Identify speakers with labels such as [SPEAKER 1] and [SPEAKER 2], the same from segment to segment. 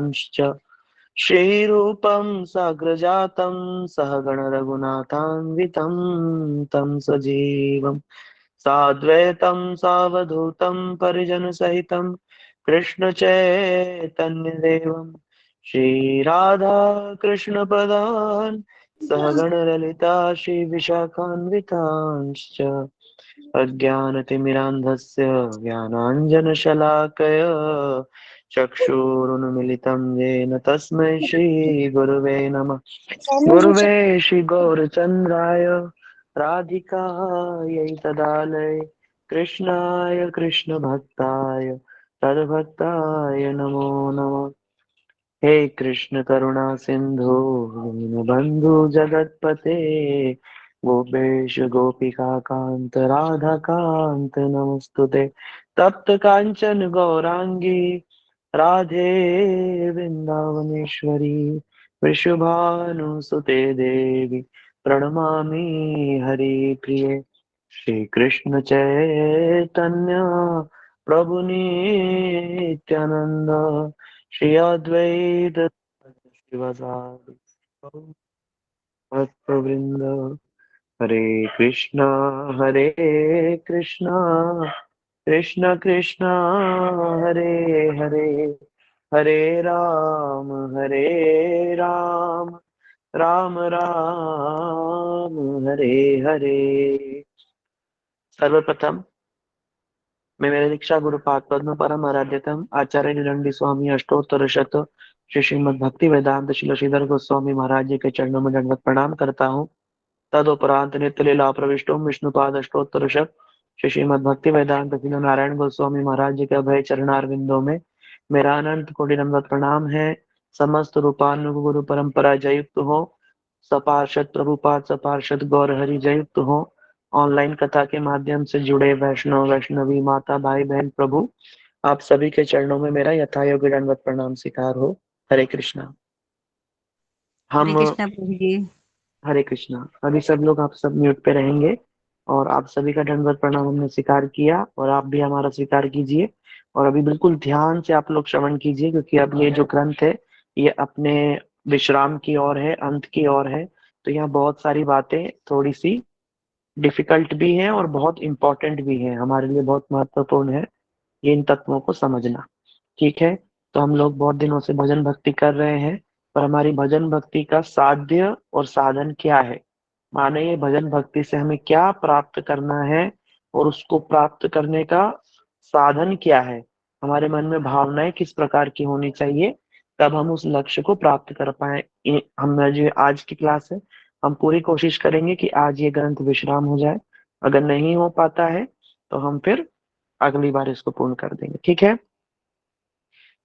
[SPEAKER 1] वितांश्च श्रीरूपं साग्रजातं सहगण रघुनाथान्वितं तं सजीवं साद्वैतं सावधूतं परिजनसहितं कृष्ण चैतन्यदेवं श्रीराधा कृष्णपदान् सहगण ललिता श्रीविशाखान्वितांश्च अज्ञानतिमिरान्धस्य ज्ञानाञ्जनशलाकय चक्षुरुन्मिलितं येन तस्मै श्रीगुरुवे नमः। गुरुवे श्रीगौरचन्द्राय राधिकायै तदालय कृष्णाय कृष्णभक्ताय तद्भक्ताय नमो नमः। हे कृष्ण करुणा सिंधु दीनबंधु जगतपते गोपेश गोपिका कांत राधा कांत नमस्तुते। तप्त कांचन गौरांगी राधे वृंदावनेश्वरी वृषभानुसुते देवी प्रणमामि हरिप्रिये। श्री कृष्ण चैतन्य प्रभु नित्यानंद श्री अद्वैत शिवसादि भक्तवृंद। हरे कृष्णा कृष्णा कृष्ण कृष्ण हरे हरे हरे राम राम राम हरे हरे। सर्वप्रथम मैं मेरे दीक्षा गुरुपाद पद्म परम आराध्यतम आचार्य निरंडी स्वामी अष्टोत्तर शत श्री श्रीमद भक्ति वेदांत शिल श्रीधर गोस्वामी महाराज जी के चरणों में दंडवत प्रणाम करता हूँ। तदुपरांत नित्य लीला प्रविष्टो विष्णुपाद अष्टोत्तर शत श्री श्रीमद भक्ति वेदांत शिल नारायण गोस्वामी महाराज जी के अभय चरणार बिंदों में मेरा अनंत कोटि दंडवत प्रणाम है। समस्त रूपानुग गुरु परंपरा जयुक्त हो, सपार्षद प्रभुपाद सपार्षद गौर हरि जयुक्त हो, ऑनलाइन कथा के माध्यम से जुड़े वैष्णव वैष्णवी माता भाई बहन प्रभु आप सभी के चरणों में मेरा यथायोग्य दंडवत प्रणाम स्वीकार हो। हरे कृष्णा।
[SPEAKER 2] हरे
[SPEAKER 1] हम
[SPEAKER 2] कृष्णा प्रभु जी।
[SPEAKER 1] हरे कृष्णा। अभी सब लोग आप सब म्यूट पे रहेंगे और आप सभी का दंडवत प्रणाम हमने स्वीकार किया और आप भी हमारा स्वीकार कीजिए। और अभी बिल्कुल ध्यान से आप लोग श्रवण कीजिए क्योंकि अब ये जो ग्रंथ है ये अपने विश्राम की ओर है, अंत की ओर है। तो यहाँ बहुत सारी बातें थोड़ी सी डिफिकल्ट भी हैं और बहुत इंपॉर्टेंट भी हैं, हमारे लिए बहुत महत्वपूर्ण है ये इन तत्वों को समझना। ठीक है। तो हम लोग बहुत दिनों से भजन भक्ति कर रहे हैं पर हमारी भजन भक्ति का साध्य और साधन क्या है, माने ये भजन भक्ति से हमें क्या प्राप्त करना है और उसको प्राप्त करने का साधन क्या है, हमारे मन में भावनाएं किस प्रकार की होनी चाहिए तब हम उस लक्ष्य को प्राप्त कर पाए। हम जो आज की क्लास है हम पूरी कोशिश करेंगे कि आज ये ग्रंथ विश्राम हो जाए। अगर नहीं हो पाता है तो हम फिर अगली बार इसको पूर्ण कर देंगे। ठीक है।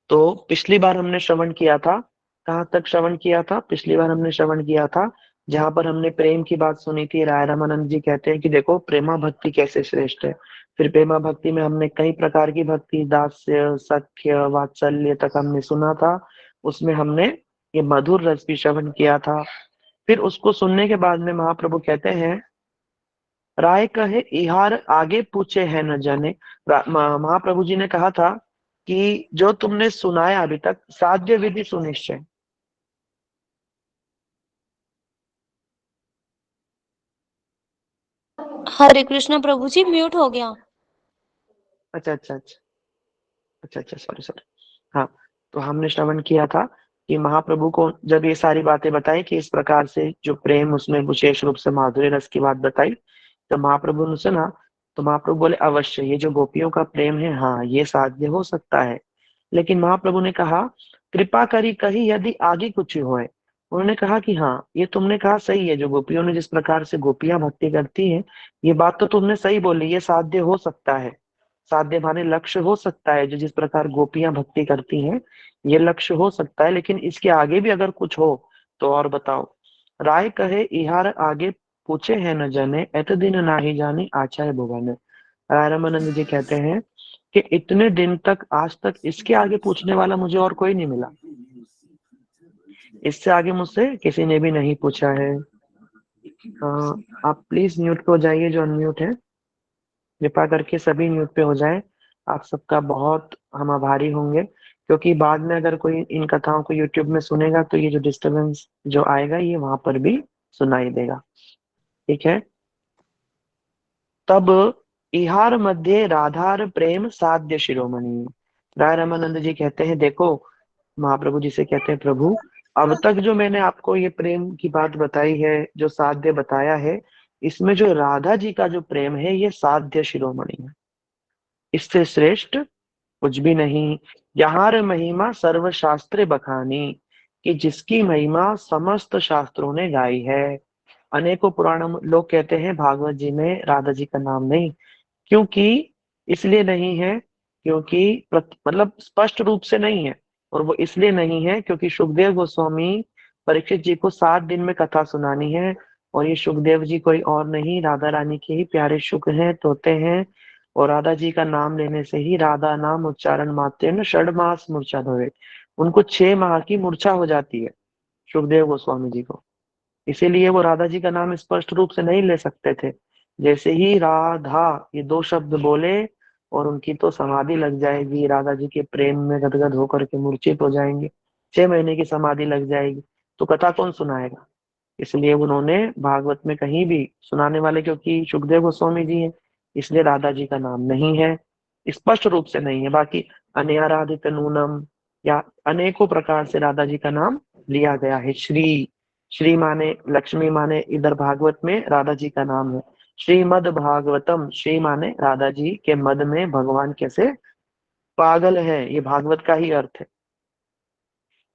[SPEAKER 1] तो पिछली बार हमने श्रवण किया था, कहाँ तक श्रवण किया था? पिछली बार हमने श्रवण किया था जहां पर हमने प्रेम की बात सुनी थी। राय रामानंद जी कहते हैं कि देखो प्रेमा भक्ति कैसे श्रेष्ठ है। फिर प्रेमा भक्ति में हमने कई प्रकार की भक्ति, दास्य सख्य वात्सल्य तक हमने सुना था। उसमें हमने ये मधुर रस भी श्रवण किया था। फिर उसको सुनने के बाद में महाप्रभु कहते हैं राय कहे इहार आगे पूछे है न जाने। महाप्रभु जी ने कहा था कि जो तुमने सुनाया अभी तक साध्य विधि सुनिश्चय।
[SPEAKER 3] हरे कृष्ण प्रभु जी, म्यूट हो गया।
[SPEAKER 1] अच्छा अच्छा अच्छा अच्छा अच्छा, सॉरी सॉरी। हाँ, तो हमने श्रवण किया था कि महाप्रभु को जब ये सारी बातें बताई कि इस प्रकार से जो प्रेम उसमें विशेष रूप से माधुर्य रस की बात बताई, तो महाप्रभु ने सुना। तो महाप्रभु बोले अवश्य ये जो गोपियों का प्रेम है हाँ ये साध्य हो सकता है। लेकिन महाप्रभु ने कहा कृपा करी कही यदि आगे कुछ होए। उन्होंने कहा कि हाँ ये तुमने कहा सही है, जो गोपियों ने जिस प्रकार से गोपियां भक्ति करती हैं ये बात तो तुमने सही बोली, ये साध्य हो सकता है। साध्य माने लक्ष्य हो सकता है, जो जिस प्रकार गोपियां भक्ति करती हैं ये लक्ष्य हो सकता है। लेकिन इसके आगे भी अगर कुछ हो तो और बताओ। राय कहे इहार आगे पूछे है न जाने एत दिन नाही जानी आचार्य भगवान। रामानंद जी कहते हैं कि इतने दिन तक आज तक इसके आगे पूछने वाला मुझे और कोई नहीं मिला, इससे आगे मुझसे किसी ने भी नहीं पूछा है। आप प्लीज म्यूट पे हो जाइए जो अनम्यूट है, कृपा करके सभी म्यूट पे हो जाए। आप सबका बहुत हम आभारी होंगे क्योंकि बाद में अगर कोई इन कथाओं को यूट्यूब में सुनेगा तो ये जो डिस्टरबेंस जो आएगा ये वहां पर भी सुनाई देगा। ठीक है। तब इहार मध्य राधार प्रेम साध्य शिरोमणि। राय रामानंद जी कहते हैं, देखो, महाप्रभु जी से कहते हैं, प्रभु अब तक जो मैंने आपको ये प्रेम की बात बताई है, जो साध्य बताया है, इसमें जो राधा जी का जो प्रेम है ये साध्य शिरोमणि है, इससे श्रेष्ठ कुछ भी नहीं। यहाँ महिमा सर्व शास्त्र बखानी, कि जिसकी महिमा समस्त शास्त्रों ने गाई है। अनेकों पुराण लोग कहते हैं भागवत जी में राधा जी का नाम नहीं, क्योंकि इसलिए नहीं है, क्योंकि मतलब स्पष्ट रूप से नहीं है। और वो इसलिए नहीं है क्योंकि सुखदेव गोस्वामी परीक्षित जी को 7 दिन में कथा सुनानी है, और ये सुखदेव जी कोई और नहीं, राधा रानी के ही प्यारे शुक हैं, तोते हैं। और राधा जी का नाम लेने से ही राधा नाम उच्चारण मात्र न 6 मास मूर्छा धोए, उनको 6 माह की मूर्छा हो जाती है सुखदेव गोस्वामी जी को। इसीलिए वो राधा जी का नाम स्पष्ट रूप से नहीं ले सकते थे। जैसे ही राधा ये 2 शब्द बोले और उनकी तो समाधि लग जाएगी, राधा जी के प्रेम में गदगद होकर के मूर्छित हो जाएंगे, 6 महीने की समाधि लग जाएगी, तो कथा कौन सुनाएगा। इसलिए उन्होंने भागवत में कहीं भी सुनाने वाले, क्योंकि सुखदेव गोस्वामी जी हैं, इसलिए राधा जी का नाम नहीं है, स्पष्ट रूप से नहीं है। बाकी अनयाराधित नूनम या अनेकों प्रकार से राधा जी का नाम लिया गया है। श्री, श्री माने लक्ष्मी माने इधर भागवत में राधा जी का नाम है। श्रीमद भागवतम, श्री माने राधा जी के मद में भगवान कैसे पागल है, ये भागवत का ही अर्थ है।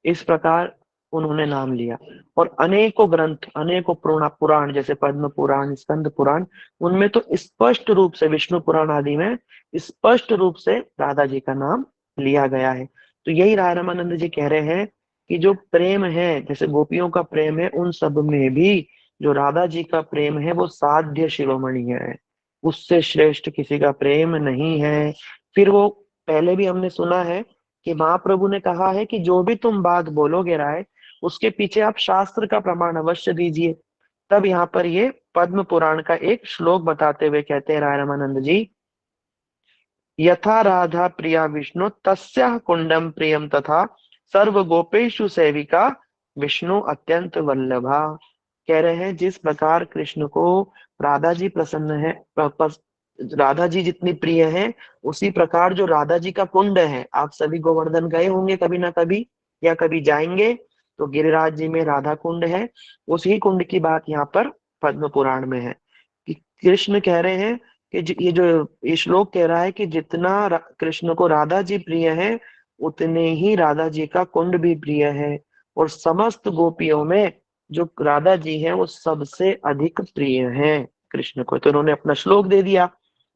[SPEAKER 1] इस प्रकार उन्होंने नाम लिया। और अनेकों ग्रंथ, अनेकों पुराण जैसे पद्म पुराण, स्कंद पुराण, उनमें तो स्पष्ट रूप से, विष्णु पुराण आदि में स्पष्ट रूप से राधा जी का नाम लिया गया है। तो यही राय रामानंद जी कह रहे हैं कि जो प्रेम है, जैसे गोपियों का प्रेम है, उन सब में भी जो राधा जी का प्रेम है वो साध्य शिरोमणि है, उससे श्रेष्ठ किसी का प्रेम नहीं है। फिर वो पहले भी हमने सुना है कि महाप्रभु ने कहा है कि जो भी तुम बात बोलोगे राय, उसके पीछे आप शास्त्र का प्रमाण अवश्य दीजिए। तब यहाँ पर ये पद्म पुराण का एक श्लोक बताते हुए कहते हैं राय रामानंद जी, यथा राधा प्रिया विष्णु तस्या कुंडम प्रियम तथा सर्व गोपेशु सेविका विष्णु अत्यंत वल्लभा। कह रहे हैं जिस प्रकार कृष्ण को राधा जी प्रसन्न है, राधा जी जितनी प्रिय है, उसी प्रकार जो राधा जी का कुंड है, आप सभी गोवर्धन गए होंगे कभी ना कभी या कभी जाएंगे, तो गिरिराज जी में राधा कुंड है। उसी कुंड की बात यहाँ पर पद्म पुराण में है कि कृष्ण कह रहे हैं कि ये जो ये श्लोक कह रहा है कि जितना कृष्ण को राधा जी प्रिय है, उतने ही राधा जी का कुंड भी प्रिय है। और समस्त गोपियों में जो राधा जी हैं वो सबसे अधिक प्रिय हैं कृष्ण को। तो इन्होंने अपना श्लोक दे दिया,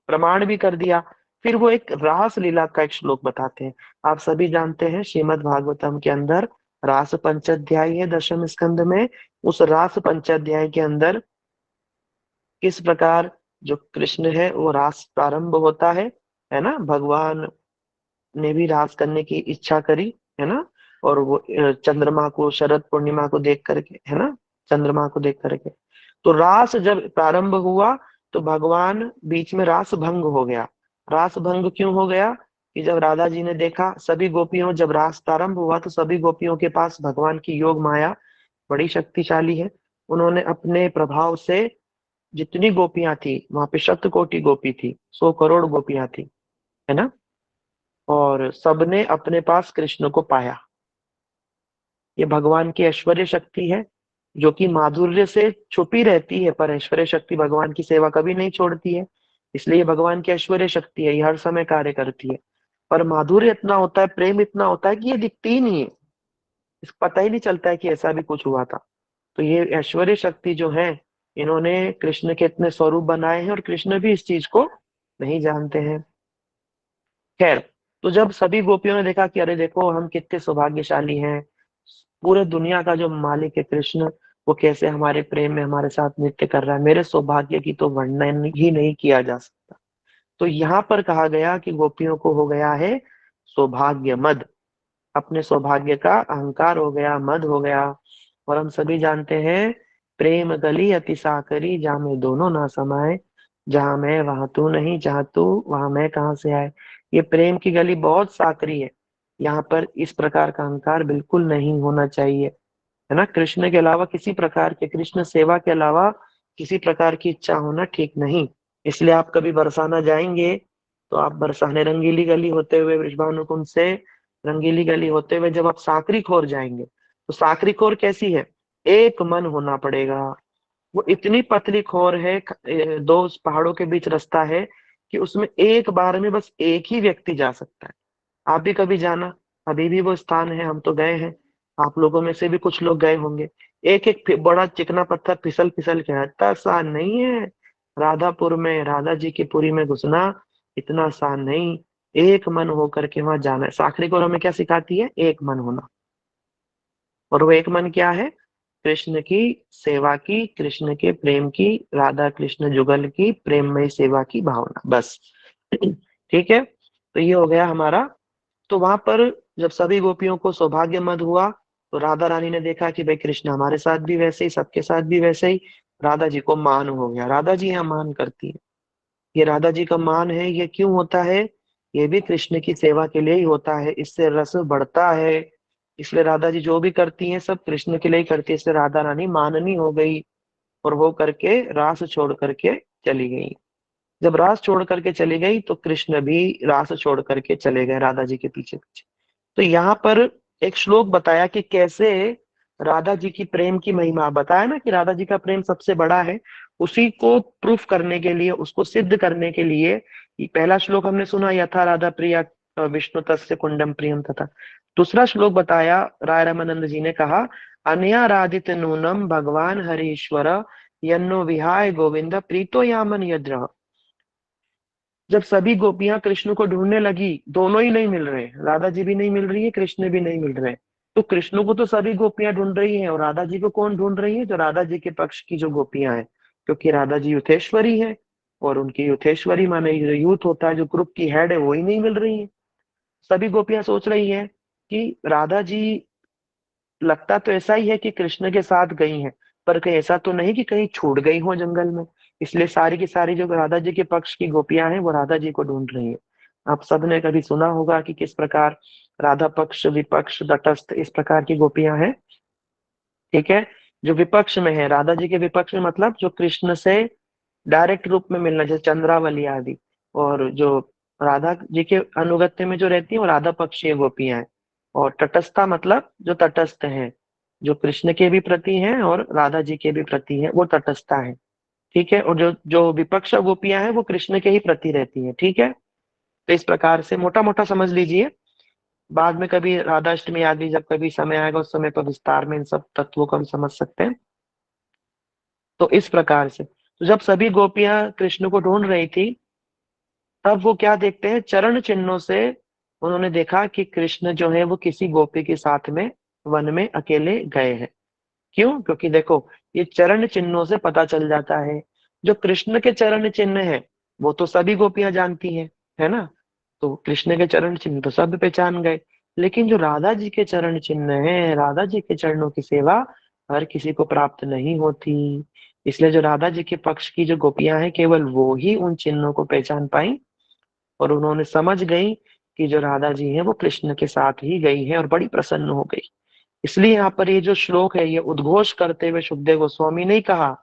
[SPEAKER 1] प्रमाण भी कर दिया। फिर वो एक रास लीला का एक श्लोक बताते हैं। आप सभी जानते हैं श्रीमद् भागवतम के अंदर रास पंचाध्याय है 10वें स्कंद में। उस रास पंचाध्याय के अंदर किस प्रकार जो कृष्ण है वो रास प्रारंभ होता है ना, भगवान ने भी रास करने की इच्छा करी, है ना। और वो चंद्रमा को, शरद पूर्णिमा को देख करके, है ना, चंद्रमा को देख करके, तो रास जब प्रारंभ हुआ तो भगवान बीच में रास भंग हो गया। रास भंग क्यों हो गया कि जब राधा जी ने देखा सभी गोपियों, जब रास प्रारंभ हुआ तो सभी गोपियों के पास भगवान की योग माया बड़ी शक्तिशाली है। उन्होंने अपने प्रभाव से, जितनी गोपियां थी वहां पे, 100 कोटि गोपी थी, 100 करोड़ गोपियां थी, है ना, और सबने अपने पास कृष्ण को पाया। ये भगवान की ऐश्वर्य शक्ति है, जो कि माधुर्य से छुपी रहती है, पर ऐश्वर्य शक्ति भगवान की सेवा कभी नहीं छोड़ती है। इसलिए भगवान की ऐश्वर्य शक्ति है, ये हर समय कार्य करती है। पर माधुर्य इतना होता है, प्रेम इतना होता है कि ये दिखती ही नहीं है, इसको पता ही नहीं चलता है कि ऐसा भी कुछ हुआ था। तो ये ऐश्वर्य शक्ति जो है, इन्होंने कृष्ण के इतने स्वरूप बनाए हैं और कृष्ण भी इस चीज को नहीं जानते हैं। खैर, तो जब सभी गोपियों ने देखा कि अरे देखो हम कितने सौभाग्यशाली हैं, पूरे दुनिया का जो मालिक है कृष्ण, वो कैसे हमारे प्रेम में हमारे साथ नृत्य कर रहा है, मेरे सौभाग्य की तो वर्णन ही नहीं किया जा सकता। तो यहाँ पर कहा गया कि गोपियों को हो गया है सौभाग्य मद, अपने सौभाग्य का अहंकार हो गया, मद हो गया। और हम सभी जानते हैं, प्रेम गली अति साकरी, जहाँ में दोनों ना समाये, जहाँ मैं वहां तू नहीं, जहाँ तू वहां मैं कहाँ से आए। ये प्रेम की गली बहुत साकरी है, यहाँ पर इस प्रकार का अहंकार बिल्कुल नहीं होना चाहिए, है ना। कृष्ण के अलावा किसी प्रकार के, कृष्ण सेवा के अलावा किसी प्रकार की इच्छा होना ठीक नहीं। इसलिए आप कभी बरसाना जाएंगे तो आप बरसाने रंगीली गली होते हुए, वृषभानुकुंज से रंगीली गली होते हुए जब आप साकरी खोर जाएंगे, तो साकरी खोर कैसी है, एक मन होना पड़ेगा। वो इतनी पतली खोर है, दो पहाड़ों के बीच रास्ता है, कि उसमें एक बार में बस एक ही व्यक्ति जा सकता है। आप भी कभी जाना, अभी भी वो स्थान है, हम तो गए हैं, आप लोगों में से भी कुछ लोग गए होंगे। एक एक बड़ा चिकना पत्थर फिसल फिसल के आता, आसान नहीं है। राधापुर में, राधा जी की पुरी में घुसना इतना आसान नहीं। एक मन होकर के वहां जाना है। साखरी को हमें क्या सिखाती है, एक मन होना। और वो एक मन क्या है, कृष्ण की सेवा की, कृष्ण के प्रेम की, राधा कृष्ण जुगल की प्रेममय सेवा की भावना, बस। ठीक है, तो ये हो गया हमारा। तो वहां पर जब सभी गोपियों को सौभाग्य मद हुआ, तो राधा रानी ने देखा कि भाई कृष्ण हमारे साथ भी वैसे ही, सबके साथ भी वैसे ही। राधा जी को मान हो गया। राधा जी यहाँ मान करती है, ये राधा जी का मान है, ये क्यों होता है, ये भी कृष्ण की सेवा के लिए ही होता है, इससे रस बढ़ता है। इसलिए राधा जी जो भी करती हैं सब कृष्ण के लिए ही करती है, इसलिए राधा रानी माननी हो गई। और वो करके रास छोड़ करके चली गई। जब रास छोड़ करके चली गई तो कृष्ण भी रास छोड़ करके चले गए राधा जी के पीछे पीछे। तो यहाँ पर एक श्लोक बताया कि कैसे राधा जी की प्रेम की महिमा, बताया ना कि राधा जी का प्रेम सबसे बड़ा है। उसी को प्रूफ करने के लिए, उसको सिद्ध करने के लिए, ये पहला श्लोक हमने सुना, यथा राधा प्रिया विष्णु तस्य कुंडम प्रियम तथा। दूसरा श्लोक बताया, राय रामानंद जी ने कहा, अनया राधित नूनम भगवान हरीश्वर यन्नो विहाय गोविंद प्रीतो यामन यद्रह। जब सभी गोपियां कृष्ण को ढूंढने लगी, दोनों ही नहीं मिल रहे, राधा जी भी नहीं मिल रही है, कृष्ण भी नहीं मिल रहे। तो कृष्ण को तो सभी गोपियां ढूंढ रही हैं, और राधा जी को कौन ढूंढ रही है, जो राधा जी के पक्ष की जो गोपियां हैं, क्योंकि राधा जी युथेश्वरी है। और उनकी युथेश्वरी माने जो यूथ होता है, जो ग्रुप की हेड है, वो ही नहीं मिल रही है। सभी गोपियां सोच रही है कि राधा जी, लगता तो ऐसा ही है कि कृष्ण के साथ गई हैं, पर कहीं ऐसा तो नहीं कि कहीं छूट गई हो जंगल में। इसलिए सारी की सारी जो राधा जी के पक्ष की गोपियां हैं वो राधा जी को ढूंढ रही हैं। आप सबने कभी सुना होगा कि किस प्रकार राधा पक्ष, विपक्ष, तटस्थ, इस प्रकार की गोपियां हैं। ठीक है, जो विपक्ष में है, राधा जी के विपक्ष में मतलब जो कृष्ण से डायरेक्ट रूप में मिलना, जैसे चंद्रावली आदि। और जो राधा जी के अनुगत्य में जो रहती है वो राधा पक्षीय गोपियां हैं। और तटस्था मतलब जो तटस्थ हैं, जो कृष्ण के भी प्रति हैं और राधा जी के भी प्रति हैं, वो तटस्था है। ठीक है, और जो जो विपक्ष गोपियां हैं वो कृष्ण के ही प्रति रहती हैं। ठीक है, तो इस प्रकार से मोटा मोटा समझ लीजिए। बाद में कभी राधाष्टमी आदि जब कभी समय आएगा, उस समय पर विस्तार में इन सब तत्वों को हम समझ सकते हैं। तो इस प्रकार से, तो जब सभी गोपियां कृष्ण को ढूंढ रही थी, तब वो क्या देखते हैं, चरण चिन्हों से उन्होंने देखा कि कृष्ण जो है वो किसी गोपी के साथ में वन में अकेले गए हैं। क्यों, क्योंकि देखो, ये चरण चिन्हों से पता चल जाता है। जो कृष्ण के चरण चिन्ह है वो तो सभी गोपियां जानती हैं, है ना। तो कृष्ण के चरण चिन्ह तो सब पहचान गए। लेकिन जो राधा जी के चरण चिन्ह है, राधा जी के चरणों की सेवा हर किसी को प्राप्त नहीं होती। इसलिए जो राधा जी के पक्ष की जो गोपियां हैं, केवल वो ही उन चिन्हों को पहचान पाई। और उन्होंने समझ गई कि जो राधा जी हैं वो कृष्ण के साथ ही गई है, और बड़ी प्रसन्न हो गई। इसलिए यहाँ पर ये जो श्लोक है, ये उद्घोष करते हुए सुखदेव गोस्वामी ने कहा,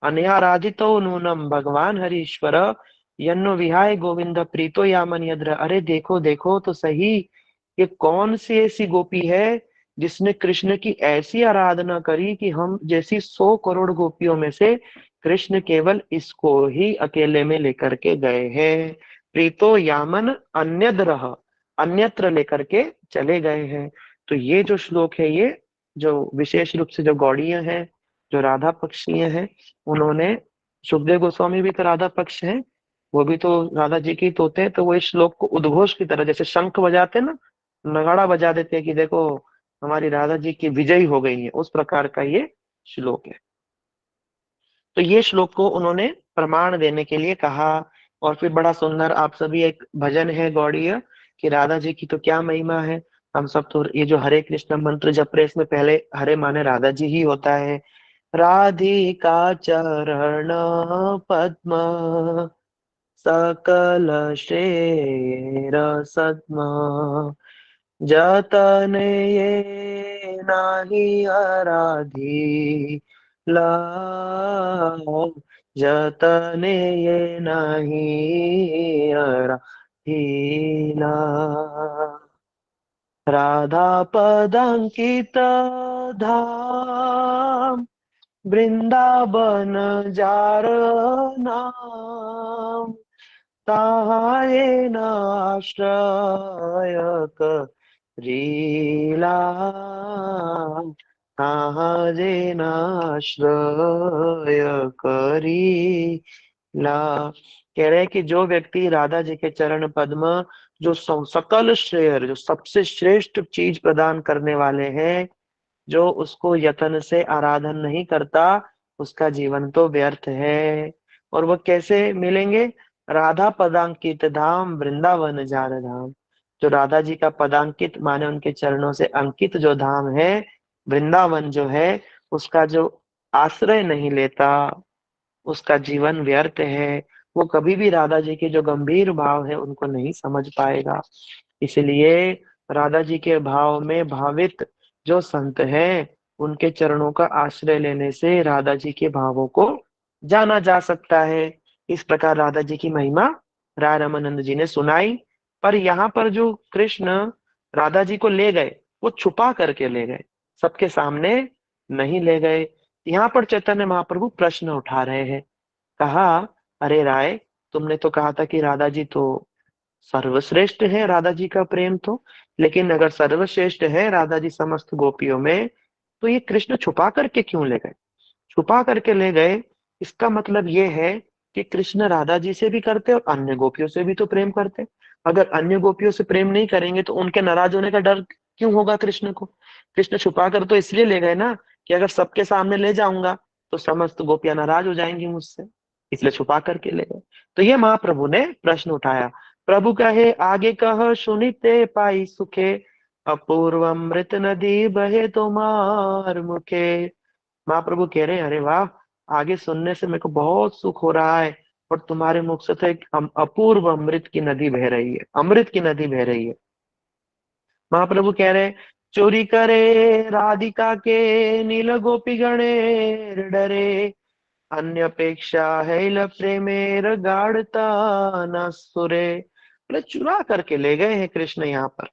[SPEAKER 1] अनयाराधितो नूनम भगवान हरीश्वर यन्नो विहाय गोविंद प्रीतो यामन यद्र। अरे देखो देखो तो सही, ये कौन सी ऐसी गोपी है जिसने कृष्ण की ऐसी आराधना करी कि हम जैसी 100 करोड़ गोपियों में से कृष्ण केवल इसको ही अकेले में लेकर के गए हैं। प्रीतो यामन अन्यद्रह, अन्यत्र लेकर के चले गए हैं। तो ये जो श्लोक है, ये जो विशेष रूप से जो गौड़ीय हैं, जो राधा पक्षीय हैं, उन्होंने, सुखदेव गोस्वामी भी तो राधा पक्ष हैं, वो भी तो राधा जी के ही तोते हैं, तो वो इस श्लोक को उद्घोष की तरह, जैसे शंख बजाते हैं ना, नगाड़ा बजा देते हैं कि देखो हमारी राधा जी की विजयी हो गई है, उस प्रकार का ये श्लोक है। तो ये श्लोक को उन्होंने प्रमाण देने के लिए कहा। और फिर बड़ा सुंदर, आप सभी, एक भजन है गौड़ीय कि राधा जी की तो क्या महिमा है। हम सब तो ये जो हरे कृष्ण मंत्र जप रहे, इसमें पहले हरे माने राधा जी ही होता है। राधिका चरण पद्म सकल शेर सद्म जतन ये नाही आराधी ला, जतन ये नाही आराधीला। राधा पदांकित धाम, वृंदावन जार नाम, ताहां ये नाश्रय करीला, ताहां ये नाश्रय करीला। कह रहे हैं कि जो व्यक्ति राधा जी के चरण पद्म, जो सकल श्रेय, जो सबसे श्रेष्ठ चीज प्रदान करने वाले हैं, जो उसको यत्न से आराधन नहीं करता, उसका जीवन तो व्यर्थ है। और वो कैसे मिलेंगे? राधा पदांकित धाम, वृंदावन जार धाम। जो राधा जी का पदांकित माने उनके चरणों से अंकित जो धाम है, वृंदावन जो है, उसका जो आश्रय नहीं लेता, उसका जीवन व्यर्थ है। वो कभी भी राधा जी के जो गंभीर भाव है उनको नहीं समझ पाएगा। इसलिए राधा जी के भाव में भावित जो संत हैं, उनके चरणों का आश्रय लेने से राधा जी के भावों को जाना जा सकता है। इस प्रकार राधा जी की महिमा राय रामानंद जी ने सुनाई। पर यहाँ पर जो कृष्ण राधा जी को ले गए, वो छुपा करके ले गए, सबके सामने नहीं ले गए। यहाँ पर चैतन्य महाप्रभु प्रश्न उठा रहे हैं। कहा, अरे राय, तुमने तो कहा था कि राधा जी तो सर्वश्रेष्ठ है, राधा जी का प्रेम तो, लेकिन अगर सर्वश्रेष्ठ है राधा जी समस्त गोपियों में, तो ये कृष्ण छुपा करके क्यों ले गए? छुपा करके ले गए, इसका मतलब ये है कि कृष्ण राधा जी से भी करते और अन्य गोपियों से भी तो प्रेम करते। अगर अन्य गोपियों से प्रेम नहीं करेंगे तो उनके नाराज होने का डर क्यों होगा कृष्ण को? कृष्ण छुपा कर तो इसलिए ले गए ना, कि अगर सबके सामने ले जाऊंगा तो समस्त गोपियां नाराज हो जाएंगी मुझसे, इसलिए छुपा करके ले गए। तो ये महाप्रभु ने प्रश्न उठाया। प्रभु कहे आगे कह, सुनिते पाई सुखे, अपूर्व अमृत नदी बहे तुम्हार मुखे। महाप्रभु कह रहे हैं, अरे वाह, आगे सुनने से मेरे को बहुत सुख हो रहा है, और तुम्हारे मुख से तो एक अपूर्व अमृत की नदी बह रही है, अमृत की नदी बह रही है। महाप्रभु कह रहे हैं, चोरी करे राधिका के नील गोपी गणेर डरे, अन्य अपेक्षा है ल प्रेमेर गाढ़ता न सुरे। बोले चुरा करके ले गए हैं कृष्ण यहाँ पर।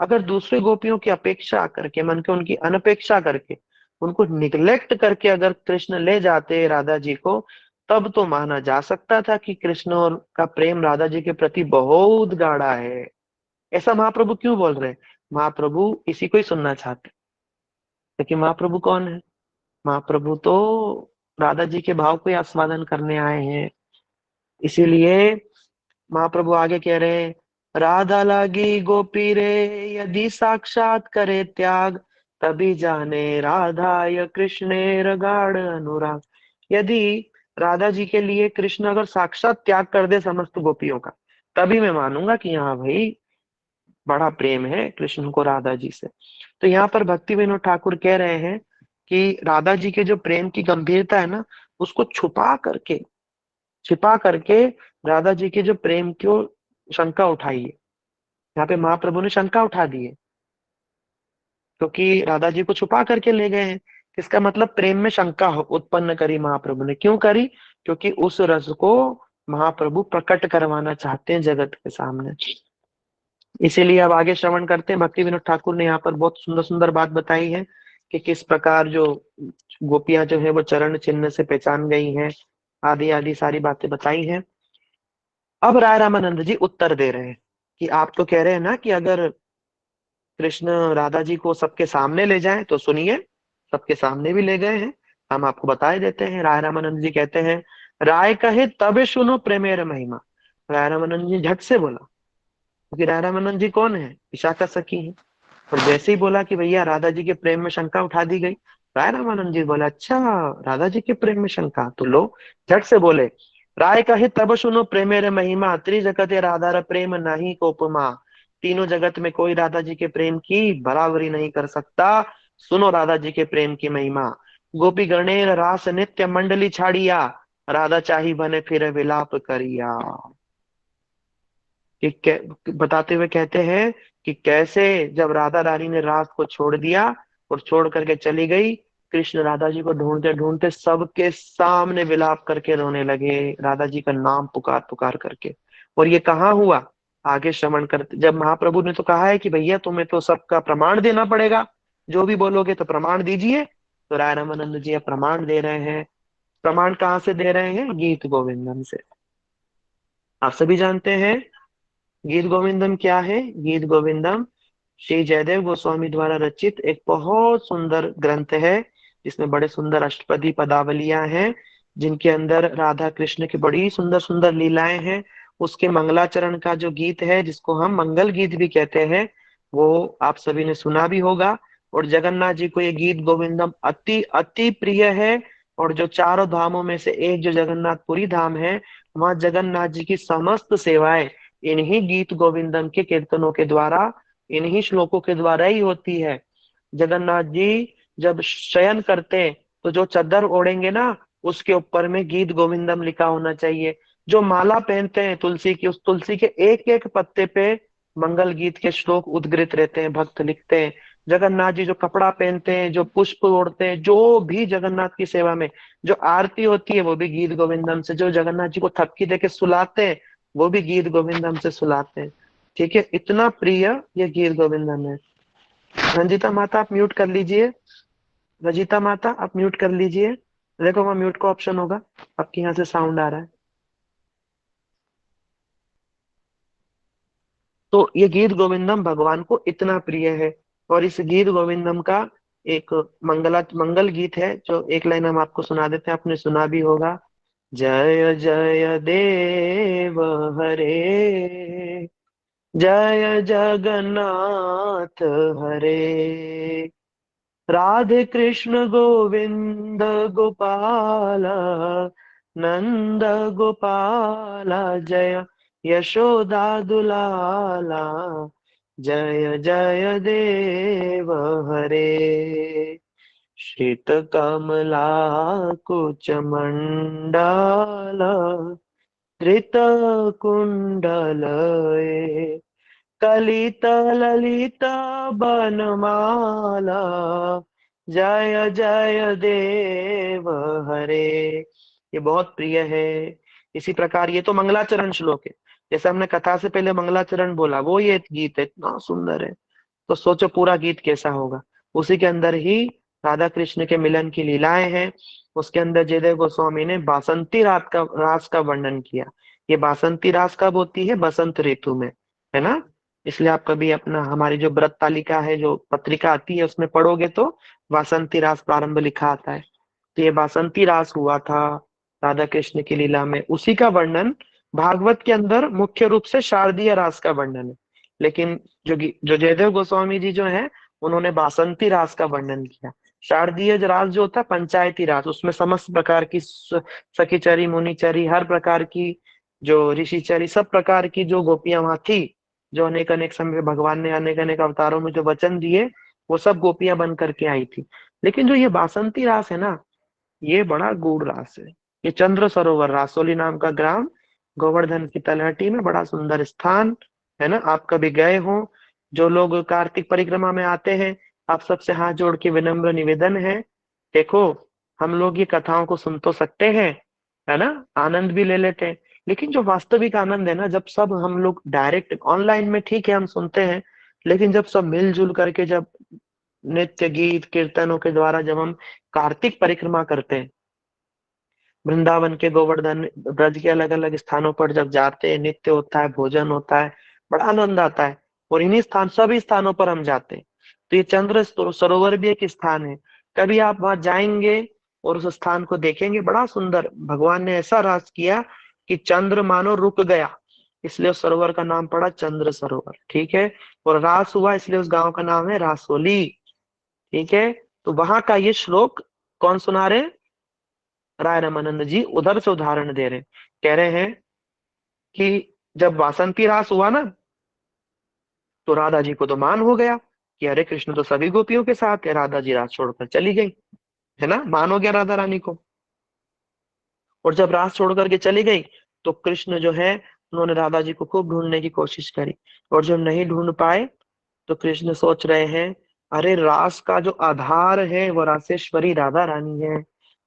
[SPEAKER 1] अगर दूसरे गोपियों की अपेक्षा करके, मन के उनकी अनपेक्षा करके, उनको निग्लेक्ट करके अगर कृष्ण ले जाते राधा जी को, तब तो माना जा सकता था कि कृष्ण और का प्रेम राधा जी के प्रति बहुत गाढ़ा है। ऐसा महाप्रभु क्यों बोल रहे हैं? महाप्रभु इसी को ही सुनना चाहते हैं। लेकिन महाप्रभु कौन है? महाप्रभु तो राधा जी के भाव को ही आस्वादन करने आए हैं। इसीलिए महाप्रभु आगे कह रहे हैं, राधा लागी गोपी रे, यदि साक्षात करे त्याग, तभी जाने राधा या कृष्णेर गाढ़ अनुराग। यदि राधा जी के लिए कृष्ण अगर साक्षात त्याग कर दे समस्त गोपियों का, तभी मैं मानूंगा कि हाँ भाई, बड़ा प्रेम है कृष्ण को राधा जी से। तो यहाँ पर भक्ति विनोद ठाकुर कह रहे हैं कि राधा जी के जो प्रेम की गंभीरता है ना, उसको छिपा करके राधा जी के जो प्रेम को शंका उठाई है। यहाँ पे महाप्रभु ने शंका उठा दी है, क्योंकि राधा जी को छुपा करके ले गए हैं। इसका मतलब प्रेम में शंका उत्पन्न करी महाप्रभु ने। क्यों करी? क्योंकि उस रस को महाप्रभु प्रकट करवाना चाहते हैं जगत के सामने। इसीलिए अब आगे श्रवण करते हैं। भक्ति विनोद ठाकुर ने यहाँ पर बहुत सुंदर सुंदर बात बताई है कि किस प्रकार जो गोपियां जो है वो चरण चिन्ह से पहचान गई हैं, आदि आदि सारी बातें बताई हैं। अब राय रामानंद जी उत्तर दे रहे हैं कि आप तो कह रहे हैं ना कि अगर कृष्ण राधा जी को सबके सामने ले जाएं, तो सुनिए, सबके सामने भी ले गए हैं, हम आपको बताए देते हैं। राय रामानंद जी कहते हैं, राय कहे तबे सुनो प्रेमेर महिमा। राय रामानंद जी झट से बोला, क्योंकि राय रामानंद जी कौन है? विशाखा सखी है। और जैसे ही बोला कि भैया राधा जी के प्रेम में शंका उठा दी गई, राय रामानंद जी बोला, अच्छा, राधा जी के प्रेम में शंका, तो लो, झट से बोले, राय कहे तब सुनो प्रेमेर महिमा, त्रिजगते राधार प्रेम नहीं को उपमा। तीनों जगत में कोई राधा जी के प्रेम की बराबरी नहीं कर सकता। सुनो राधा जी के प्रेम की महिमा। गोपी गणेर रास नित्य मंडली छाड़िया, राधा चाही बने फिर विलाप करिया। बताते हुए कहते हैं कि कैसे जब राधा रानी ने रात को छोड़ दिया और छोड़ करके चली गई, कृष्ण राधा जी को ढूंढते ढूंढते सबके सामने विलाप करके रोने लगे, राधा जी का नाम पुकार पुकार करके। और ये कहाँ हुआ, आगे श्रवण करते, जब महाप्रभु ने तो कहा है कि भैया तुम्हें तो सबका प्रमाण देना पड़ेगा, जो भी बोलोगे तो प्रमाण दीजिए। तो राय रामानंद जी अब प्रमाण दे रहे हैं। प्रमाण कहाँ से दे रहे हैं, गीत गोविंदम से। आप सभी जानते हैं गीत गोविंदम क्या है। गीत गोविंदम श्री जयदेव गोस्वामी द्वारा रचित एक बहुत सुंदर ग्रंथ है, जिसमें बड़े सुंदर अष्टपदी पदावलियां हैं, जिनके अंदर राधा कृष्ण की बड़ी सुंदर सुंदर लीलाएं हैं। उसके मंगलाचरण का जो गीत है, जिसको हम मंगल गीत भी कहते हैं, वो आप सभी ने सुना भी होगा। और जगन्नाथ जी को ये गीत गोविंदम अति अति प्रिय है। और जो चारों धामों में से एक जो जगन्नाथपुरी धाम है, वहाँ जगन्नाथ जी की समस्त सेवाएं इन्हीं गीत गोविंदम के कीर्तनों के द्वारा, इन्हीं श्लोकों के द्वारा ही होती है। जगन्नाथ जी जब शयन करते हैं तो जो चादर ओढ़ेंगे ना, उसके ऊपर में गीत गोविंदम लिखा होना चाहिए। जो माला पहनते हैं तुलसी की, उस तुलसी के एक एक पत्ते पे मंगल गीत के श्लोक उद्गृत रहते हैं, भक्त लिखते हैं। जगन्नाथ जी जो कपड़ा पहनते हैं, जो पुष्प ओढ़ते हैं, जो भी जगन्नाथ की सेवा में जो आरती होती है, वो भी गीत गोविंदम से। जो जगन्नाथ जी को थपकी देके सुलाते हैं, वो भी गीत गोविंदम से सुलाते हैं। ठीक है, इतना प्रिय ये गीत गोविंदम है। रंजिता माता आप म्यूट कर लीजिए। रजिता माता आप म्यूट कर लीजिए। देखो वहाँ म्यूट का ऑप्शन होगा, आपके यहाँ से साउंड आ रहा है। तो ये गीत गोविंदम भगवान को इतना प्रिय है। और इस गीत गोविंदम का एक मंगल गीत है, जो एक लाइन हम आपको सुना देते हैं, आपने सुना भी होगा। जय जय देव हरे, जय जगन्नाथ हरे, राधे कृष्ण गोविंद गोपाल, नंद गोपाल जय यशोदा दुलाला, जय जय देव हरे, श्रित कमला कुच मंडल, धृत कुंडल, कलित ललित बनमाला, जय जय देव हरे। ये बहुत प्रिय है। इसी प्रकार ये तो मंगलाचरण श्लोक है। जैसे हमने कथा से पहले मंगलाचरण बोला, वो ये गीत है, इतना सुंदर है। तो सोचो पूरा गीत कैसा होगा। उसी के अंदर ही राधा कृष्ण के मिलन की लीलाएं हैं। उसके अंदर जयदेव गोस्वामी ने बासंती रास का वर्णन किया। ये बासंती रास कब होती है, बसंत ऋतु में, है ना। इसलिए आप कभी अपना हमारी जो व्रत तालिका है, जो पत्रिका आती है, उसमें पढ़ोगे तो वासंती रास प्रारंभ लिखा आता है। तो ये वासंती रास हुआ था राधा कृष्ण की लीला में। उसी का वर्णन भागवत के अंदर मुख्य रूप से शारदीय रास का वर्णन है। लेकिन जो जयदेव गोस्वामी जी जो है, उन्होंने बासंती रास का वर्णन किया। शारदीय रास जो होता है पंचायती रास, उसमें समस्त प्रकार की सखीचरी मुनिचरी, हर प्रकार की जो ऋषिचरी, सब प्रकार की जो गोपियां वहां थी, जो अनेक अनेक समय भगवान ने अनेक अनेक अवतारों में जो वचन दिए, वो सब गोपियां बन करके आई थी। लेकिन जो ये बासंती रास है ना, ये बड़ा गूढ़ रास है। ये चंद्र सरोवर रासोली नाम का ग्राम, गोवर्धन की तलहटी में, बड़ा सुंदर स्थान है ना। आप कभी गए हो, जो लोग कार्तिक परिक्रमा में आते हैं, आप सबसे हाथ जोड़ के विनम्र निवेदन है, देखो हम लोग ये कथाओं को सुन तो सकते हैं, है ना, आनंद भी ले लेते हैं, लेकिन जो वास्तविक आनंद है ना, जब सब हम लोग डायरेक्ट ऑनलाइन में, ठीक है हम सुनते हैं, लेकिन जब सब मिलजुल करके, जब नित्य गीत कीर्तनों के द्वारा जब हम कार्तिक परिक्रमा करते हैं, वृंदावन के गोवर्धन ब्रज के अलग अलग स्थानों पर जब जाते हैं, नित्य होता है, भोजन होता है, बड़ा आनंद आता है। और इन्हीं सभी स्थानों पर हम जाते हैं। तो ये चंद्र सरोवर भी एक स्थान है। कभी आप वहां जाएंगे और उस स्थान को देखेंगे, बड़ा सुंदर, भगवान ने ऐसा रास किया कि चंद्र मानो रुक गया, इसलिए उस सरोवर का नाम पड़ा चंद्र सरोवर। ठीक है। और रास हुआ, इसलिए उस गांव का नाम है रासोली। ठीक है। तो वहां का ये श्लोक कौन सुना रहे हैं, राय रामानंद जी उधर से उदाहरण दे रहे हैं। कह रहे हैं कि जब वासंती रास हुआ ना, तो राधा जी को तो मान हो गया कि अरे कृष्ण तो सभी गोपियों के साथ है, राधा जी रास छोड़कर चली गई, है ना, मान हो गया राधा रानी को। और जब रास छोड़ करके चली गई, तो कृष्ण जो है, उन्होंने राधा जी को खूब ढूंढने की कोशिश करी, और जब नहीं ढूंढ पाए, तो कृष्ण सोच रहे हैं, अरे रास का जो आधार है वो रासेश्वरी राधा रानी है।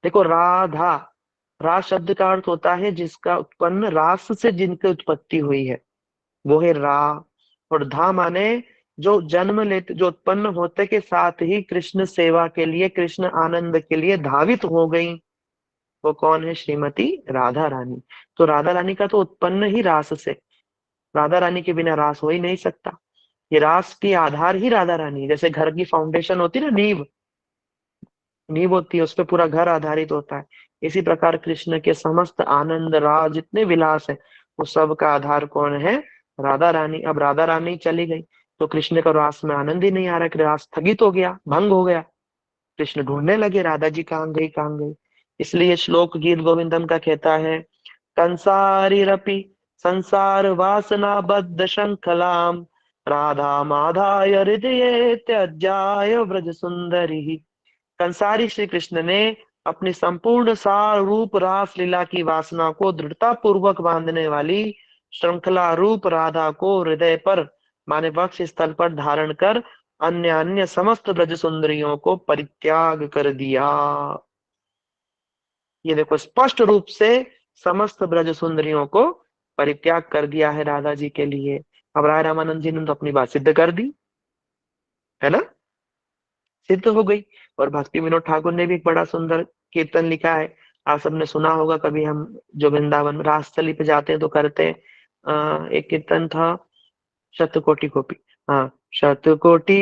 [SPEAKER 1] देखो, राधा, रास शब्द का अर्थ होता है जिसका उत्पन्न रास से जिनकी उत्पत्ति हुई है, वो है रा। और धा माने जो जन्म लेते, जो उत्पन्न होते के साथ ही कृष्ण सेवा के लिए, कृष्ण आनंद के लिए धावित हो गई, वो कौन है? श्रीमती राधा रानी। तो राधा रानी का तो उत्पन्न ही रास से, राधा रानी के बिना रास हो ही नहीं सकता। ये रास की आधार ही राधा रानी है। जैसे घर की फाउंडेशन होती है ना, नींव, नींव होती है, उस पर पूरा घर आधारित होता है। इसी प्रकार कृष्ण के समस्त आनंद राज जितने विलास है, वो सब का आधार कौन है? राधा रानी। अब राधा रानी चली गई तो कृष्ण का रास में आनंद ही नहीं आ रहा, कि रास स्थगित हो गया, भंग हो गया। कृष्ण ढूंढने लगे, राधा जी कहाँ गई, कहाँ गई। इसलिए श्लोक गीत गोविंदम का कहता है, कंसारिरपि संसार वासना बद्ध शृंखलाम राधा माधाय हृदये त्यज्याय व्रज सुंदरी। कंसारी श्री कृष्ण ने अपनी संपूर्ण सार रूप रास लीला की वासना को दृढ़ता पूर्वक बांधने वाली श्रृंखला रूप राधा को हृदय पर, माने वक्ष स्थल पर धारण कर अन्य अन्य समस्त ब्रज सुंदरियों को परित्याग कर दिया। ये देखो, स्पष्ट रूप से समस्त ब्रज सुंदरियों को परित्याग कर दिया है राधा जी के लिए। अब राय रामानंद जी ने तो अपनी बात सिद्ध कर दी, है ना, सिद्ध हो गई। और भक्ति विनोद ठाकुर ने भी एक बड़ा सुंदर कीर्तन लिखा है, आप सबने सुना होगा कभी। हम जो वृंदावन रासस्थली पे जाते हैं तो करते हैं। एक कीर्तन था, शतकोटि गोपी। हाँ, शतकोटि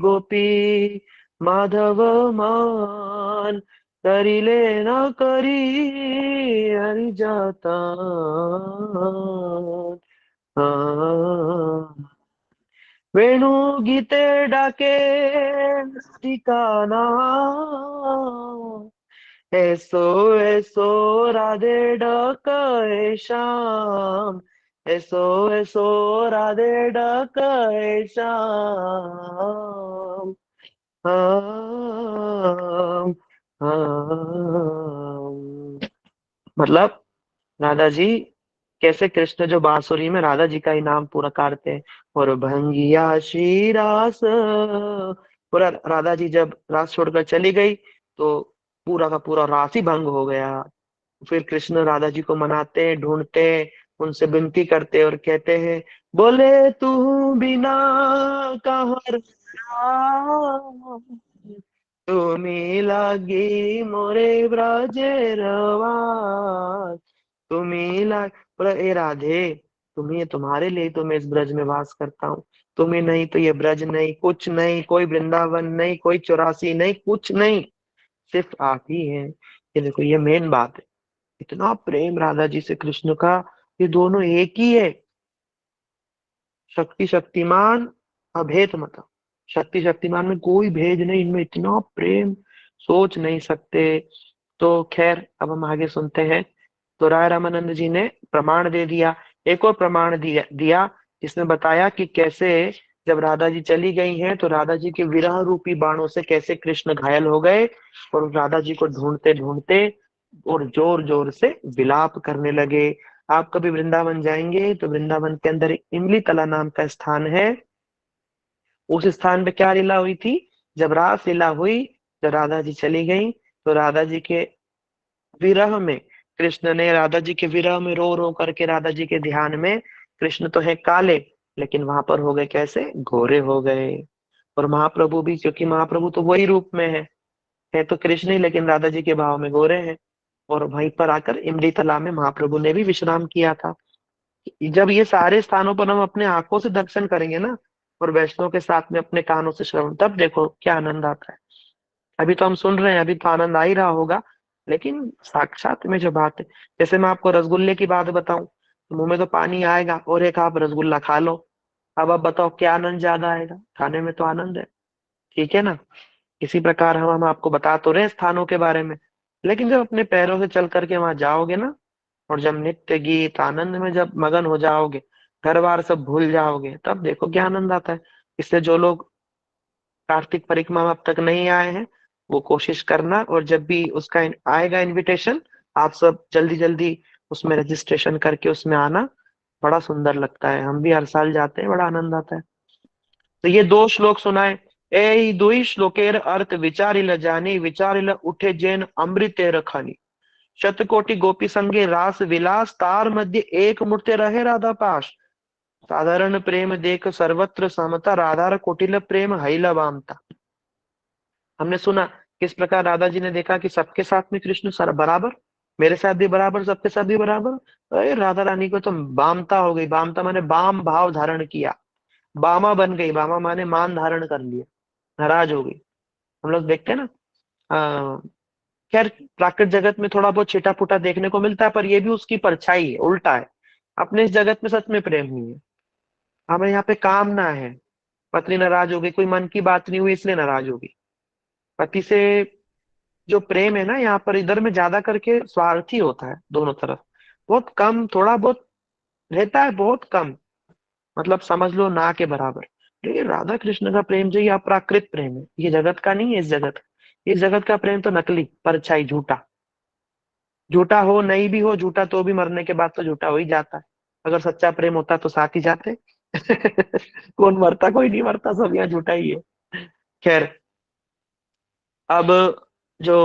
[SPEAKER 1] गोपी माधव मान, करिले न करी हरि जाता। हाँ, वेणु गीते डाके ठिकाना, ऐसो ऐसो राधे डके श्याम, ऐसो ऐसो राधे डके श्याम। हाँ, हाँ। मतलब राधा जी कैसे, कृष्ण जो बांसुरी में राधा जी का ही नाम पूरा करते हैं। और भंगिया श्री रास, पूरा राधा जी जब रास छोड़कर चली गई तो पूरा का पूरा रास ही भंग हो गया। फिर कृष्ण राधा जी को मनाते हैं, ढूंढते हैं, उनसे विनती करते हैं और कहते हैं, बोले तू बिना कहाँ रहा, तुम्ही लागी मोरे ब्रजे रवास, तुम्ही लाग, बोला ए राधे, तुम्ही, तुम्हारे लिए तो मैं इस ब्रज में वास करता हूँ। तुम्हें नहीं तो ये ब्रज नहीं, कुछ नहीं, कोई वृंदावन नहीं, कोई 84 नहीं, कुछ नहीं, सिर्फ आप ही हैं। ये देखो, ये मेन बात है, इतना प्रेम राधा जी से कृष्ण का। ये दोनों एक ही है, शक्ति शक्तिमान, अभेद मत। शक्ति शक्तिमान में कोई भेद नहीं, इनमें इतना प्रेम सोच नहीं सकते। तो खैर, अब हम आगे सुनते हैं। तो राय रामानंद जी ने प्रमाण दे दिया, एक और प्रमाण दिया जिसने बताया कि कैसे जब राधा जी चली गई हैं तो राधा जी के विरह रूपी बाणों से कैसे कृष्ण घायल हो गए, और राधा जी को ढूंढते ढूंढते और जोर जोर से विलाप करने लगे। आप कभी वृंदावन जाएंगे तो वृंदावन के अंदर एक इमली तला नाम का स्थान है। उस स्थान पे क्या लीला हुई थी? जब रास लीला हुई, जब राधा जी चली गई, तो राधा जी के विरह में, कृष्ण ने राधा जी के विरह में रो रो करके, राधा जी के ध्यान में, कृष्ण तो है काले, लेकिन वहां पर हो गए कैसे? गोरे हो गए। और महाप्रभु भी, क्योंकि महाप्रभु तो वही रूप में है तो कृष्ण ही, लेकिन राधा जी के भाव में गोरे हैं। और वहीं पर आकर इमली तालाब में महाप्रभु ने भी विश्राम किया था। जब ये सारे स्थानों पर हम अपने आंखों से दर्शन करेंगे ना, और वैष्णव के साथ में अपने कानों से श्रवण, तब देखो क्या आनंद आता है। अभी तो हम सुन रहे हैं, अभी तो आनंद आ ही रहा होगा, लेकिन साक्षात में जो बात है, जैसे मैं आपको रसगुल्ले की बात बताऊं तो मुंह में तो पानी आएगा, और एक आप रसगुल्ला खा लो। अब आप बताओ क्या आनंद ज्यादा आएगा? खाने में तो आनंद है, ठीक है ना। इसी प्रकार हम आपको बता तो रहे हैं स्थानों के बारे में, लेकिन जब अपने पैरों से चल करके वहां जाओगे ना, और जब नित्य गीत आनंद में जब मगन हो जाओगे, घर बार सब भूल जाओगे, तब देखो क्या आनंद आता है। इसलिए जो लोग कार्तिक परिक्रमा में अब तक नहीं आए हैं, वो कोशिश करना, और जब भी उसका आएगा इनविटेशन, आप सब जल्दी जल्दी उसमें रजिस्ट्रेशन करके उसमें आना। बड़ा सुंदर लगता है, हम भी हर साल जाते हैं, बड़ा आनंद आता है। तो ये दो श्लोक सुनाए। ए दुई श्लोकेर अर्थ विचारिल जानी, विचारिल उठे जैन अमृतेर खानी। शतकोटि गोपी संगे रास विलास, तार मध्य एक मूर्ति रहे राधा पास। साधारण प्रेम देख सर्वत्र समता, राधार कोटिल प्रेम हैला वामता। हमने सुना किस प्रकार राधा जी ने देखा कि सबके साथ में कृष्ण सर बराबर, मेरे साथ भी बराबर, सबके साथ भी बराबर। अरे राधा रानी को तो बामता हो गई, बामता माने बाम भाव धारण किया, बामा बन गई, बामा माने मान धारण कर लिया, नाराज हो गई। हम लोग देखते हैं ना। अ, खैर प्राकृत जगत में थोड़ा बहुत छिटा पुटा देखने को मिलता है, पर ये भी उसकी परछाई है, उल्टा है। अपने इस जगत में सच में प्रेम नहीं है, हमें यहाँ पे काम ना है। पत्नी नाराज हो गई, कोई मन की बात नहीं हुई इसलिए नाराज हो गई। पति से जो प्रेम है ना यहाँ पर, इधर में ज्यादा करके स्वार्थी होता है दोनों तरफ, बहुत कम, थोड़ा बहुत रहता है, बहुत कम, मतलब समझ लो ना के बराबर। लेकिन राधा कृष्ण का प्रेम जो ये अप्राकृत प्रेम है, ये जगत का नहीं है, इस जगत का। इस जगत का प्रेम तो नकली, परछाई, झूठा। झूठा हो नहीं भी हो, झूठा तो भी मरने के बाद तो झूठा हो ही जाता है। अगर सच्चा प्रेम होता तो साथ ही जाते। कौन मरता, कोई नहीं मरता, सब यहाँ झूठा ही है। खैर, अब जो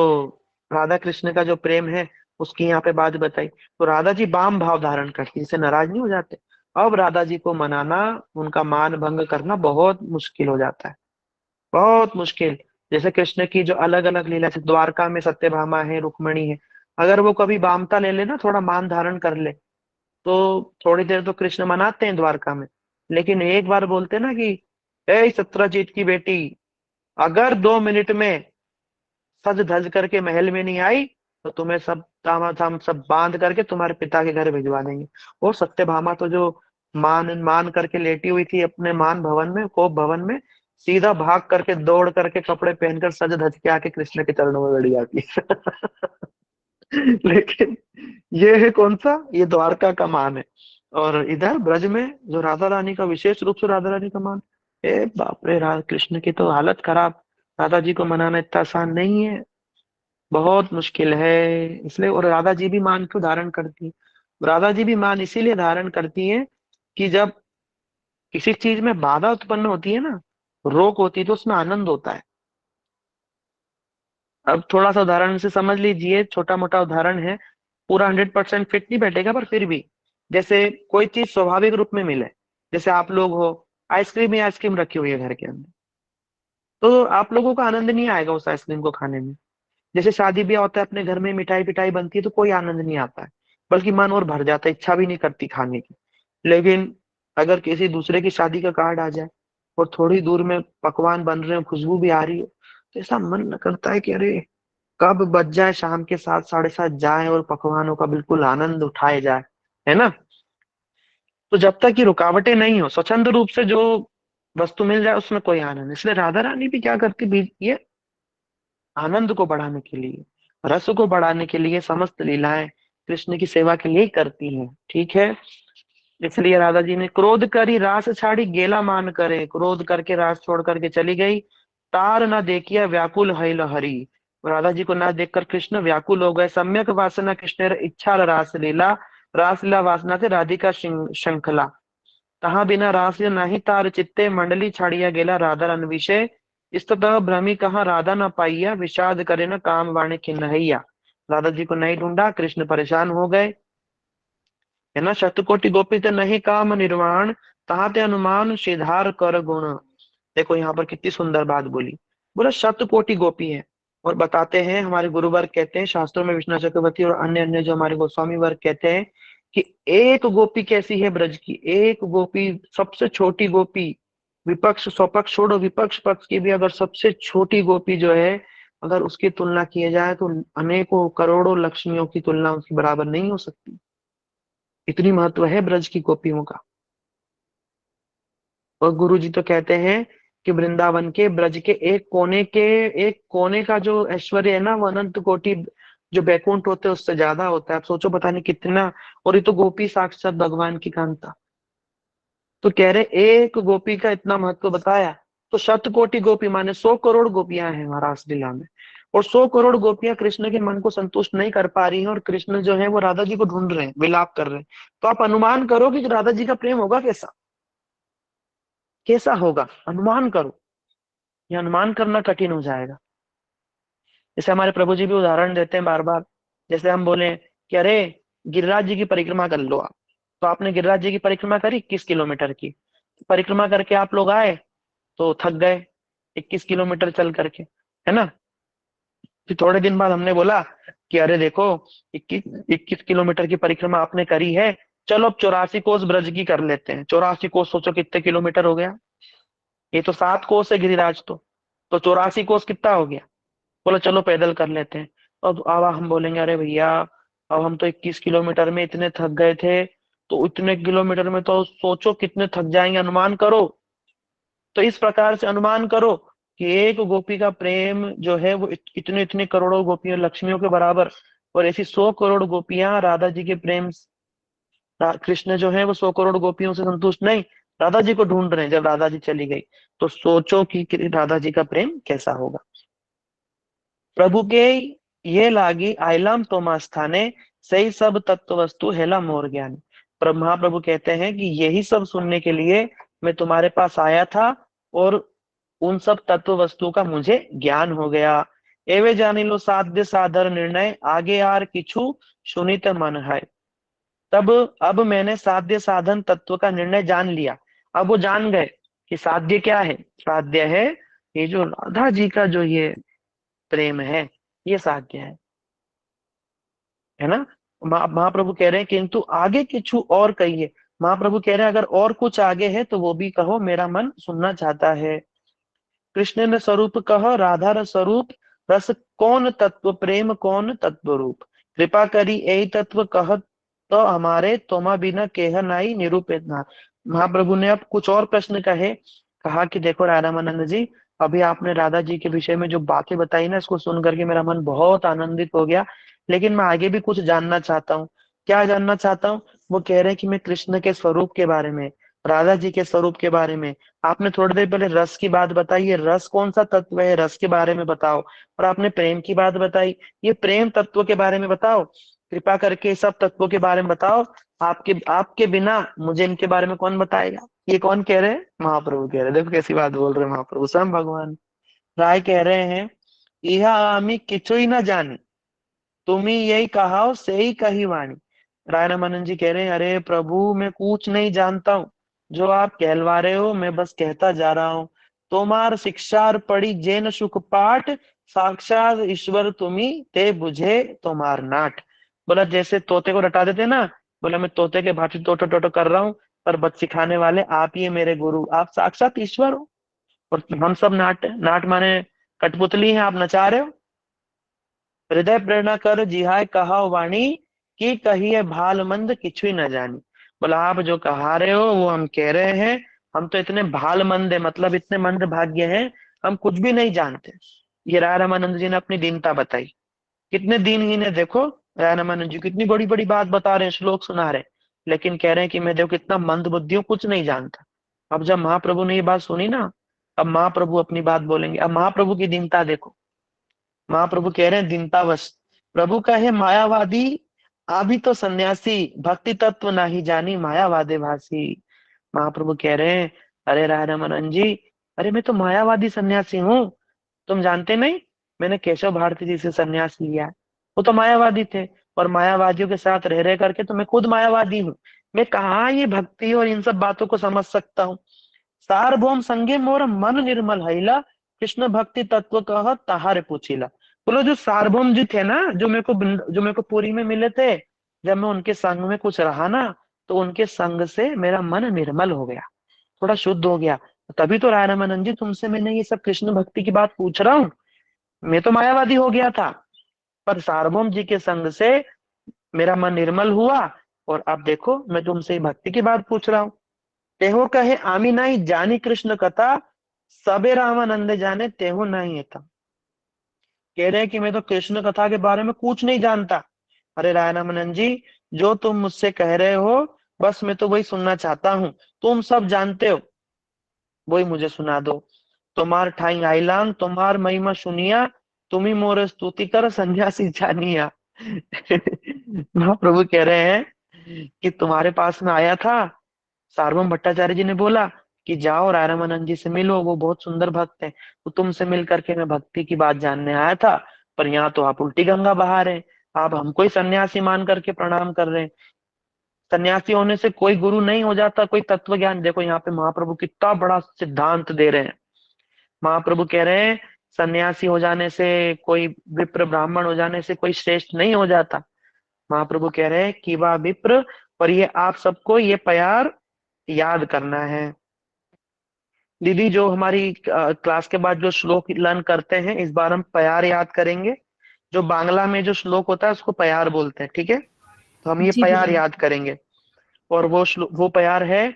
[SPEAKER 1] राधा कृष्ण का जो प्रेम है उसकी यहाँ पे बात बताई। तो राधा जी बाम भाव धारण करती, इससे नाराज नहीं हो जाते। अब राधा जी को मनाना, उनका मान भंग करना बहुत मुश्किल हो जाता है, बहुत मुश्किल। जैसे कृष्ण की जो अलग अलग लीला, जैसे द्वारका में सत्यभामा है, रुक्मणी है, अगर वो कभी बामता ले ले ना, थोड़ा मान धारण कर ले, तो थोड़ी देर तो कृष्ण मनाते हैं द्वारका में। लेकिन एक बार बोलते ना कि ए सत्यजीत की बेटी, अगर 2 मिनट में सज धज करके महल में नहीं आई तो तुम्हें सब तामाझाम सब बांध करके तुम्हारे पिता के घर भिजवा देंगे। और सत्यभामा तो जो मान मान करके लेटी हुई थी अपने मान भवन में, कोप भवन में, सीधा भाग करके दौड़ करके कपड़े पहनकर सज धज के आके कृष्ण के चरणों में गड़ी जाती है। लेकिन ये है कौन सा, ये द्वारका का मान है। और इधर ब्रज में जो राधा रानी का, विशेष रूप से राधा रानी का मान, ए बाप रे, राधा कृष्ण की तो हालत खराब। राधा जी को मनाना इतना आसान नहीं है, बहुत मुश्किल है। इसलिए, और राधा जी भी मान क्यों धारण करती है? राधा जी भी मान इसीलिए धारण करती है कि जब किसी चीज में बाधा उत्पन्न होती है ना, रोक होती है, तो उसमें आनंद होता है। अब थोड़ा सा उदाहरण से समझ लीजिए, छोटा मोटा उदाहरण है, पूरा 100% फिट नहीं बैठेगा, पर फिर भी, जैसे कोई चीज स्वाभाविक रूप में मिले, जैसे आप लोग हो, आइसक्रीम ही आइसक्रीम रखी हुई है घर के अंदर, तो आप लोगों को आनंद नहीं आएगा उस आइसक्रीम को खाने में। जैसे शादी ब्याह होता है, अपने घर में मिठाई पिठाई बनती है, तो कोई आनंद नहीं आता है, बल्कि मन और भर जाता है, इच्छा भी नहीं करती खाने की। लेकिन अगर किसी दूसरे की शादी का कार्ड आ जाए और थोड़ी दूर में पकवान बन रहे हो, खुशबू भी आ रही हो, तो ऐसा मन करता है कि अरे कब बज जाए, शाम के 7, 7:30 जाए और पकवानों का बिल्कुल आनंद उठाए जाए, है ना। तो जब तक ये रुकावटें नहीं हो, स्वच्छंद रूप से जो वस्तु मिल जाए, उसमें कोई आनंद नहीं। इसलिए राधा रानी भी क्या करती, ये आनंद को बढ़ाने के लिए, रस को बढ़ाने के लिए समस्त लीलाएं कृष्ण की सेवा के लिए ही करती हैं, ठीक है। इसलिए राधा जी ने क्रोध करी रास छाड़ी, गेला मान करे, क्रोध करके रास छोड़ करके चली गई। तार न देखिया व्याकुल है हरि, राधा जी को ना देखकर कृष्ण व्याकुल हो गए। सम्यक वासना कृष्ण इच्छा रास लीला वासना से राधिका श्रृंखला, तहा बिना रास नाही तार चित्ते, मंडली छाड़िया गेला राधा रन विषय। इस्ततः भ्रमी कहा राधा न पाइया, विषाद करे न काम वाणी खिन्नहैया। राधा जी को नहीं ढूंढा, कृष्ण परेशान हो गए, है ना। शतकोटि गोपित नहीं काम निर्वाण, तहाते अनुमान सिधार कर गुण। देखो यहाँ पर कितनी सुंदर बात बोली, बोला शतकोटि गोपी है। और बताते हैं हमारे गुरु वर्ग कहते हैं, शास्त्रों में विष्णु चक्रवर्ती और अन्य अन्य जो हमारे गोस्वामी वर्ग कहते हैं कि एक गोपी कैसी है ब्रज की, एक गोपी, सबसे छोटी गोपी, विपक्ष स्वपक्ष छोड़ो, विपक्ष पक्ष की भी अगर सबसे छोटी गोपी जो है, अगर उसकी तुलना की जाए तो अनेकों करोड़ों लक्ष्मियों की तुलना उसकी बराबर नहीं हो सकती। इतनी महत्व है ब्रज की गोपियों का। और गुरु जी तो कहते हैं कि वृंदावन के, ब्रज के एक कोने का जो ऐश्वर्य है ना, वो अनंत कोटि जो बैकुंठ होते हैं उससे ज्यादा होता है। आप सोचो पता नहीं कितना। और ये तो गोपी साक्षात भगवान की कांता। तो कह रहे एक गोपी का इतना महत्व बताया, तो शतकोटि गोपी माने 100 करोड़ गोपियां हैं हमारा रास लीला में। और 100 करोड़ गोपियां कृष्ण के मन को संतुष्ट नहीं कर पा रही हैं, और कृष्ण जो है वो राधा जी को ढूंढ रहे हैं, विलाप कर रहे हैं। तो आप अनुमान करो कि राधा जी का प्रेम होगा कैसा। कैसा होगा, अनुमान करो। ये अनुमान करना कठिन हो जाएगा। जैसे हमारे प्रभु जी भी उदाहरण देते हैं बार बार। जैसे हम बोले कि अरे गिरिराज जी की परिक्रमा कर लो आप। तो आपने गिरिराज जी की परिक्रमा करी 21 किलोमीटर की, परिक्रमा करके आप लोग आए तो थक गए 21 किलोमीटर चल करके, है ना। फिर थोड़े दिन बाद हमने बोला कि अरे देखो 21 21 किलोमीटर की परिक्रमा आपने करी है, चलो अब 84 कोस ब्रज की कर लेते हैं। 84 कोस सोचो कितने किलोमीटर हो गया। ये तो 7 कोस है गिरिराज तो 84 कोस कितना हो गया। बोला चलो पैदल कर लेते हैं। अब हम बोलेंगे अरे भैया अब हम तो 21 किलोमीटर में इतने थक गए थे, तो इतने किलोमीटर में तो सोचो कितने थक जाएंगे, अनुमान करो। तो इस प्रकार से अनुमान करो कि एक गोपी का प्रेम जो है वो इतने इतने करोड़ों गोपियों लक्ष्मियों के बराबर, और ऐसी 100 करोड़ गोपियां राधा जी के प्रेम कृष्ण जो है वो 100 करोड़ गोपियों से संतुष्ट नहीं, राधा जी को ढूंढ रहे हैं। जब राधा जी चली गई तो सोचो कि राधा जी का प्रेम कैसा होगा। प्रभु के ये लागी आइलम तोमा स्थाने, सही सब तत्व वस्तु हेला मोर ज्ञान। पर महाप्रभु कहते हैं कि यही सब सुनने के लिए मैं तुम्हारे पास आया था, और उन सब तत्व वस्तु का मुझे ज्ञान हो गया। एवे जानी लो साध्य साधर निर्णय, आगे आर किछु सुनित मन है। तब अब मैंने साध्य साधन तत्व का निर्णय जान लिया। अब वो जान गए कि साध्य क्या है। साध्य है ये जो राधा जी का जो ये प्रेम है, ये साध्य है ना। महाप्रभु कह रहे हैं किंतु आगे किछु और कहिए। महाप्रभु कह रहे हैं अगर और कुछ आगे है तो वो भी कहो, मेरा मन सुनना चाहता है। कृष्ण ने स्वरूप कहो राधा र स्वरूप, रस कौन तत्व प्रेम कौन तत्व रूप। कृपा करी यही तत्व कह तो हमारे, तोमा बिना केह नाई निरूपित ना। महाप्रभु ने अब कुछ और प्रश्न कहे। कहा कि देखो राधामानंद जी, अभी आपने राधा जी के विषय में जो बातें बताई ना, इसको सुन करके मेरा मन बहुत आनंदित हो गया। लेकिन मैं आगे भी कुछ जानना चाहता हूँ। क्या जानना चाहता हूँ? वो कह रहे हैं कि मैं कृष्ण के स्वरूप के बारे में, राधा जी के स्वरूप के बारे में। आपने थोड़ी देर पहले रस की बात बताई, ये रस कौन सा तत्व है, रस के बारे में बताओ। और आपने प्रेम की बात बताई, ये प्रेम तत्व के बारे में बताओ। कृपा करके सब तत्वों के बारे में बताओ। आपके आपके बिना मुझे इनके बारे में कौन बताएगा। ये कौन कह रहे हैं? महाप्रभु कह रहे हैं। देखो कैसी बात बोल रहे हैं महाप्रभु, स्वयं भगवान राय कह रहे हैं, यह आमी किचु ही ना जानी, तुम ही यही कहाओ सही कही वाणी। राय रामानंद जी कह रहे हैं, अरे प्रभु मैं कुछ नहीं जानता हूँ, जो आप कहलवा रहे हो मैं बस कहता जा रहा हूँ। तोमार शिक्षार पढ़ी जैन सुख पाठ, साक्षात ईश्वर तुम्ही ते बुझे तोमार नाट। बोला जैसे तोते को रटा देते ना, बोला मैं तोते के भांति टोटो टोटो कर रहा हूँ, पर बच सिखाने वाले आप ही है मेरे गुरु, आप साक्षात ईश्वर हो। और हम सब नाट नाट माने कठपुतली हैं, आप नचा रहे हो। हृदय प्रेरणा कर जिहाय कहा वाणी, की कहिए भाल मंद किछु न जानी। बोला आप जो कहा रहे हो वो हम कह रहे हैं, हम तो इतने भाल मंद है, मतलब इतने मंद भाग्य हैं, हम कुछ भी नहीं जानते। ये राय रामानंद जी ने अपनी दीनता बताई। कितने दीनहीन है देखो। राय रामानंद जी कितनी बड़ी बड़ी बात बता रहे हैं, श्लोक सुना रहे हैं, लेकिन कह रहे हैं कि मैं देखो कितना मंद बुद्धि हूँ, कुछ नहीं जानता। अब जब महाप्रभु ने ये बात सुनी ना, अब महाप्रभु अपनी बात बोलेंगे। अब महाप्रभु की दीनता देखो। महाप्रभु कह रहे हैं दीनतावश, प्रभु का है मायावादी, अभी तो सन्यासी, भक्ति तत्व नाही जानी मायावादे भासी। महाप्रभु कह रहे हैं, अरे राय रमन जी, अरे मैं तो मायावादी सन्यासी हूँ, तुम जानते नहीं। मैंने केशव भारती जी से सन्यास लिया है। वो तो मायावादी थे, और मायावादियों के साथ रह रह करके तो मैं खुद मायावादी हूँ। मैं कहाँ ये भक्ति और इन सब बातों को समझ सकता हूँ। सार्वभौम संगे मोर मन निर्मल हैला, कृष्ण भक्ति तत्व कह तहारे पूछिला। बोलो जो सार्वभौम जी थे ना, जो मेरे को पुरी में मिले थे, जब मैं उनके संग में कुछ रहा ना, तो उनके संग से मेरा मन निर्मल हो गया, थोड़ा शुद्ध हो गया। तभी तो राय रामानंद जी तुमसे मैंने ये सब कृष्ण भक्ति की बात पूछ रहा हूँ। मैं तो मायावादी हो गया था, पर सार्वभौम जी के संग से मेरा मन निर्मल हुआ, और अब देखो मैं तुमसे भक्ति की बात पूछ रहा हूँ। तेहो कहे आमी नहीं जानी कृष्ण कथा, सबे रामानंद जाने तेहो नहीं था। कह रहे हैं कि मैं तो कृष्ण कथा के बारे में कुछ नहीं जानता। अरे राय रामानंद जी, जो तुम मुझसे कह रहे हो बस मैं तो वही सुनना चाहता हूँ। तुम सब जानते हो, वही मुझे सुना दो। तुम्हार ठाई आईलान तुम्हार महिमा सुनिया, तुम्ही मोर स्तुति कर सन्यासी जानिया। महाप्रभु कह रहे हैं कि तुम्हारे पास में आया था। सार्वभौम भट्टाचार्य जी ने बोला कि जाओ राय रामानंद जी से मिलो, वो बहुत सुंदर भक्त है, तो तुमसे मिल करके मैं भक्ति की बात जानने आया था। पर यहाँ तो आप उल्टी गंगा बहा रहे हैं, आप हमको ही सन्यासी मान करके प्रणाम कर रहे हैं। सन्यासी होने से कोई गुरु नहीं हो जाता, कोई तत्व ज्ञान। देखो यहाँ पे महाप्रभु कितना बड़ा सिद्धांत दे रहे हैं। महाप्रभु कह रहे हैं सन्यासी हो जाने से, कोई विप्र ब्राह्मण हो जाने से कोई श्रेष्ठ नहीं हो जाता। महाप्रभु कह रहे हैं कि वह विप्र, पर ये आप सबको ये प्यार याद करना है। दीदी जो हमारी क्लास के बाद जो श्लोक लर्न करते हैं, इस बार हम प्यार याद करेंगे। जो बांग्ला में जो श्लोक होता है उसको प्यार बोलते हैं, ठीक है? तो हम ये
[SPEAKER 2] जी
[SPEAKER 1] प्यार
[SPEAKER 2] गुरुजी।
[SPEAKER 1] याद करेंगे। और वो प्यार है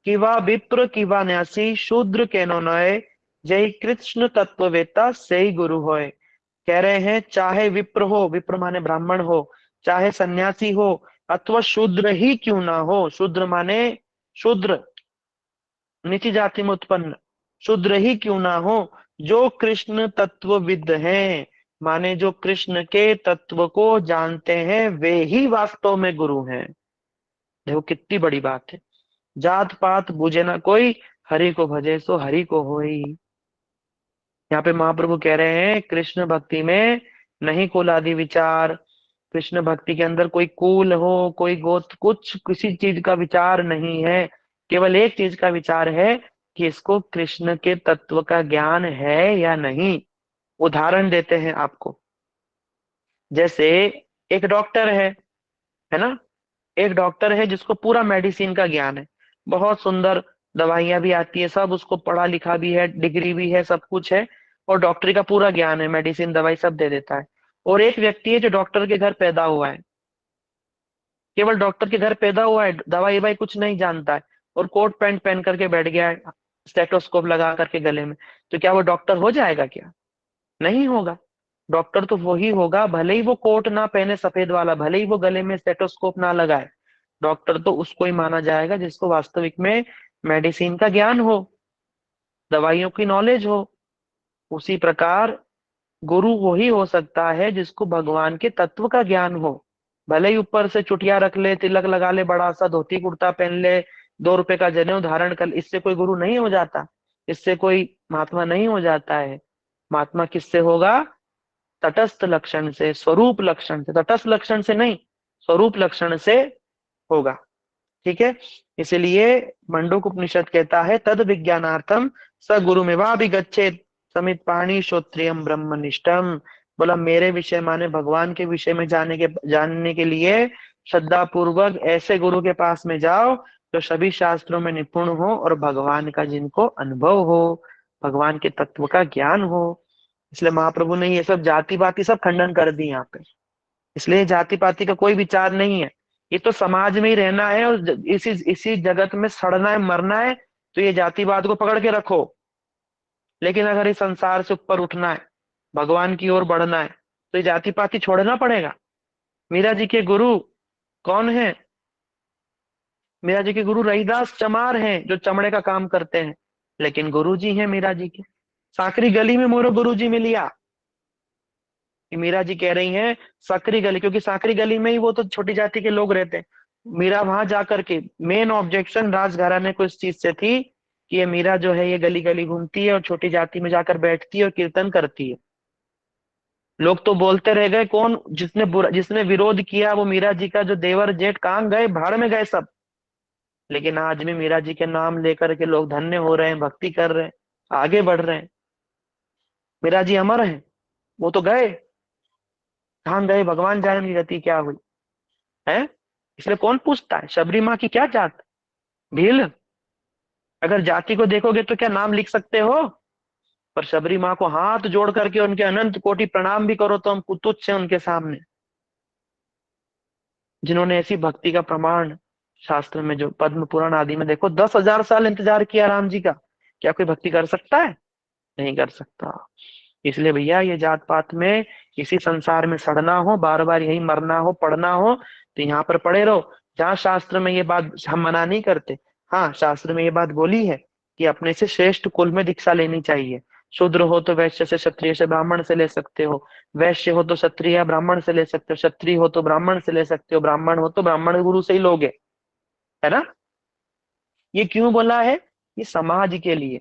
[SPEAKER 1] कि वह विप्र कि वह न्यासी शूद्र के नो नय, जय कृष्ण तत्ववेता से ही गुरु होय। कह रहे हैं चाहे विप्र हो, विप्र माने ब्राह्मण हो, चाहे सन्यासी हो, अथवा शूद्र ही क्यों ना हो, शूद्र माने शूद्र, नीची जाति में उत्पन्न, शूद्र ही क्यों ना हो, जो कृष्ण तत्वविद हैं, माने जो कृष्ण के तत्व को जानते हैं, वे ही वास्तव में गुरु हैं। देखो कितनी बड़ी बात है। जात पात बूझे ना कोई, हरि को भजे सो हरि को होई। यहाँ पे महाप्रभु कह रहे हैं कृष्ण भक्ति में नहीं कुल आदि विचार। कृष्ण भक्ति के अंदर कोई कुल हो, कोई गोत्र, कुछ किसी चीज का विचार नहीं है। केवल एक चीज का विचार है कि इसको कृष्ण के तत्व का ज्ञान है या नहीं। उदाहरण देते हैं आपको। जैसे एक डॉक्टर है ना? एक डॉक्टर है जिसको पूरा मेडिसिन का ज्ञान है, बहुत सुंदर दवाइयां भी आती है, सब उसको पढ़ा लिखा भी है, डिग्री भी है, सब कुछ है, और डॉक्टरी का पूरा ज्ञान है, मेडिसिन दवाई सब दे देता है। और एक व्यक्ति है जो डॉक्टर के घर पैदा हुआ है, केवल डॉक्टर के घर पैदा हुआ है, दवाई वाई कुछ नहीं जानता है, और कोट पैंट पहन करके बैठ गया है, स्टेथोस्कोप लगा करके गले में। तो क्या वो डॉक्टर हो जाएगा क्या? नहीं होगा। डॉक्टर तो वही होगा भले ही वो कोट ना पहने सफेद वाला, भले ही वो गले में स्टेथोस्कोप ना लगाए। डॉक्टर तो उसको ही माना जाएगा जिसको वास्तविक में मेडिसिन का ज्ञान हो, दवाइयों की नॉलेज हो। उसी प्रकार गुरु वही हो सकता है जिसको भगवान के तत्व का ज्ञान हो। भले ही ऊपर से चुटिया रख ले, तिलक लगा ले, बड़ा सा धोती कुर्ता पहन ले, 2 रुपए का जनेऊ धारण कर, इससे कोई गुरु नहीं हो जाता, इससे कोई महात्मा नहीं हो जाता है। महात्मा किससे होगा? तटस्थ लक्षण से, स्वरूप लक्षण से, तटस्थ लक्षण से नहीं, स्वरूप लक्षण से होगा। ठीक है? इसलिए मंडूक उपनिषद कहता है तद विज्ञानार्थम स गुरुमेवाभिगच्छेत् समित पाणी श्रोत्रियम ब्रह्मनिष्ठम। बोला मेरे विषय माने भगवान के विषय में जानने के लिए श्रद्धा पूर्वक ऐसे गुरु के पास में जाओ जो सभी शास्त्रों में निपुण हो और भगवान का जिनको अनुभव हो, भगवान के तत्व का ज्ञान हो। इसलिए महाप्रभु ने ये सब जाति पाति सब खंडन कर दी यहाँ पे। इसलिए जाति पाति का कोई विचार नहीं है। ये तो समाज में ही रहना है और इसी इसी जगत में सड़ना है, मरना है, तो ये जातिवाद को पकड़ के रखो। लेकिन अगर इस संसार से ऊपर उठना है, भगवान की ओर बढ़ना है, तो ये जाति पाति छोड़ना पड़ेगा। मीरा जी के गुरु कौन है? मीरा जी के गुरु रहीदास चमार हैं जो चमड़े का काम करते हैं, लेकिन गुरु जी हैं मीरा जी के। साकरी गली में मोरो गुरु जी मिलिया। मीरा जी कह रही हैं साकरी गली, क्योंकि साकरी गली में ही वो तो छोटी जाति के लोग रहते हैं। मीरा वहां जाकर के, मेन ऑब्जेक्शन राजघराने को इस चीज से थी कि ये मीरा जो है ये गली गली घूमती है और छोटी जाति में जाकर बैठती है और कीर्तन करती है। लोग तो बोलते रह गए कौन जिसने विरोध किया, वो मीरा जी का जो देवर जेठ कहाँ गए? भाड़ में गए सब। लेकिन आज भी मीरा जी के नाम लेकर के लोग धन्य हो रहे हैं, भक्ति कर रहे हैं, आगे बढ़ रहे हैं। मीरा जी अमर हैं, वो तो गए, कहाँ गए भगवान जाने उनकी गति क्या हुई है। इसलिए कौन पूछता है शबरी माँ की क्या जात? भील। अगर जाति को देखोगे तो क्या नाम लिख सकते हो? पर शबरी माँ को हाथ जोड़ करके उनके अनंत कोटि प्रणाम भी करो तो हम तुच्छ हैं उनके सामने, जिन्होंने ऐसी भक्ति का प्रमाण शास्त्र में, जो पद्म पुराण आदि में देखो, 10,000 साल इंतजार किया राम जी का। क्या कोई भक्ति कर सकता है? नहीं कर सकता। इसलिए भैया ये जात पात में, इसी संसार में सड़ना हो, बार बार यही मरना हो, पढ़ना हो, तो यहाँ पर पड़े रहो। जहाँ शास्त्र में ये बात हम मना नहीं करते, हाँ शास्त्र में ये बात बोली है कि अपने से श्रेष्ठ कुल में दीक्षा लेनी चाहिए। शूद्र हो तो वैश्य से, क्षत्रिय से, ब्राह्मण से ले सकते हो, वैश्य हो तो क्षत्रिय या ब्राह्मण से ले सकते हो, क्षत्रिय हो तो ब्राह्मण से ले सकते हो, ब्राह्मण हो तो ब्राह्मण गुरु से ही लोगे, है ना? ये क्यों बोला है? ये समाज के लिए,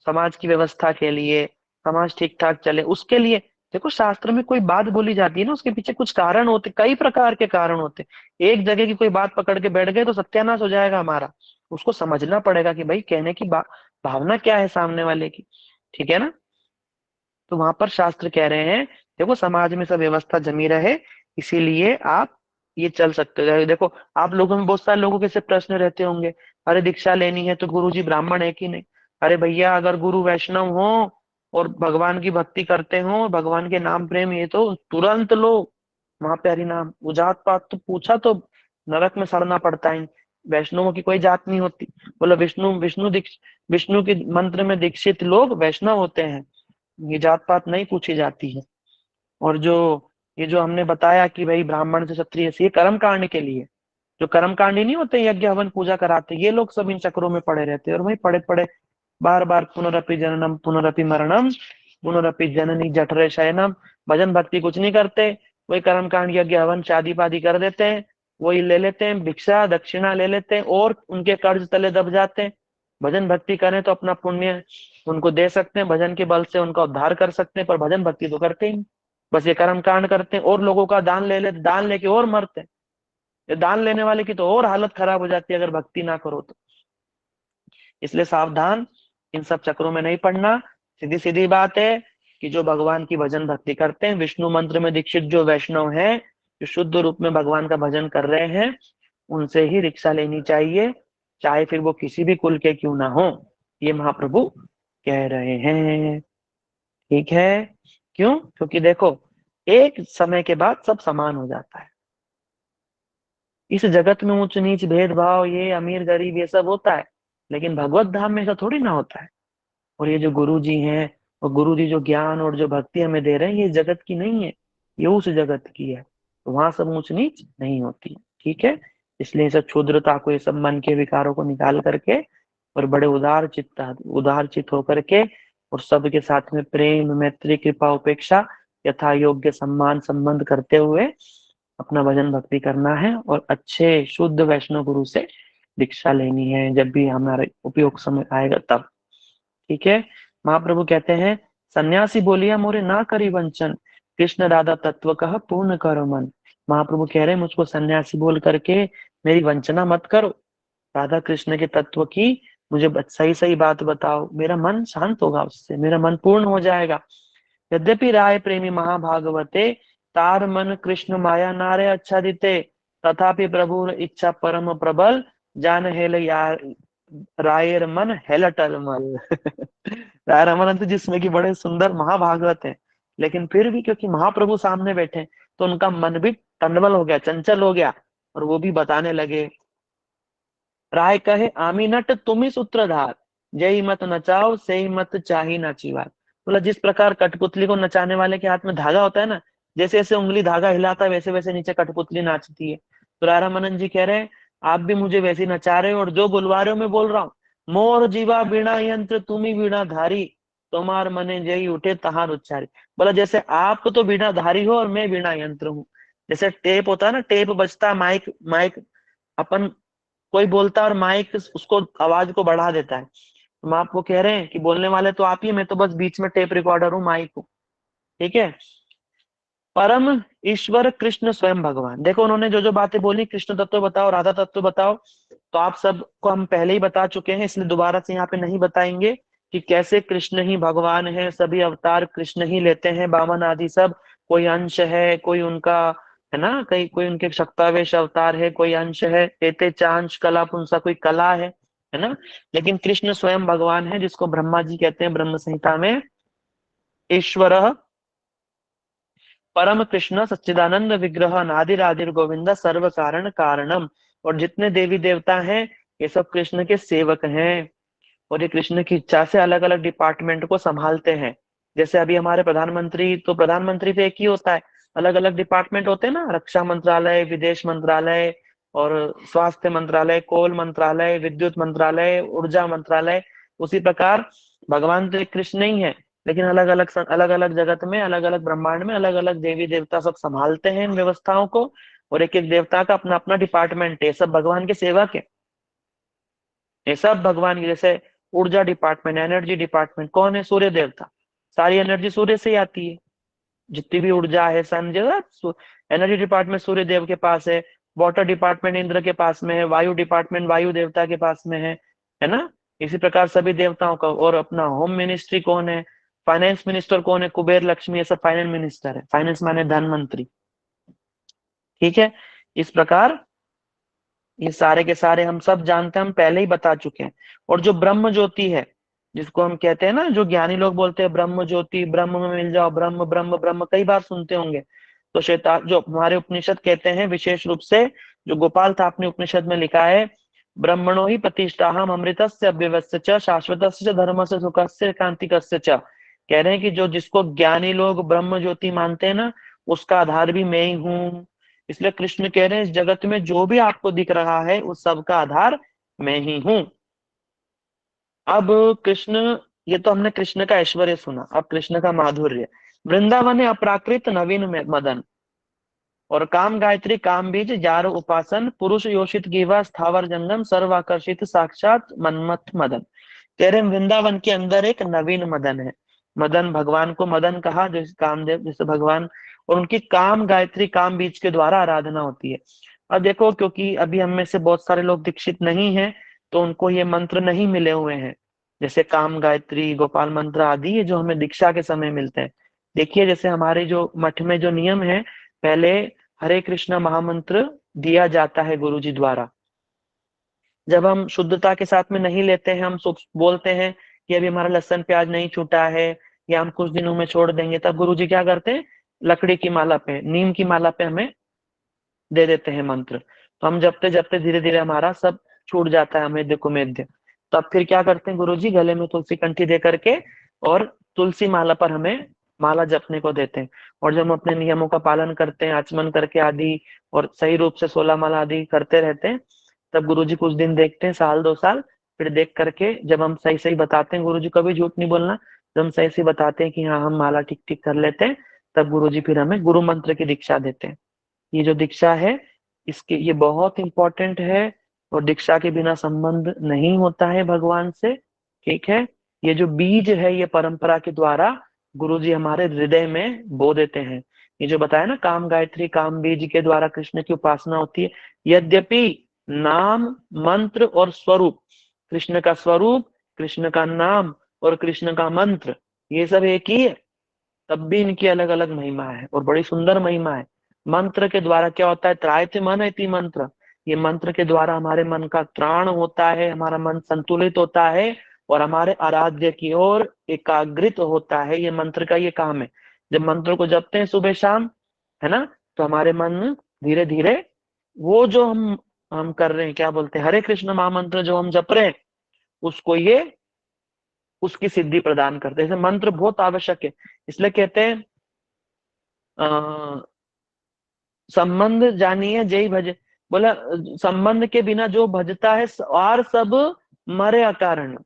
[SPEAKER 1] समाज की व्यवस्था के लिए, समाज ठीक ठाक चले उसके लिए। देखो शास्त्र में कोई बात बोली जाती है ना, उसके पीछे कुछ कारण होते, कई प्रकार के कारण होते। एक जगह की कोई बात पकड़ के बैठ गए तो सत्यानाश हो जाएगा हमारा। उसको समझना पड़ेगा कि भाई कहने की भावना क्या है सामने वाले की। ठीक है ना। तो वहां पर शास्त्र कह रहे हैं देखो समाज में सब व्यवस्था जमी रहे, इसीलिए आप ये चल सकते हो। देखो आप लोगों में बहुत सारे लोगों के से प्रश्न रहते होंगे, अरे दीक्षा लेनी है तो गुरुजी ब्राह्मण है कि नहीं। अरे भैया अगर गुरु वैष्णव हो और भगवान की भक्ति करते हो, भगवान के नाम प्रेम, ये तो तुरंत लो वहां पे हरि नाम। वो जात पात तो पूछा तो नरक में सड़ना पड़ता है। वैष्णवों की कोई जात नहीं होती। बोला विष्णु विष्णु दीक्ष विष्णु के मंत्र में दीक्षित लोग वैष्णव होते हैं, ये जात पात नहीं पूछी जाती है। और जो ये जो हमने बताया कि भाई ब्राह्मण से क्षत्रिय से, ये कर्म कांड के लिए, जो कर्म कांडी नहीं होते यज्ञ हवन पूजा कराते, ये लोग सब इन चक्रों में पड़े रहते हैं। और वही पड़े पड़े बार बार पुनरपि जननम पुनरपि मरणम पुनरपि जननी जठरे शयनम, भजन भक्ति कुछ नहीं करते। वही कर्म कांड यज्ञ हवन शादी पादी कर देते हैं, वही ले लेते हैं भिक्षा दक्षिणा ले लेते हैं और उनके कर्ज तले दब जाते हैं। भजन भक्ति करें तो अपना पुण्य उनको दे सकते हैं, भजन के बल से उनका उद्धार कर सकते हैं, पर भजन भक्ति तो करते ही नहीं। बस ये कर्म कांड करते हैं और लोगों का दान ले लेते, दान लेके और मरते हैं। ये दान लेने वाले की तो और हालत खराब हो जाती है अगर भक्ति ना करो तो। इसलिए सावधान, इन सब चक्रों में नहीं पड़ना। सीधी सीधी बात है कि जो भगवान की भजन भक्ति करते हैं, विष्णु मंत्र में दीक्षित जो वैष्णव हैं, जो शुद्ध रूप में भगवान का भजन कर रहे हैं, उनसे ही दीक्षा लेनी चाहिए, चाहे फिर वो किसी भी कुल के क्यों ना हो। ये महाप्रभु कह रहे हैं। ठीक है। क्यों? क्योंकि देखो एक समय के बाद सब समान हो जाता है। इस जगत में ऊंच नीच भेदभाव, ये अमीर गरीब ये सब होता है, लेकिन भगवत धाम में ऐसा थोड़ी ना होता है। और ये जो गुरु जी हैं, और गुरु जी जो ज्ञान और जो भक्ति हमें दे रहे हैं, ये जगत की नहीं है, ये उस जगत की है। तो वहां सब ऊंच नीच नहीं होती। ठीक है। इसलिए सब क्षुद्रता को, ये सब मन के विकारों को निकाल करके और बड़े उदार चित्त होकर के और सबके साथ में प्रेम मैत्री कृपा उपेक्षा यथा योग्य सम्मान संबंध करते हुए अपना भजन भक्ति करना है और अच्छे शुद्ध वैष्णव गुरु से दीक्षा लेनी है जब भी हमारे उपयोग समय आएगा तब। ठीक है। महाप्रभु कहते हैं सन्यासी बोलिया मोरे ना करी वंचन, कृष्ण राधा तत्व कह पूर्ण करो मन। महाप्रभु कह रहे हैं मुझको सन्यासी बोल करके मेरी वंचना मत करो, राधा कृष्ण के तत्व की मुझे सही सही बात बताओ, मेरा मन शांत होगा, उससे मेरा मन पूर्ण हो जाएगा। यद्यपि राय प्रेमी महाभागवते, तार मन कृष्ण माया नारे आच्छादिते, तथापि प्रभु इच्छा परम प्रबल, जान हेल यार रायर मन हेल टलमल। राय रामानंद जिसमें कि बड़े सुंदर महाभागवत है, लेकिन फिर भी क्योंकि महाप्रभु सामने बैठे तो उनका मन भी टनबल हो गया, चंचल हो गया, और वो भी बताने लगे। राय कहे आमी नट तुम्ही सूत्रधार, जय मत नचाओ से मत चाही नाचीवार। बोला जिस प्रकार कठपुतली को नचाने वाले के हाथ में धागा होता है ना, जैसे जैसे उंगली धागा हिलाता है वैसे वैसे नीचे कठपुतली नाचती है। तो राय रामानंद जी कह रहे हैं आप भी मुझे वैसे ही नचा रहे हो, और जो बुलवा रहे हो मैं बोल रहा हूँ, मोर जीवा बीणा यंत्र तुम्ही बीणा धारी, तुम्हार मने जय उठे तहार उच्चारी। बोला जैसे आप तो बीणा धारी हो और मैं बीणा यंत्र हूँ। जैसे टेप होता है ना, टेप बजता है, माइक माइक अपन कोई बोलता है और माइक उसको आवाज को बढ़ा देता है। तो हम आपको कह रहे हैं कि बोलने वाले तो आप ही, मैं तो बस बीच में टेप रिकॉर्डर हूँ, माइक हूँ। ठीक है। परम ईश्वर कृष्ण स्वयं भगवान, देखो उन्होंने जो जो बातें बोली, कृष्ण तत्व बताओ राधा तत्व बताओ, तो आप सबको हम पहले ही बता चुके हैं, इसलिए दोबारा से यहाँ पे नहीं बताएंगे कि कैसे कृष्ण ही भगवान है, सभी अवतार कृष्ण ही लेते हैं, बामन आदि सब, कोई अंश है कोई उनका, है ना, कई कोई उनके शक्तावेश अवतार है, कोई अंश है, एते चांश कला पुंसा, कोई कला है ना। लेकिन कृष्ण स्वयं भगवान है, जिसको ब्रह्मा जी कहते हैं ब्रह्म संहिता में, ईश्वर परम कृष्ण सच्चिदानंद विग्रह नादिरादिर गोविंदा सर्व कारण कारणम। और जितने देवी देवता हैं ये सब कृष्ण के सेवक हैं, और ये कृष्ण की इच्छा से अलग अलग डिपार्टमेंट को संभालते हैं। जैसे अभी हमारे प्रधानमंत्री, तो प्रधानमंत्री तो एक ही होता है, अलग अलग डिपार्टमेंट होते हैं ना, रक्षा मंत्रालय, विदेश मंत्रालय, और स्वास्थ्य मंत्रालय, कोल मंत्रालय, विद्युत मंत्रालय, ऊर्जा मंत्रालय। उसी प्रकार भगवान तो एक कृष्ण ही है, लेकिन अलग अलग जगत में, अलग अलग ब्रह्मांड में अलग अलग देवी देवता सब संभालते हैं इन व्यवस्थाओं को, और एक एक देवता का अपना अपना डिपार्टमेंट है, सब भगवान के सेवक है। ये सब भगवान की, जैसे ऊर्जा डिपार्टमेंट, एनर्जी डिपार्टमेंट कौन है? सूर्य देवता। सारी एनर्जी सूर्य से ही आती है, जितनी भी ऊर्जा है, सन जो एनर्जी डिपार्टमेंट सूर्य देव के पास है। वाटर डिपार्टमेंट इंद्र के पास में है। वायु डिपार्टमेंट वायु देवता के पास में है ना। इसी प्रकार सभी देवताओं का। और अपना होम मिनिस्ट्री कौन है? फाइनेंस मिनिस्टर कौन है? कुबेर लक्ष्मी, ये सब फाइनेंस मिनिस्टर है। फाइनेंस माने धन मंत्री। ठीक है। इस प्रकार ये सारे के सारे हम सब जानते हैं, हम पहले ही बता चुके हैं। और जो ब्रह्म ज्योति है, जिसको हम कहते हैं ना, जो ज्ञानी लोग बोलते हैं ब्रह्म ज्योति, ब्रह्म में मिल जाओ, ब्रह्म ब्रह्म ब्रह्म, कई बार सुनते होंगे। तो श्वेता जो हमारे उपनिषद कहते हैं, विशेष रूप से जो गोपाल था अपने उपनिषद में लिखा है, ब्रह्मणो ही प्रतिष्ठाहम अमृतस्य अव्यवस्य च शाश्वतस्य धर्मस्य सुखस्य कांतिकस्य च। कह रहे हैं कि जो जिसको ज्ञानी लोग ब्रह्म ज्योति मानते हैं ना, उसका आधार भी मैं ही हूँ। इसलिए कृष्ण कह रहे हैं इस जगत में जो भी आपको दिख रहा है उस सब का आधार मैं ही हूं। अब कृष्ण, ये तो हमने कृष्ण का ऐश्वर्य सुना, अब कृष्ण का माधुर्य। वृंदावन है अप्राकृत नवीन मदन, और काम गायत्री काम बीज जार उपासन, पुरुष योषित गीवा स्थावर जंगम, सर्वाकर्षित साक्षात मनमथ मदन। कह रहे हैं वृंदावन के अंदर एक नवीन मदन है। मदन, भगवान को मदन कहा, जैसे कामदेव जैसे भगवान, और उनकी काम गायत्री काम बीज के द्वारा आराधना होती है। अब देखो, क्योंकि अभी हम में से बहुत सारे लोग दीक्षित नहीं हैं, तो उनको ये मंत्र नहीं मिले हुए हैं, जैसे काम गायत्री गोपाल मंत्र आदि, ये जो हमें दीक्षा के समय मिलते हैं। देखिए, जैसे हमारे जो मठ में जो नियम है, पहले हरे कृष्ण महामंत्र दिया जाता है गुरु जी द्वारा। जब हम शुद्धता के साथ में नहीं लेते हैं, हम बोलते हैं कि अभी हमारा लहसुन प्याज नहीं छूटा है, या हम कुछ दिनों में छोड़ देंगे, तब गुरुजी क्या करते हैं, लकड़ी की माला पे, नीम की माला पे हमें दे देते हैं मंत्र। तो हम जपते जपते धीरे धीरे हमारा सब छूट जाता है, अमेध्य कुमेध्य। तब फिर क्या करते हैं गुरुजी, गले में तुलसी कंठी दे करके और तुलसी माला पर हमें माला जपने को देते हैं। और जब हम अपने नियमों का पालन करते हैं, आचमन करके आदि, और सही रूप से 16 माला आदि करते रहते हैं, तब गुरुजी कुछ दिन देखते हैं, साल 2 साल, फिर देख करके जब हम सही सही बताते हैं, गुरुजी कभी झूठ नहीं बोलना, जब हम सही सही बताते हैं कि हाँ हम माला ठीक ठीक कर लेते हैं, तब गुरुजी फिर हमें गुरु मंत्र की दीक्षा देते हैं। ये जो दीक्षा है, इसके ये बहुत इंपॉर्टेंट है, और दीक्षा के बिना संबंध नहीं होता है भगवान से। ठीक है। ये जो बीज है, ये परंपरा के द्वारा गुरुजी हमारे हृदय में बो देते हैं। ये जो बताया ना, काम गायत्री काम बीज के द्वारा कृष्ण की उपासना होती है। यद्यपि नाम मंत्र और स्वरूप, कृष्ण का स्वरूप, कृष्ण का नाम और कृष्ण का मंत्र, ये सब एक ही है, तब भी इनकी अलग अलग महिमा है, और बड़ी सुंदर महिमा है। मंत्र के द्वारा क्या होता है, त्रायते मन इति मंत्र, ये मंत्र के द्वारा हमारे मन का त्राण होता है, हमारा मन संतुलित होता है, और हमारे आराध्य की ओर एकाग्रित होता है। ये मंत्र का ये काम है। जब मंत्र को जपते हैं सुबह शाम, है ना, तो हमारे मन धीरे धीरे, वो जो हम कर रहे हैं, क्या बोलते हैं, हरे कृष्ण महामंत्र जो हम जप रहे हैं, उसको ये उसकी सिद्धि प्रदान करते हैं। जैसे मंत्र बहुत आवश्यक है, इसलिए कहते हैं संबंध जानिए जय भज, बोला संबंध के बिना जो भजता है और सब मरे अकारण।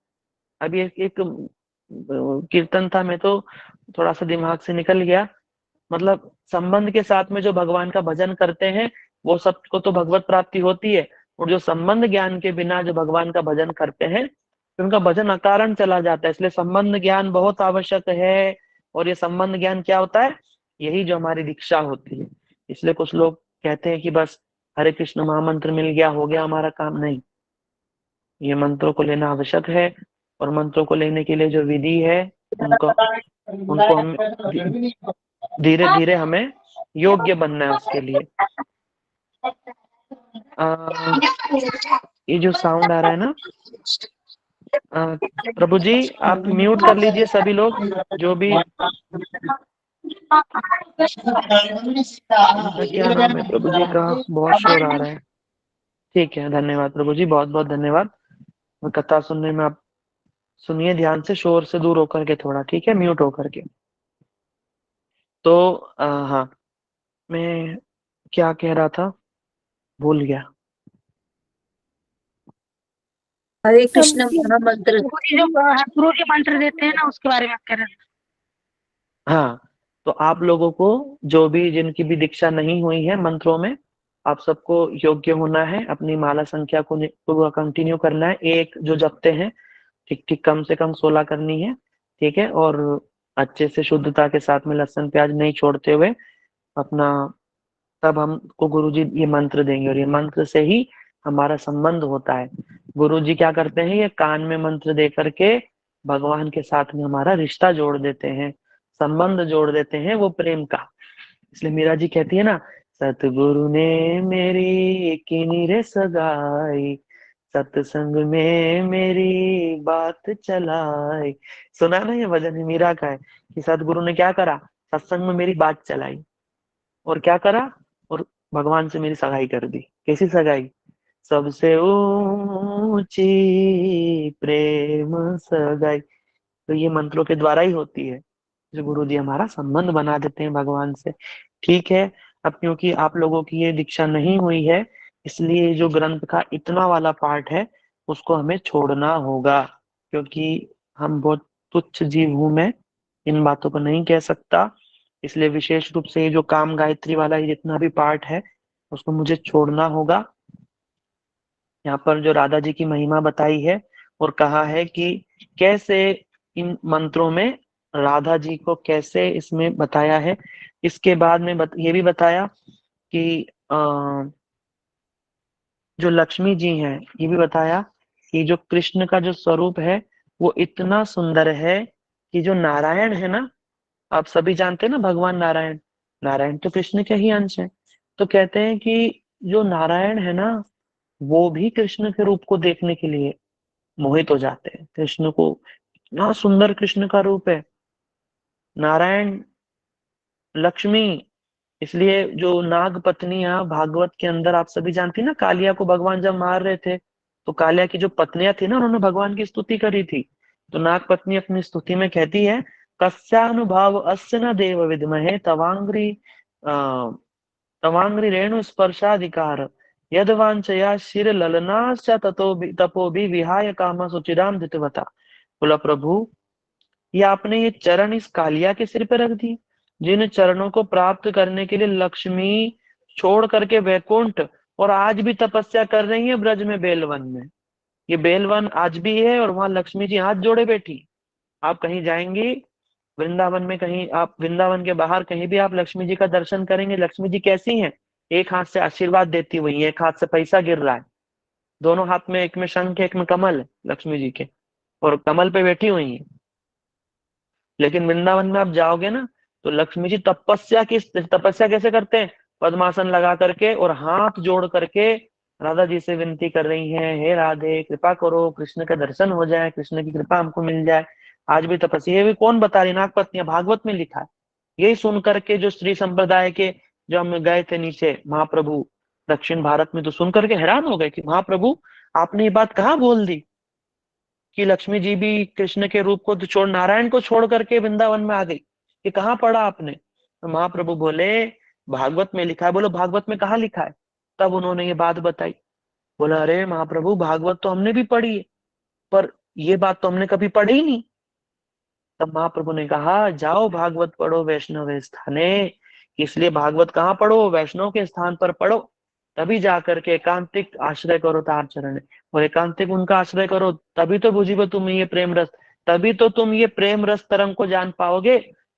[SPEAKER 1] अभी एक कीर्तन था, मैं तो थोड़ा सा दिमाग से निकल गया। मतलब संबंध के साथ में जो भगवान का भजन करते हैं, वो सबको तो भगवत प्राप्ति होती है, और जो संबंध ज्ञान के बिना जो भगवान का भजन करते हैं, तो उनका भजन अकारण चला जाता है। इसलिए संबंध ज्ञान बहुत आवश्यक है। और ये संबंध ज्ञान क्या होता है, यही जो हमारी दीक्षा होती है। इसलिए कुछ लोग कहते हैं कि बस हरे कृष्ण महामंत्र मिल गया, हो गया हमारा काम, नहीं। ये मंत्रों को लेना आवश्यक है, और मंत्रों को लेने के लिए जो विधि है, उनको उनको हम धीरे धीरे हमें योग्य बनना है उसके लिए। ये जो साउंड आ रहा है ना, प्रभु जी आप म्यूट कर लीजिए सभी लोग, जो भी, इनका क्या नाम है प्रभु जी का, बहुत शोर आ रहा है। ठीक है, धन्यवाद प्रभु जी, बहुत बहुत धन्यवाद। कथा सुनने में आप सुनिए ध्यान से, शोर से दूर होकर के थोड़ा, ठीक है, म्यूट होकर के। तो हाँ, मैं क्या कह रहा था, भूल गया।
[SPEAKER 3] हरे कृष्ण महामंत्र,
[SPEAKER 2] गुरु के मंत्र देते हैं ना, उसके बारे में कह रहे हैं।
[SPEAKER 1] हाँ, तो आप लोगों को जो भी, जिनकी भी दीक्षा नहीं हुई है मंत्रों में, आप सबको योग्य होना है, अपनी माला संख्या को पूरा कंटिन्यू करना है। एक जो जपते हैं ठीक ठीक कम से कम 16 करनी है, ठीक है। और अच्छे से शुद्धता के साथ में लहसुन प्याज नहीं छोड़ते हुए अपना, तब हमको गुरुजी ये मंत्र देंगे और ये मंत्र से ही हमारा संबंध होता है। गुरुजी क्या करते हैं, ये कान में मंत्र दे करके भगवान के साथ में हमारा रिश्ता जोड़ देते हैं, संबंध जोड़ देते हैं वो प्रेम का। इसलिए मीरा जी कहती है ना, सतगुरु ने मेरी कीनी रे सगाई, सत्संग में मेरी बात चलाई। सुना ना, ये भजन मीरा का है कि सतगुरु ने क्या करा, सत्संग में मेरी बात चलाई और क्या करा, और भगवान से मेरी सगाई कर दी। कैसी सगाई, सबसे ऊंची प्रेम सगाई। तो ये मंत्रों के द्वारा ही होती है, जो गुरु जी हमारा संबंध बना देते हैं भगवान से। ठीक है, अब क्योंकि आप लोगों की ये दीक्षा नहीं हुई है, इसलिए जो ग्रंथ का इतना वाला पार्ट है उसको हमें छोड़ना होगा, क्योंकि हम बहुत तुच्छ जीव हूं, मैं इन बातों को नहीं कह सकता। इसलिए विशेष रूप से ये जो काम गायत्री वाला ये जितना भी पार्ट है उसको मुझे छोड़ना होगा। यहाँ पर जो राधा जी की महिमा बताई है और कहा है कि कैसे इन मंत्रों में राधा जी को कैसे इसमें बताया है, इसके बाद में ये भी बताया कि जो लक्ष्मी जी हैं, ये भी बताया कि जो कृष्ण का जो स्वरूप है वो इतना सुंदर है कि जो नारायण है ना, आप सभी जानते हैं ना भगवान नारायण, नारायण तो कृष्ण के ही अंश है। तो कहते हैं कि जो नारायण है ना, वो भी कृष्ण के रूप को देखने के लिए मोहित हो जाते हैं। कृष्ण को, इतना सुंदर कृष्ण का रूप है नारायण, लक्ष्मी। इसलिए जो नाग पत्नियां भागवत के अंदर आप सभी जानती ना, कालिया को भगवान जब मार रहे थे तो कालिया की जो पत्नियां थी ना, उन्होंने भगवान की स्तुति करी थी। तो नाग पत्नी अपनी स्तुति में कहती है, कस्यानुभाव अस्य न देव विद्महे तवांग्री रेणु स्पर्शाधिकार, यदवांचया शिर ललनाश्च तपो भी विहाय काम सुचिराम धृतवता। बोला प्रभु, ये आपने ये चरण इस कालिया के सिर पे रख दिए, जिन चरणों को प्राप्त करने के लिए लक्ष्मी छोड़ करके वैकुंठ और आज भी तपस्या कर रही है ब्रज में बेलवन में। ये बेलवन आज भी है और वहां लक्ष्मी जी हाथ जोड़े बैठी। आप कहीं जाएंगी वृंदावन में, कहीं आप वृंदावन के बाहर कहीं भी आप लक्ष्मी जी का दर्शन करेंगे, लक्ष्मी जी कैसी हैं, एक हाथ से आशीर्वाद देती हुई है, एक हाथ से पैसा गिर रहा है, दोनों हाथ में, एक में शंख है एक में कमल है लक्ष्मी जी के, और कमल पे बैठी हुई है। लेकिन वृंदावन में आप जाओगे ना, तो लक्ष्मी जी तपस्या कैसे करते हैं, पद्मासन लगा करके और हाथ जोड़ करके राधा जी से विनती कर रही हैं, हे राधे कृपा करो, कृष्ण का दर्शन हो जाए, कृष्ण की कृपा हमको मिल जाए। आज भी तपस्या, ये भी कौन बता रही, नागपत्नियां, भागवत में लिखा है। यही सुन करके जो स्त्री संप्रदाय के, जो हम गए थे नीचे महाप्रभु दक्षिण भारत में, तो सुन करके हैरान हो गए कि महाप्रभु आपने ये बात कहाँ बोल दी कि लक्ष्मी जी भी कृष्ण के रूप को छोड़, नारायण को छोड़ करके वृंदावन में आ गई, ये कहाँ पढ़ा आपने। तो महाप्रभु बोले भागवत में लिखा है। बोलो भागवत में कहाँ लिखा है। तब उन्होंने ये बात बताई। बोला अरे महाप्रभु, भागवत तो हमने भी पढ़ी है, पर ये बात तो हमने कभी पढ़ी ही नहीं। तब महाप्रभु ने कहा, जाओ भागवत पढ़ो वैष्णव स्थाने। इसलिए भागवत कहाँ पढ़ो, वैष्णव के स्थान पर पढ़ो, तभी जाकर के एकांतिक आश्रय करो तार चरण, और एकांतिक उनका आश्रय करो, तभी तो बुझिबो तुम ये प्रेम रस, तभी तो तुम ये प्रेम रस तरंग को जान पाओगे।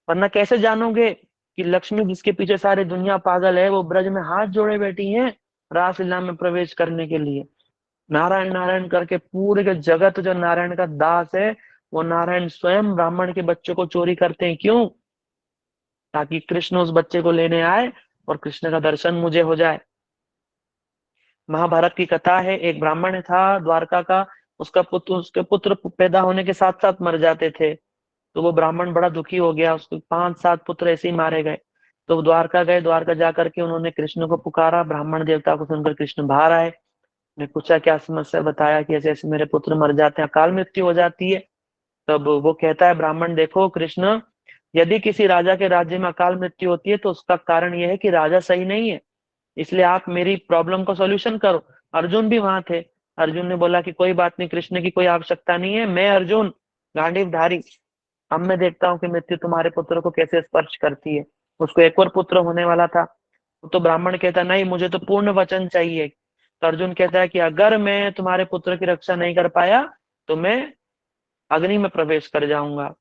[SPEAKER 1] वरना कैसे जानोगे कि लक्ष्मी जिसके पीछे सारी दुनिया पागल है, वो ब्रज में हाथ जोड़े बैठी है रासलीला में प्रवेश करने के लिए। नारायण नारायण करके पूरे के जगत जो नारायण का दास है, वो नारायण स्वयं ब्राह्मण के बच्चों को चोरी करते हैं। क्यों, ताकि कृष्ण उस बच्चे को लेने आए और कृष्ण का दर्शन मुझे हो जाए। महाभारत की कथा है, एक ब्राह्मण था द्वारका का, उसके पुत्र पैदा होने के साथ साथ मर जाते थे। तो वो ब्राह्मण बड़ा दुखी हो गया, उसके 5-7 पुत्र ऐसे ही मारे गए। तो वो द्वारका गए, द्वारका जाकर के उन्होंने कृष्ण को पुकारा, ब्राह्मण देवता को सुनकर कृष्ण बाहर आए, ने पूछा क्या समस्या, बताया कि ऐसे ऐसे मेरे पुत्र मर जाते हैं, अकाल मृत्यु हो जाती है। तब वो कहता है ब्राह्मण, देखो कृष्ण, यदि किसी राजा के राज्य में अकाल मृत्यु होती है तो उसका कारण यह है कि राजा सही नहीं है, इसलिए आप मेरी प्रॉब्लम का सॉल्यूशन करो। अर्जुन भी वहां थे। अर्जुन ने बोला कि कोई बात नहीं, कृष्ण की कोई आवश्यकता नहीं है, मैं अर्जुन गांडीवधारी, अब मैं देखता हूँ कि मृत्यु तुम्हारे पुत्र को कैसे स्पर्श करती है। उसको एक और पुत्र होने वाला था। तो ब्राह्मण कहता है नहीं, मुझे तो पूर्ण वचन चाहिए। तो अर्जुन कहता है कि अगर मैं तुम्हारे पुत्र की रक्षा नहीं कर पाया तो मैं अग्नि में प्रवेश कर जाऊंगा।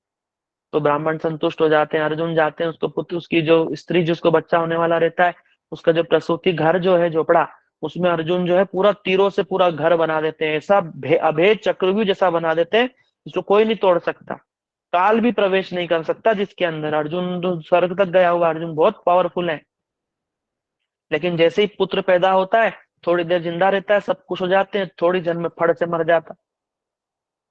[SPEAKER 1] तो ब्राह्मण संतुष्ट हो जाते हैं, अर्जुन जाते हैं, उसको पुत्र, उसकी जो स्त्री जिसको बच्चा होने वाला रहता है, उसका जो प्रसूति घर जो है झोपड़ा, उसमें अर्जुन जो है पूरा तीरों से पूरा घर बना देते हैं, ऐसा अभेद चक्रव्यूह जैसा बना देते हैं जिसको कोई नहीं तोड़ सकता, काल भी प्रवेश नहीं कर सकता जिसके अंदर। अर्जुन तो स्वर्ग तक गया हुआ, अर्जुन बहुत पावरफुल है। लेकिन जैसे ही पुत्र पैदा होता है, थोड़ी देर जिंदा रहता है, सब कुछ हो जाते हैं, थोड़ी देर में फट से मर जाता,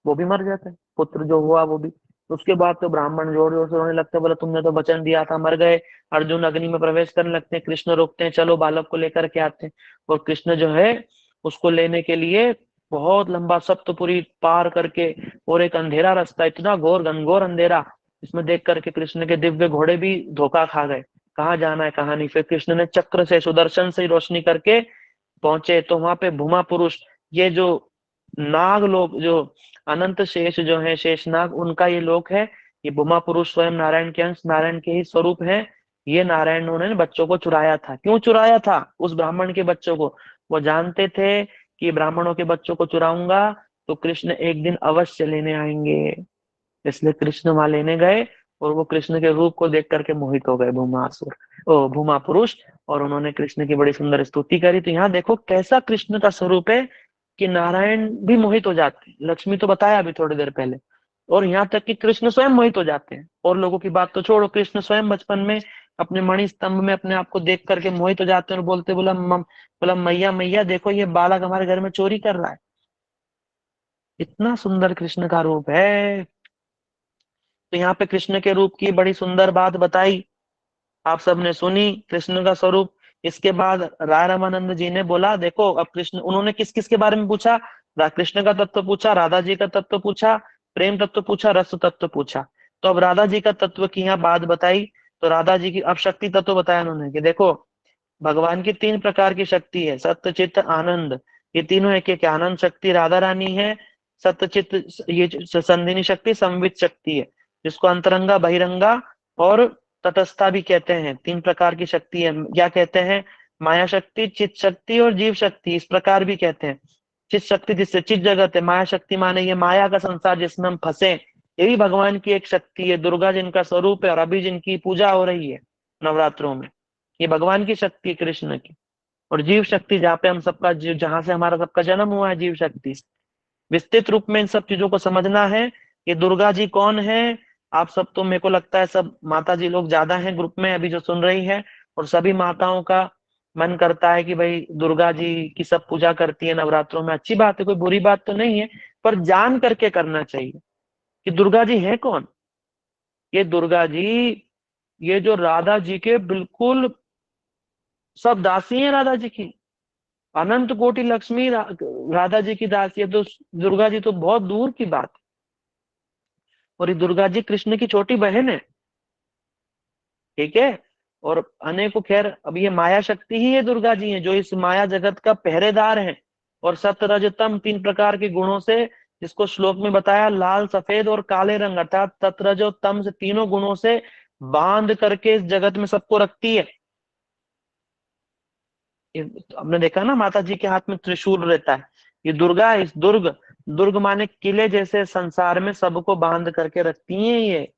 [SPEAKER 1] वो भी मर जाता है पुत्र जो हुआ वो भी। तो उसके बाद तो ब्राह्मण जोर जोर से रोने लगते हैं, बोले तुमने तो वचन दिया था, मर गए। अर्जुन अग्नि में प्रवेश करने लगते हैं, कृष्ण रोकते हैं, चलो बालक को लेकर के आते हैं। और कृष्ण जो है उसको लेने के लिए बहुत लंबा सप्तपुरी पार करके, और एक अंधेरा रास्ता, इतना घोर घनघोर अंधेरा, इसमें देख करके कृष्ण के दिव्य घोड़े भी धोखा खा गए, कहाँ जाना है कहाँ नहीं। फिर कृष्ण ने चक्र से, सुदर्शन से रोशनी करके पहुंचे, तो वहां पे भूमा पुरुष, ये जो नाग लोग, जो अनंत शेष जो है, शेषनाग, उनका ये लोक है। ये भूमा पुरुष स्वयं नारायण के अंश, नारायण के ही स्वरूप है। ये नारायण उन्होंने बच्चों को चुराया था। क्यों चुराया था उस ब्राह्मण के बच्चों को? वो जानते थे कि ब्राह्मणों के बच्चों को चुराऊंगा तो कृष्ण एक दिन अवश्य लेने आएंगे, इसलिए कृष्ण वहां लेने गए। और वो कृष्ण के रूप को देख करके मोहित हो गए भूमासुर, ओ भूमा पुरुष। और उन्होंने कृष्ण की बड़ी सुंदर स्तुति करी। तो यहाँ देखो कैसा कृष्ण का स्वरूप है कि नारायण भी मोहित हो जाते हैं, लक्ष्मी तो बताया अभी थोड़ी देर पहले, और यहाँ तक कि कृष्ण स्वयं मोहित हो जाते हैं। और लोगों की बात तो छोड़ो, कृष्ण स्वयं बचपन में अपने मणि स्तंभ में अपने आप को देख करके मोहित हो जाते हैं और बोलते, बोला मैया मैया देखो ये बालक हमारे घर में चोरी कर रहा है। इतना सुंदर कृष्ण का रूप है। तो यहाँ पे कृष्ण के रूप की बड़ी सुंदर बात बताई, आप सबने सुनी कृष्ण का स्वरूप। इसके बाद राय रामानंद जी ने बोला देखो अब कृष्ण, उन्होंने किस किस के बारे में पूछा? कृष्ण का तत्व पूछा, राधा जी का तत्व पूछा, प्रेम तत्व पूछा, रस तत्व पूछा। तो अब राधा जी का तत्व की यहाँ बात बताई। तो राधा जी की अब शक्ति तत्व बताया उन्होंने कि देखो भगवान की 3 प्रकार की शक्ति है, सत्य चित्त आनंद। ये तीनों एक एक आनंद शक्ति राधा रानी है। सत्य चित्त, ये जो संधिनी शक्ति संवित शक्ति है, जिसको अंतरंगा बहिरंगा और तटस्था भी कहते हैं। 3 प्रकार की शक्ति है। क्या कहते हैं? माया शक्ति, चित्त शक्ति और जीव शक्ति, इस प्रकार भी कहते हैं। चित्त शक्ति जिससे चित्त जगत है, माया शक्ति माने ये माया का संसार जिसमें हम फंसे, ये भी भगवान की एक शक्ति है। दुर्गा जिनका स्वरूप है और अभी जिनकी पूजा हो रही है नवरात्रों में, ये भगवान की शक्ति है कृष्ण की। और जीव शक्ति जहाँ पे हम सबका, जहां से हमारा सबका जन्म हुआ है, जीव शक्ति। विस्तृत रूप में इन सब चीजों को समझना है। ये दुर्गा जी कौन है? आप सब तो, मेरे को लगता है सब माता जी लोग ज्यादा हैं ग्रुप में अभी जो सुन रही है, और सभी माताओं का मन करता है कि भाई दुर्गा जी की सब पूजा करती है नवरात्रों में। अच्छी बात है, कोई बुरी बात तो नहीं है, पर जान करके करना चाहिए कि दुर्गा जी है कौन। ये दुर्गा जी, ये जो राधा जी के बिल्कुल सब दासी हैं राधा जी की, अनंत कोटि लक्ष्मी राधा जी की दासी है, तो दुर्गा जी तो बहुत दूर की बात है। और ये दुर्गा जी कृष्ण की छोटी बहन है, ठीक है। और अनेकों, खैर अब ये माया शक्ति ही है, दुर्गा जी है जो इस माया जगत का पहरेदार है। और सत रज तम 3 प्रकार के गुणों से, जिसको श्लोक में बताया, लाल सफेद और काले रंग, अर्थात सत रज और तम से, तीनों गुणों से बांध करके इस जगत में सबको रखती है। हमने देखा ना माता जी के हाथ में त्रिशूल रहता है। ये दुर्गा, इस दुर्ग, दुर्ग माने किले जैसे संसार में सबको बांध करके रखती हैं ये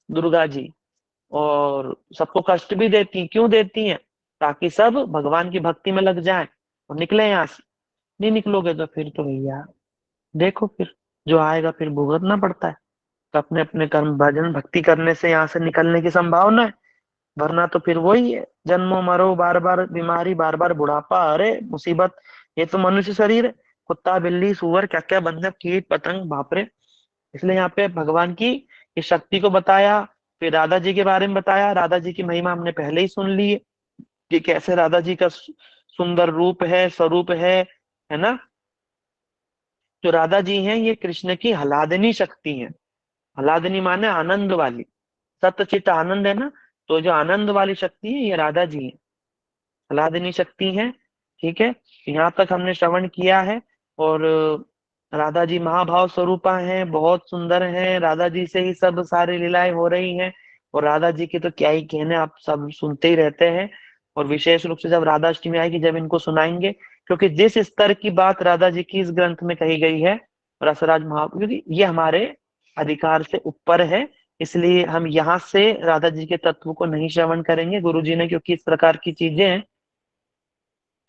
[SPEAKER 1] दुर्गा जी। और सबको कष्ट भी देती हैं। क्यों देती हैं? ताकि सब भगवान की भक्ति में लग जाएं और निकले यहाँ से। नहीं निकलोगे तो फिर तो भैया देखो, फिर जो आएगा फिर भुगतना पड़ता है। तो अपने अपने कर्म भजन भक्ति करने से यहाँ से निकलने की संभावना है, वरना तो फिर वही है, जन्मो मरो बार बार, बीमारी बार बार, बुढ़ापा, अरे मुसीबत। ये तो मनुष्य शरीर है, कुत्ता बिल्ली सूअर क्या क्या बंधक कीट पतंग, बापरे। इसलिए यहाँ पे भगवान की इस शक्ति को बताया। फिर राधा जी के बारे में बताया। राधा जी की महिमा हमने पहले ही सुन ली है कि कैसे राधा जी का सुंदर रूप है, स्वरूप है ना। जो राधा जी हैं ये कृष्ण की हलादनी शक्ति है। हलादनी माने आनंद वाली, सतचित आनंद है ना, तो जो आनंद वाली शक्ति है ये राधा जी है, हलादनी शक्ति है। ठीक है, यहाँ तक हमने श्रवण किया है। और राधा जी महाभाव स्वरूपा हैं, बहुत सुंदर हैं, राधा जी से ही सब सारी लीलाएं हो रही हैं। और राधा जी की तो क्या ही कहने, आप सब सुनते ही रहते हैं। और विशेष रूप से जब राधा अष्टमी आएगी जब इनको सुनाएंगे, क्योंकि जिस स्तर की बात राधा जी की इस ग्रंथ में कही गई है रसराज क्योंकि ये हमारे अधिकार से ऊपर है, इसलिए हम यहाँ से राधा जी के तत्व को नहीं श्रवण करेंगे। गुरु जी ने क्योंकि इस प्रकार की चीजें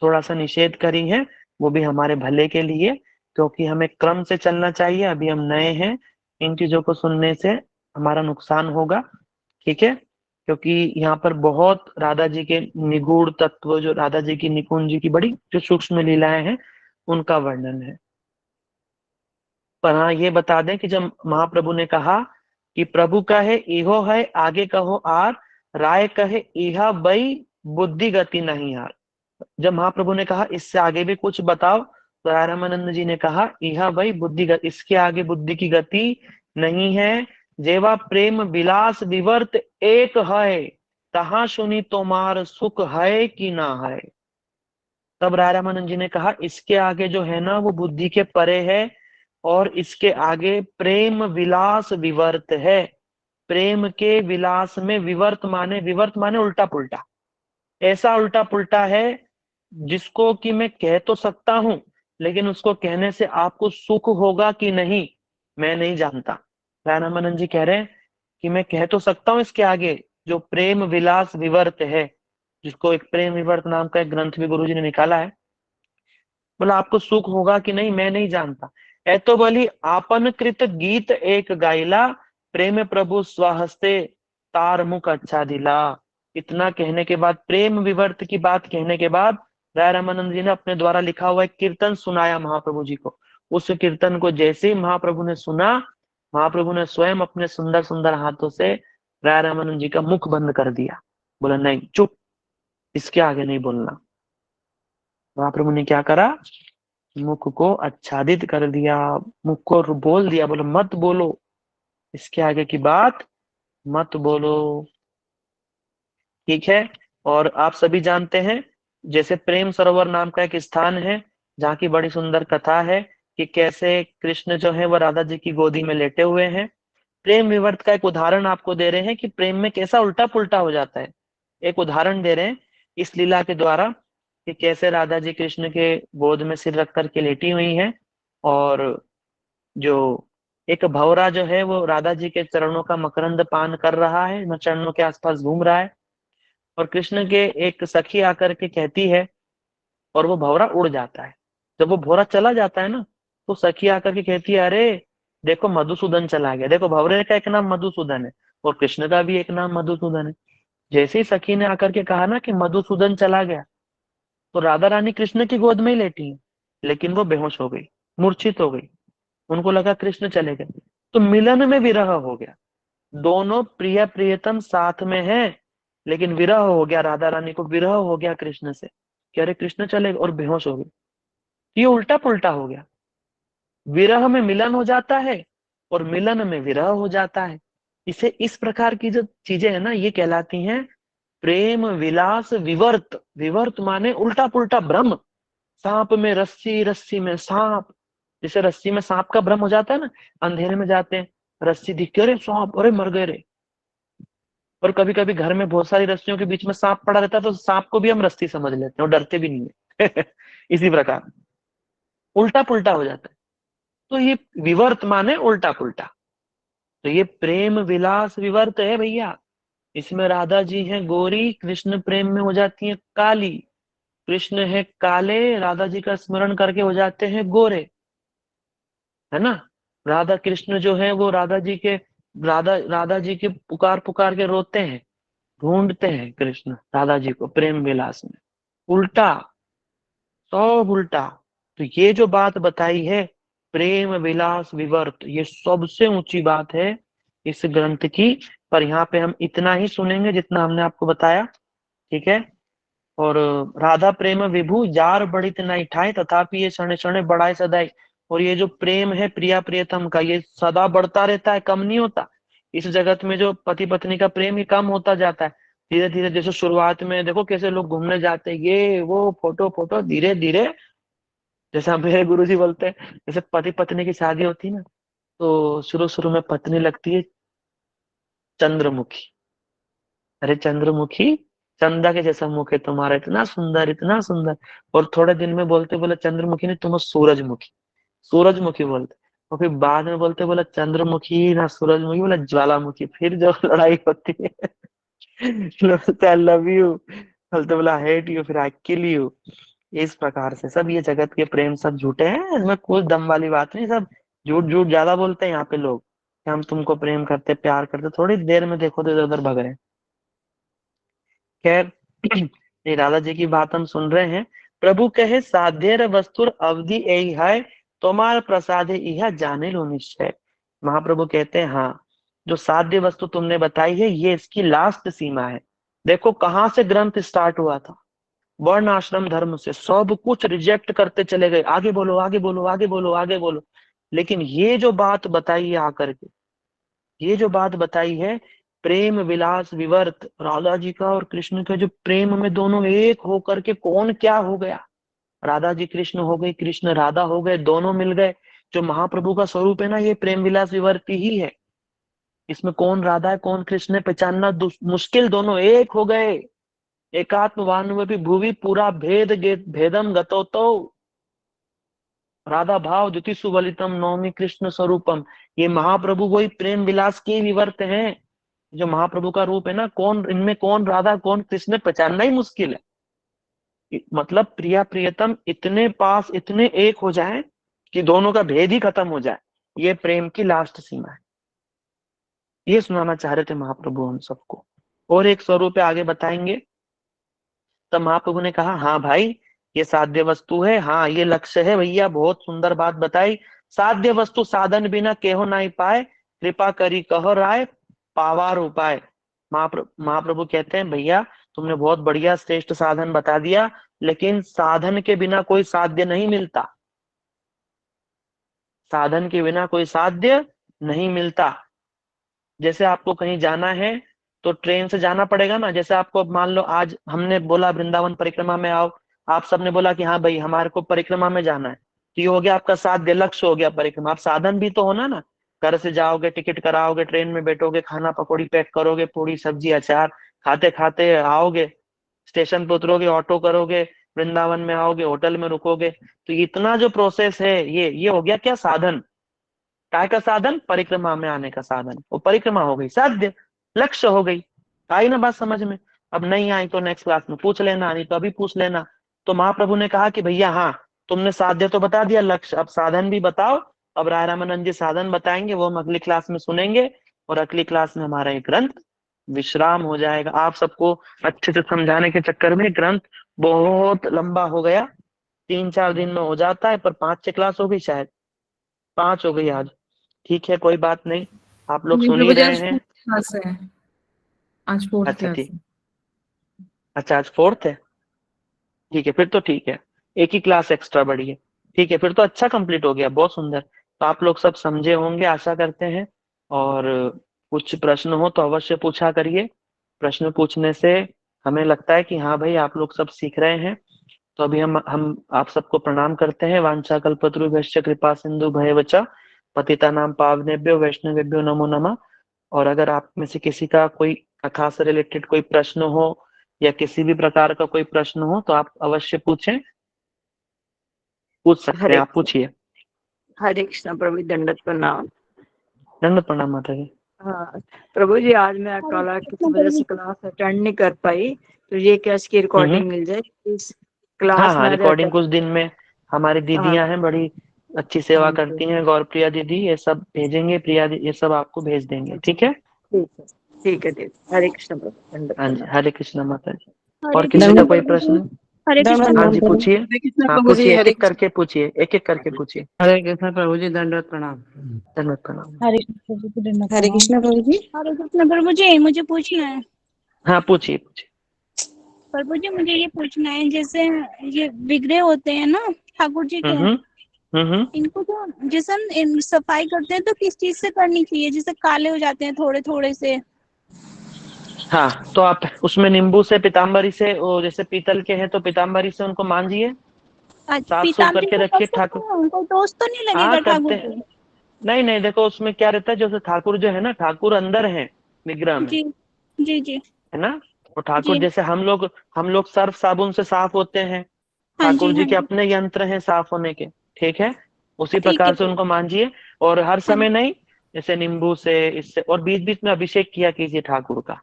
[SPEAKER 1] थोड़ा सा निषेध करी है, वो भी हमारे भले के लिए, क्योंकि हमें क्रम से चलना चाहिए। अभी हम नए हैं, इन चीजों को सुनने से हमारा नुकसान होगा, ठीक है। क्योंकि यहाँ पर बहुत राधा जी के निगूढ़ तत्व, जो राधा जी की निकुंज जी की बड़ी जो सूक्ष्म लीलाएं हैं, उनका वर्णन है। पर हाँ ये बता दें कि जब महाप्रभु ने कहा कि प्रभु कहे इहो है आगे कहो आर, राय कहे इहा बई बुद्धि गति नहीं हार। जब महाप्रभु ने कहा इससे आगे भी कुछ बताओ, तो राय रामानंद जी ने कहा इहा बई बुद्धि गति, इसके आगे बुद्धि की गति नहीं है। जेवा प्रेम विलास विवर्त एक है, तहा सुनी तोमार सुख है कि ना है। तब राय रामानंद जी ने कहा इसके आगे जो है ना वो बुद्धि के परे है, और इसके आगे प्रेम विलास विवर्त है। प्रेम के विलास में विवर्त माने उल्टा पुल्टा, ऐसा उल्टा पुल्टा है जिसको कि मैं कह तो सकता हूं, लेकिन उसको कहने से आपको सुख होगा कि नहीं मैं नहीं जानता। राय रामानंद जी कह रहे हैं कि मैं कह तो सकता हूं इसके आगे जो प्रेम विलास विवर्त है, जिसको एक प्रेम विवर्त नाम का एक ग्रंथ भी गुरु जी ने निकाला है, बोला आपको सुख होगा कि नहीं मैं नहीं जानता। ए तो बोली आपन कृत गीत एक गाइला, प्रेम प्रभु स्वहस्ते तार मुख अच्छा दिला। इतना कहने के बाद, प्रेम विवर्त की बात कहने के बाद, राय रामानंद जी ने अपने द्वारा लिखा हुआ एक कीर्तन सुनाया महाप्रभु जी को। उस कीर्तन को जैसे ही महाप्रभु ने सुना, महाप्रभु ने स्वयं अपने सुंदर सुंदर हाथों से राय रामानंद जी का मुख बंद कर दिया। बोला नहीं चुप, इसके आगे नहीं बोलना। महाप्रभु ने क्या करा, मुख को आच्छादित कर दिया, मुख को बोल दिया, बोलो मत बोलो, इसके आगे की बात मत बोलो, ठीक है। और आप सभी जानते हैं जैसे प्रेम सरोवर नाम का एक स्थान है जहाँ की बड़ी सुंदर कथा है कि कैसे कृष्ण जो है वो राधा जी की गोदी में लेटे हुए हैं। प्रेम विवर्त का एक उदाहरण आपको दे रहे हैं कि प्रेम में कैसा उल्टा पुल्टा हो जाता है। एक उदाहरण दे रहे हैं इस लीला के द्वारा कि कैसे राधा जी कृष्ण के गोद में सिर रख करके लेटी हुई हैं, और जो एक भौरा जो है वो राधा जी के चरणों का मकरंद पान कर रहा है, चरणों के आसपास घूम रहा है, और कृष्ण के एक सखी आकर के कहती है और वो भौरा उड़ जाता है। जब वो भौरा चला जाता है ना, तो सखी आकर के कहती है अरे देखो मधुसूदन चला गया, देखो भौरे का एक नाम मधुसूदन है और कृष्ण का भी एक नाम मधुसूदन है। जैसे ही सखी ने आकर के कहा ना कि मधुसूदन चला गया, तो राधा रानी कृष्ण की गोद में ही लेटी है, लेकिन वो बेहोश हो गई, मूर्छित हो गई। उनको लगा कृष्ण चले गए, तो मिलन में विरह हो गया। दोनों प्रिय प्रियतम साथ में हैं, लेकिन विरह हो गया, राधा रानी को विरह हो गया कृष्ण से कि अरे कृष्ण चले गए, और बेहोश हो गई। ये उल्टा पुल्टा हो गया, विरह में मिलन हो जाता है और मिलन में विरह हो जाता है। इसे इस प्रकार की जो चीजें है ना ये कहलाती हैं प्रेम विलास विवर्त। विवर्त माने उल्टा पुल्टा भ्रम, सांप में रस्सी, रस्सी में सांप। जैसे रस्सी में सांप का भ्रम हो जाता है ना, अंधेरे में जाते हैं, रस्सी दिख के अरे सांप, अरे मर गए रे। और कभी कभी घर में बहुत सारी रस्सियों के बीच में सांप पड़ा रहता है, तो सांप को भी हम रस्सी समझ लेते हैं और डरते भी नहीं है इसी प्रकार उल्टा पुल्टा हो जाता है। तो ये विवर्त माने उल्टा पुल्टा। तो ये प्रेम विलास विवर्त है भैया। इसमें राधा जी हैं गोरी, कृष्ण प्रेम में हो जाती है काली। कृष्ण है काले, राधा जी का स्मरण करके हो जाते हैं गोरे, है ना। राधा कृष्ण जो है वो राधा जी के पुकार पुकार के रोते हैं, ढूंढते हैं कृष्ण राधा जी को प्रेम विलास में। उल्टा, सब उल्टा। तो ये जो बात बताई है प्रेम विलास विवर्त, ये सबसे ऊंची बात है इस ग्रंथ की। पर यहाँ पे हम इतना ही सुनेंगे जितना हमने आपको बताया, ठीक है। और राधा प्रेम विभु जार बढ़ित नहीं ठाए, तथापि ये क्षण क्षण बढ़ाए सदाई। और ये जो प्रेम है प्रिया प्रियतम का, ये सदा बढ़ता रहता है, कम नहीं होता। इस जगत में जो पति पत्नी का प्रेम ही कम होता जाता है धीरे धीरे। जैसे शुरुआत में देखो कैसे लोग घूमने जाते हैं, ये वो फोटो फोटो, धीरे धीरे जैसा मेरे गुरु जी बोलते हैं, जैसे पति पत्नी की शादी होती है ना, तो शुरू शुरू में पत्नी लगती है चंद्रमुखी। अरे चंद्रमुखी, चंदा के जैसा मुख है तुम्हारा, इतना सुंदर इतना सुंदर। और थोड़े दिन में बोलते बोला चंद्रमुखी नहीं, तुम हो सूरजमुखी। सूरजमुखी बोलते। और फिर बाद में बोलते बोला चंद्रमुखी ना सूरजमुखी, बोला ज्वालामुखी। फिर जो लड़ाई होती है बोलते आई लव यू, बोलते बोला हेट यू, फिर आई किल यू। इस प्रकार से सब ये जगत के प्रेम सब झूठे हैं, इसमें कोई दम वाली बात नहीं। सब झूठ झूठ ज्यादा बोलते हैं यहाँ पे लोग कि हम तुमको प्रेम करते प्यार करते, थोड़ी देर में देखो तो इधर उधर भग रहे हैं। खैर ये राधा जी की बात हम सुन रहे हैं। प्रभु कहे साध्य वस्तुर अवधि यही है, तुम्हार प्रसाद यह जाने लो निश्चय। महाप्रभु कहते हैं हाँ, जो साध्य वस्तु तुमने बताई है ये इसकी लास्ट सीमा है। देखो कहाँ से ग्रंथ स्टार्ट हुआ था, वर्ण आश्रम धर्म से सब कुछ रिजेक्ट करते चले गए, आगे बोलो आगे बोलो आगे बोलो आगे बोलो। लेकिन ये जो बात बताई है आकर के, ये जो बात बताई है, प्रेम विलास विवर्त, राधा जी का और कृष्ण का जो प्रेम में दोनों एक होकर के कौन क्या हो गया। राधा जी कृष्ण हो गई, कृष्ण राधा हो गए, दोनों मिल गए। जो महाप्रभु का स्वरूप है ना, ये प्रेम विलास विवर्ती ही है। इसमें कौन राधा है कौन कृष्ण है पहचानना मुश्किल, दोनों एक हो गए। एकात्म वानुवपि भुवि पूरा भेदम गतो तो, राधा भाव द्युति सुबलितम नौमी कृष्ण स्वरूपम। ये महाप्रभु वही प्रेम विलास के विवर्त हैं। जो महाप्रभु का रूप है ना, कौन इनमें कौन राधा कौन कृष्ण पहचानना ही मुश्किल है। मतलब प्रिया प्रियतम इतने पास इतने एक हो जाए कि दोनों का भेद ही खत्म हो जाए, ये प्रेम की लास्ट सीमा है। ये सुनाना चाह रहे थे महाप्रभु हम सबको। और एक स्वरूप आगे बताएंगे। तब महाप्रभु ने कहा हाँ भाई, ये साध्य वस्तु है, हाँ ये लक्ष्य है भैया, बहुत सुंदर बात बताई। साध्य वस्तु साधन बिना केहो नहीं पाए, कृपा करी कहो राय पावार उपाय। महाप्रभु कहते हैं भैया तुमने बहुत बढ़िया श्रेष्ठ साधन बता दिया, लेकिन साधन के बिना कोई साध्य नहीं मिलता। साधन के बिना कोई साध्य नहीं मिलता। जैसे आपको कहीं जाना है तो ट्रेन से जाना पड़ेगा ना। जैसे आपको मान लो आज हमने बोला वृंदावन परिक्रमा में आओ, आप सबने बोला कि हाँ भाई हमारे को परिक्रमा में जाना है, तो ये हो गया आपका साध्य, लक्ष्य हो गया परिक्रमा। आप साधन भी तो होना ना, घर से जाओगे टिकट कराओगे ट्रेन में बैठोगे खाना पकौड़ी पैक करोगे पूरी सब्जी अचार खाते खाते आओगे, स्टेशन पे उतरोगे ऑटो करोगे वृंदावन में आओगे होटल में रुकोगे। तो इतना जो प्रोसेस है ये हो गया क्या साधन। काय का साधन, परिक्रमा में आने का साधन। वो परिक्रमा हो गई साध्य, लक्ष्य हो गई। आई ना बात समझ में। अब नहीं आई तो नेक्स्ट क्लास में पूछ लेना, नहीं तो अभी पूछ लेना। तो महाप्रभु ने कहा कि भैया हाँ तुमने साध्य तो बता दिया, लक्ष्य अब साधन भी बताओ। अब राय रामानंद जी साधन बताएंगे, वो हम अगली क्लास में सुनेंगे। और अगली क्लास में हमारा एक ग्रंथ विश्राम हो जाएगा। आप सबको अच्छे से समझाने के चक्कर में ग्रंथ बहुत लंबा हो गया, 3-4 दिन में हो जाता है, पर 5-6 क्लास हो गई, शायद 5 हो गई आज। ठीक है कोई बात नहीं, आप लोग सुन ही रहे हैं।
[SPEAKER 3] आज फोर्थ
[SPEAKER 1] अच्छा
[SPEAKER 3] क्लास
[SPEAKER 1] ठीक, अच्छा आज 4th है, ठीक है फिर तो ठीक है, एक ही क्लास एक्स्ट्रा बढ़ी है। ठीक है फिर तो अच्छा कंप्लीट हो गया, बहुत सुंदर। तो आप लोग सब समझे होंगे आशा करते हैं। और कुछ प्रश्न हो तो अवश्य पूछा करिए। प्रश्न पूछने से हमें लगता है कि हाँ भाई आप लोग सब सीख रहे हैं। तो अभी हम आप सबको प्रणाम करते हैं। वांछा कल्पतरुभ्यश्च कृपा सिंधु भयवच पतितानां पावनेभ्यो वैष्णवेभ्यो नमो नमः। और अगर आप में से किसी का कोई कथा से रिलेटेड कोई प्रश्न हो या किसी भी प्रकार का कोई प्रश्न हो तो आप अवश्य पूछें, पूछ सकते हैं, आप पूछिए।
[SPEAKER 4] हरे कृष्ण प्रभु, दंडवत प्रणाम।
[SPEAKER 1] दंड प्रणाम माता जी।
[SPEAKER 4] हाँ प्रभु जी, आज मैं कल किसी वजह से क्लास अटेंड नहीं कर पाई, तो ये क्या इसकी रिकॉर्डिंग मिल जाए इस
[SPEAKER 1] हाँ
[SPEAKER 4] क्लास
[SPEAKER 1] हाँ
[SPEAKER 4] में?
[SPEAKER 1] रिकॉर्डिंग कुछ दिन में, हमारी
[SPEAKER 4] हाँ
[SPEAKER 1] दीदियां हैं बड़ी अच्छी सेवा
[SPEAKER 4] हाँ
[SPEAKER 1] करती हैं, गौर प्रिया दीदी ये सब भेजेंगे, प्रिया दीदी ये सब आपको भेज देंगे, ठीक है।
[SPEAKER 4] ठीक है, ठीक है दीदी। हरे कृष्ण प्रभु, दंडवत
[SPEAKER 1] हाँ जी
[SPEAKER 4] प्रणाम।
[SPEAKER 1] हरे कृष्ण माता जी। और
[SPEAKER 2] हरे
[SPEAKER 1] किसी
[SPEAKER 2] कृष्ण
[SPEAKER 1] का कोई
[SPEAKER 2] प्रभु जी।
[SPEAKER 1] प्रश्न?
[SPEAKER 2] हरे कृष्ण
[SPEAKER 1] हाँ
[SPEAKER 2] प्रभु
[SPEAKER 1] जी
[SPEAKER 2] जी।
[SPEAKER 1] पूछिए,
[SPEAKER 3] हरे कृष्ण
[SPEAKER 1] हाँ
[SPEAKER 3] प्रभु जी,
[SPEAKER 1] पूछिए, एक
[SPEAKER 3] हरे
[SPEAKER 1] एक करके पूछिए, एक एक करके पूछिए।
[SPEAKER 3] हरे कृष्ण प्रभु जी, दंडवत प्रणाम।
[SPEAKER 1] धन्यवाद प्रणाम।
[SPEAKER 2] हरे कृष्ण प्रभु जी, दंडवत
[SPEAKER 3] हरे
[SPEAKER 2] प्रणाम।
[SPEAKER 3] कृष्ण प्रभु जी।
[SPEAKER 2] हरे कृष्ण प्रभु जी, मुझे पूछना है।
[SPEAKER 1] हाँ पूछिए पूछिए।
[SPEAKER 2] प्रभु जी मुझे ये पूछना है, जैसे ये विग्रह होते हैं ना ठाकुर जी के,
[SPEAKER 1] हम्म हम्म।
[SPEAKER 2] इनको तो जैसे हम सफाई करते हैं तो किस चीज से करनी चाहिए? जैसे काले हो जाते हैं थोड़े थोड़े से।
[SPEAKER 1] हाँ तो आप उसमें नींबू से पीताम्बरी से, वो जैसे पीतल के हैं तो पीताम्बरी से उनको मांजिए,
[SPEAKER 2] अच्छा,
[SPEAKER 1] साफ सूफ
[SPEAKER 2] पीताम्बरी
[SPEAKER 1] करके
[SPEAKER 2] को कर
[SPEAKER 1] रखिए
[SPEAKER 2] सकते
[SPEAKER 1] ठाकुर।
[SPEAKER 2] हैं? उनको दोष तो नहीं
[SPEAKER 1] हाँ
[SPEAKER 2] लगेगा
[SPEAKER 1] करते
[SPEAKER 2] ठाकुर
[SPEAKER 1] हैं,
[SPEAKER 2] जी?
[SPEAKER 1] नहीं नहीं देखो उसमें क्या रहता है, जैसे ठाकुर जो है ना, ठाकुर अंदर है विग्रह में,
[SPEAKER 2] जी जी जी।
[SPEAKER 1] है ना। और ठाकुर
[SPEAKER 2] जी।
[SPEAKER 1] जैसे हम लोग सर्फ साबुन से साफ होते हैं,
[SPEAKER 2] हाँ जी,
[SPEAKER 1] ठाकुर जी
[SPEAKER 2] हाँ
[SPEAKER 1] के
[SPEAKER 2] जी।
[SPEAKER 1] अपने यंत्र हैं साफ होने के। ठीक है, उसी
[SPEAKER 2] ठीक है
[SPEAKER 1] प्रकार से
[SPEAKER 2] प्रभु।
[SPEAKER 1] उनको मांजिए। और हर
[SPEAKER 2] हाँ
[SPEAKER 1] समय नहीं, जैसे नींबू से, इससे, और बीच बीच में अभिषेक किया कीजिए ठाकुर का।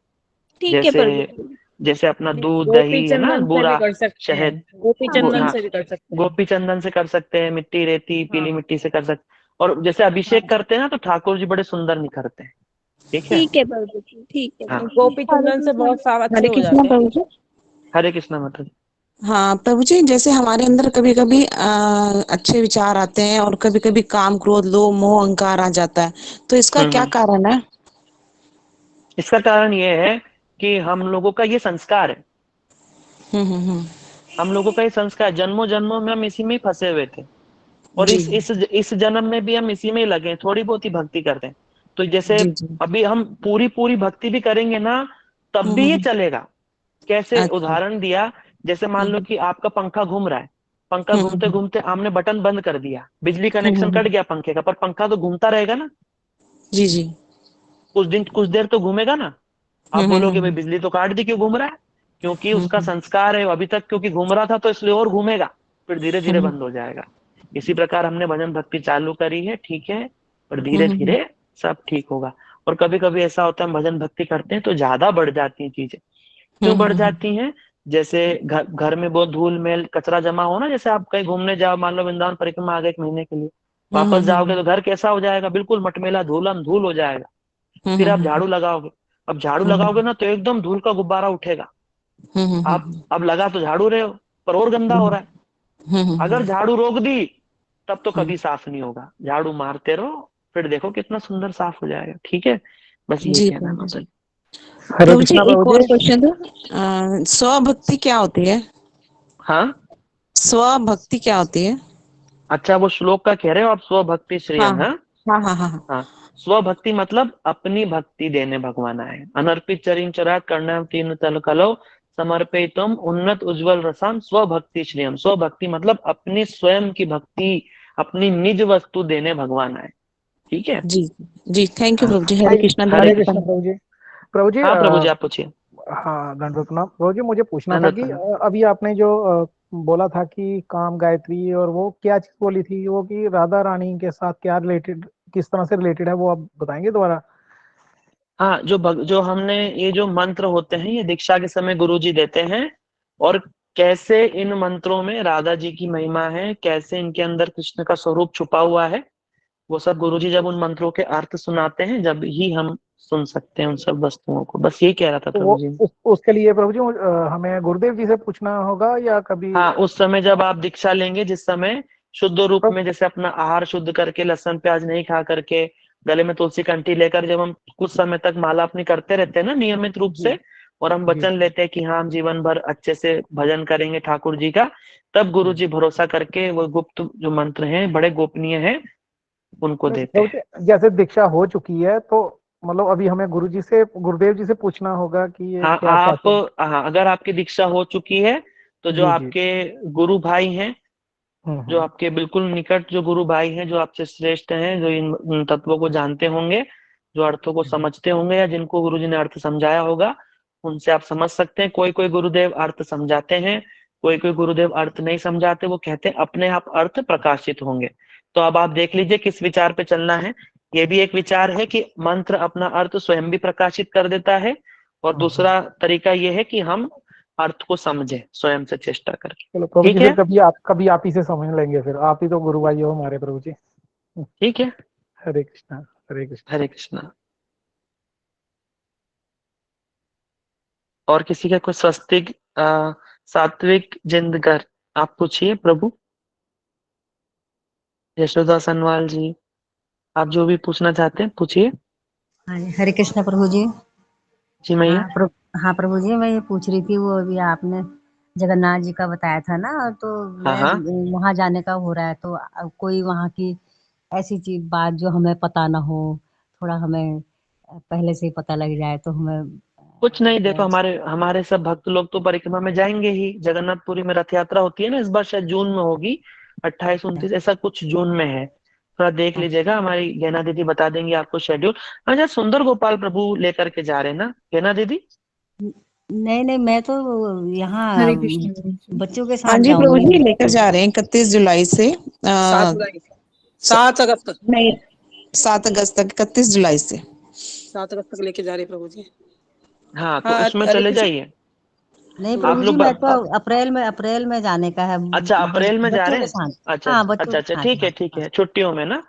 [SPEAKER 2] ठीक है
[SPEAKER 1] जैसे
[SPEAKER 2] प्रभु।
[SPEAKER 1] जैसे अपना
[SPEAKER 4] नहीं,
[SPEAKER 1] दूध
[SPEAKER 4] गोपी
[SPEAKER 1] दही है ना,
[SPEAKER 4] चंदन से भी
[SPEAKER 1] बूरा,
[SPEAKER 4] कर सकते हैं,
[SPEAKER 1] शहद,
[SPEAKER 4] गोपी
[SPEAKER 2] हाँ
[SPEAKER 1] गो,
[SPEAKER 2] जी।
[SPEAKER 4] चंदन
[SPEAKER 1] हाँ,
[SPEAKER 4] से भी कर सकते हैं।
[SPEAKER 1] गोपी चंदन से कर सकते हैं, मिट्टी रेती पीली
[SPEAKER 4] हाँ
[SPEAKER 1] मिट्टी से कर सकते। और जैसे
[SPEAKER 4] हाँ।
[SPEAKER 1] अभिषेक करते हैं ना, तो ठाकुर जी बड़े सुंदर निखरते हैं। ठीक है।
[SPEAKER 2] ठीक है प्रभु जी, ठीक है
[SPEAKER 1] हाँ,
[SPEAKER 4] नहीं,
[SPEAKER 2] प्रभु जी।
[SPEAKER 4] गोपी
[SPEAKER 2] हरे
[SPEAKER 4] चंदन से
[SPEAKER 2] कृष्ण।
[SPEAKER 4] बहुत साफ अच्छे
[SPEAKER 5] हरे
[SPEAKER 4] हो
[SPEAKER 5] कृष्णा
[SPEAKER 4] जाते हैं।
[SPEAKER 5] प्रभु जी।
[SPEAKER 1] हरे कृष्णा माता जी।
[SPEAKER 5] हाँ प्रभु जी, जैसे हमारे अंदर कभी कभी अच्छे विचार आते हैं और कभी कभी काम क्रोध लोभ मोह अहंकार आ जाता है, तो इसका क्या
[SPEAKER 1] हम्म।
[SPEAKER 5] कारण है?
[SPEAKER 1] इसका कारण ये है कि हम लोगों का ये संस्कार है।
[SPEAKER 5] हम्म।
[SPEAKER 1] हम लोगों का ये संस्कार, जन्मों जन्मों में हम इसी में ही फंसे हुए थे। और
[SPEAKER 5] जी
[SPEAKER 1] इस जन्म में भी हम इसी में ही लगे हैं, थोड़ी बहुत ही भक्ति करते हैं। तो जैसे
[SPEAKER 5] जी जी।
[SPEAKER 1] अभी हम पूरी पूरी भक्ति भी करेंगे ना, तब भी ये
[SPEAKER 5] हम्म।
[SPEAKER 1] चलेगा। कैसे?
[SPEAKER 5] अच्छा।
[SPEAKER 1] उदाहरण दिया, जैसे मान लो
[SPEAKER 5] हम्म
[SPEAKER 1] कि आपका पंखा घूम रहा है, पंखा घूमते
[SPEAKER 5] हम्म
[SPEAKER 1] घूमते हमने बटन बंद कर दिया, बिजली कनेक्शन
[SPEAKER 5] हम्म।
[SPEAKER 1] कट गया पंखे का, पर पंखा तो घूमता रहेगा ना।
[SPEAKER 5] जी जी।
[SPEAKER 1] कुछ देर तो घूमेगा ना। आप बोलोगे भाई
[SPEAKER 5] हम्म।
[SPEAKER 1] बिजली तो काट दी, क्यों घूम रहा है? क्योंकि उसका
[SPEAKER 5] हम्म
[SPEAKER 1] संस्कार है, वो अभी तक क्योंकि घूम रहा था तो इसलिए और घूमेगा, फिर धीरे धीरे
[SPEAKER 5] हम्म
[SPEAKER 1] बंद हो जाएगा। इसी प्रकार हमने भजन भक्ति चालू करी है, ठीक है, और धीरे
[SPEAKER 5] हम्म।
[SPEAKER 1] धीरे सब ठीक होगा। और कभी कभी ऐसा होता है, हम भजन भक्ति करते हैं तो ज्यादा बढ़ जाती हैं चीजें। क्यों बढ़
[SPEAKER 5] हम्म।
[SPEAKER 1] जाती हैं? जैसे घर में बहुत धूल मेल कचरा जमा हो ना, जैसे आप कहीं घूमने जाओ, मान लो वृंदावन परिक्रमा आ गए 1 महीने के लिए, वापस जाओगे तो घर कैसा हो जाएगा? बिल्कुल मटमेला धूलम धूल हो जाएगा। फिर आप झाड़ू लगाओगे, अब झाड़ू लगाओगे ना तो एकदम धूल का गुब्बारा उठेगा। आप अब लगा तो झाड़ू रहे हो, पर और गंदा हो रहा है। अगर झाड़ू रोक दी, तब तो कभी साफ नहीं होगा। झाड़ू मारते रहो, फिर देखो कितना सुंदर साफ हो जाएगा। ठीक है, बस ये
[SPEAKER 5] जी
[SPEAKER 1] कहना है
[SPEAKER 5] प्रभु
[SPEAKER 1] माता
[SPEAKER 5] जी।
[SPEAKER 1] जी।
[SPEAKER 6] हरे
[SPEAKER 5] प्रभु जी
[SPEAKER 6] कृष्णा प्रभु
[SPEAKER 5] एक और
[SPEAKER 6] जी।
[SPEAKER 5] क्वेश्चन था, स्वभक्ति क्या होती है?
[SPEAKER 1] हाँ,
[SPEAKER 5] स्वभक्ति क्या होती है?
[SPEAKER 1] अच्छा, वो श्लोक का कह रहे हो आप, स्वभक्ति
[SPEAKER 5] हाँ
[SPEAKER 1] श्रेयम? हाँ,
[SPEAKER 5] हाँ हाँ हाँ हाँ।
[SPEAKER 1] हाँ। स्वभक्ति मतलब अपनी भक्ति देने भगवान आए। अनर्पित चरिन चरात कर्णम तीन तल कलो समर्पितम उन्नत उज्जवल रसाम स्वभक्ति श्रेयम। स्वभक्ति मतलब अपनी स्वयं की भक्ति, अपनी निज वस्तु देने भगवान आए। ठीक है।
[SPEAKER 5] जी जी, थैंक यू
[SPEAKER 1] हाँ,
[SPEAKER 5] प्रभु जी। हरे
[SPEAKER 6] हाय,
[SPEAKER 5] कृष्णा
[SPEAKER 1] हरे
[SPEAKER 6] हरे
[SPEAKER 5] दंडवत
[SPEAKER 6] कृष्ण
[SPEAKER 1] कृष्ण।
[SPEAKER 5] प्रणाम।
[SPEAKER 6] प्रभु जी। प्रभु जी
[SPEAKER 1] हाँ प्रभु जी, आप पूछिए।
[SPEAKER 6] हाँ, दंडवत प्रणाम प्रभु जी। मुझे पूछना था
[SPEAKER 1] धन्यवाद
[SPEAKER 6] कि
[SPEAKER 1] प्रणाम।
[SPEAKER 6] अभी आपने जो बोला था कि काम गायत्री, और वो क्या चीज बोली थी वो, कि राधा रानी के साथ क्या रिलेटेड, किस तरह से रिलेटेड है, वो आप बताएंगे दोबारा?
[SPEAKER 1] हाँ, जो हमने ये जो मंत्र होते हैं, ये दीक्षा के समय गुरु जी देते हैं। और कैसे इन मंत्रों में राधा जी की महिमा है, कैसे इनके अंदर कृष्ण का स्वरूप छुपा हुआ है, वो सब गुरु जी जब उन मंत्रों के अर्थ सुनाते हैं, जब ही हम सुन सकते हैं उन सब वस्तुओं को। बस यही कह रहा था
[SPEAKER 6] तो वो
[SPEAKER 1] प्रभु जी।
[SPEAKER 6] उसके लिए प्रभु जी हमें गुरुदेव जी से पूछना होगा या कभी?
[SPEAKER 1] हाँ, उस समय जब आप दीक्षा लेंगे, जिस समय शुद्ध रूप
[SPEAKER 6] प्रभु
[SPEAKER 1] में, जैसे अपना आहार शुद्ध करके, लहसुन प्याज नहीं खा करके, गले में तुलसी कंठी लेकर, जब हम कुछ समय तक माला अपनी करते रहते हैं ना नियमित रूप
[SPEAKER 6] जी
[SPEAKER 1] से, और हम
[SPEAKER 6] जी।
[SPEAKER 1] वचन लेते हैं कि हाँ हम जीवन भर अच्छे से भजन करेंगे ठाकुर जी का, तब गुरु जी भरोसा करके वो गुप्त जो मंत्र हैं, बड़े गोपनीय हैं, उनको
[SPEAKER 6] नहीं,
[SPEAKER 1] देते
[SPEAKER 6] प्रभु
[SPEAKER 1] हैं।
[SPEAKER 6] जी जैसे दीक्षा हो चुकी है तो मतलब अभी हमें गुरुदेव जी से पूछना होगा कि ये
[SPEAKER 1] हाँ,
[SPEAKER 6] क्या चाहते हैं?
[SPEAKER 1] हाँ, अगर आपकी दीक्षा हो चुकी है, तो जो
[SPEAKER 6] जी जी।
[SPEAKER 1] आपके गुरु भाई हैं, जो
[SPEAKER 6] हम्म।
[SPEAKER 1] आपके बिल्कुल निकट जो गुरु भाई हैं, जो आपसे श्रेष्ठ हैं, जो इन तत्वों को जानते होंगे, जो अर्थों को समझते होंगे, या जिनको गुरु जी ने अर्थ समझाया होगा, उनसे आप समझ सकते हैं। कोई कोई गुरुदेव अर्थ समझाते हैं, कोई कोई गुरुदेव अर्थ नहीं समझाते, वो कहते हैं अपने आप अर्थ प्रकाशित होंगे। तो अब आप देख लीजिए किस विचार पे चलना है। ये भी एक विचार है कि मंत्र अपना अर्थ स्वयं भी प्रकाशित कर देता है, और
[SPEAKER 6] हम्म।
[SPEAKER 1] दूसरा तरीका ये है कि हम अर्थ को समझें स्वयं से चेष्टा करके।
[SPEAKER 6] चलो प्रभु जी,
[SPEAKER 1] ठीक
[SPEAKER 6] फिर
[SPEAKER 1] है,
[SPEAKER 6] कभी आप ही से समझ लेंगे, फिर आप ही तो गुरु भाई हो हमारे प्रभु जी।
[SPEAKER 1] ठीक है।
[SPEAKER 6] हरे कृष्णा, हरे कृष्णा।
[SPEAKER 1] हरे कृष्णा। और किसी का कोई स्वस्तिक सात्विक जिंदगर, आप पूछिए प्रभु। यशोदा सनवाल जी, आप जो भी पूछना चाहते हैं पूछिए।
[SPEAKER 7] हाँ जी, हरे कृष्ण प्रभु जी।
[SPEAKER 1] जी मैया।
[SPEAKER 7] हाँ प्रभु जी, मैं ये पूछ रही थी, वो अभी आपने जगन्नाथ जी का बताया था ना, तो
[SPEAKER 1] हाँ,
[SPEAKER 7] मैं
[SPEAKER 1] हाँ,
[SPEAKER 7] वहां जाने का हो रहा है, तो कोई वहां की ऐसी चीज बात जो हमें पता ना हो, थोड़ा हमें पहले से ही पता लग जाए तो हमें
[SPEAKER 1] कुछ नहीं, देखो
[SPEAKER 7] मैं।
[SPEAKER 1] हमारे हमारे सब भक्त लोग तो परिक्रमा में जाएंगे ही। जगन्नाथपुरी में रथ यात्रा होती है ना, इस बार शायद जून में होगी, 28-29 ऐसा कुछ जून में है। थोड़ा देख लीजिएगा, हमारी गैना दीदी बता देंगी आपको शेड्यूल। अच्छा, सुंदर गोपाल प्रभु लेकर के जा रहे हैं ना गैना दीदी?
[SPEAKER 7] नहीं नहीं, मैं तो यहाँ
[SPEAKER 3] हरे कृष्ण प्रभु जी।
[SPEAKER 7] बच्चों के
[SPEAKER 5] हाँ
[SPEAKER 7] साथ
[SPEAKER 5] जी प्रभु जी,
[SPEAKER 7] जाऊंगी।
[SPEAKER 5] लेकर जा रहे हैं 31 जुलाई से
[SPEAKER 8] 7 जुलाई 7 अगस्त तक।
[SPEAKER 5] नहीं 7 अगस्त तक, 31 जुलाई से।
[SPEAKER 8] 7 अगस्त तक लेके जा रहे प्रभु जी।
[SPEAKER 1] हाँ तो
[SPEAKER 8] हाँ
[SPEAKER 1] उसमें
[SPEAKER 8] हरे
[SPEAKER 1] चले
[SPEAKER 8] कृष्ण।
[SPEAKER 1] जाइए
[SPEAKER 7] नहीं
[SPEAKER 8] हम्म,
[SPEAKER 1] आप
[SPEAKER 7] प्रभु जी,
[SPEAKER 1] लोग।
[SPEAKER 7] मैं तो अप्रैल में जाने का है,
[SPEAKER 1] अच्छा अप्रैल में जा
[SPEAKER 7] बच्चों
[SPEAKER 1] रहे
[SPEAKER 7] के
[SPEAKER 1] हैं।
[SPEAKER 7] साथ।
[SPEAKER 1] अच्छा
[SPEAKER 7] हाँ,
[SPEAKER 1] अच्छा
[SPEAKER 7] बच्चों
[SPEAKER 1] अच्छा
[SPEAKER 7] के
[SPEAKER 1] अच्छा,
[SPEAKER 7] साथ
[SPEAKER 1] ठीक है
[SPEAKER 7] हाँ
[SPEAKER 1] ठीक
[SPEAKER 7] हाँ
[SPEAKER 1] है, छुट्टियों में ना।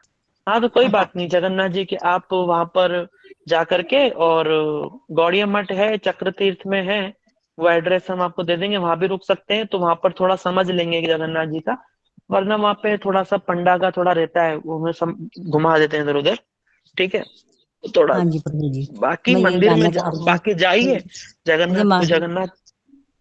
[SPEAKER 1] हाँ तो कोई
[SPEAKER 7] हाँ
[SPEAKER 1] बात नहीं, जगन्नाथ जी के आप वहां पर जा करके, और गौड़िया मठ है, चक्र तीर्थ में है, वो एड्रेस हम आपको दे देंगे, वहां भी रुक सकते हैं, तो वहां पर थोड़ा समझ लेंगे कि जगन्नाथ जी का। वरना वहां पे थोड़ा सा पंडा का थोड़ा रहता है, वो हमें घुमा देते हैं इधर उधर। ठीक है, तो थोड़ा
[SPEAKER 7] हाँ जी प्रभु जी,
[SPEAKER 1] बाकी
[SPEAKER 7] मैं यही
[SPEAKER 1] मंदिर में
[SPEAKER 7] जानना चाह रही
[SPEAKER 1] बाकी
[SPEAKER 7] हूँ।
[SPEAKER 1] जाइए।
[SPEAKER 7] मुझे
[SPEAKER 1] जगन्नाथ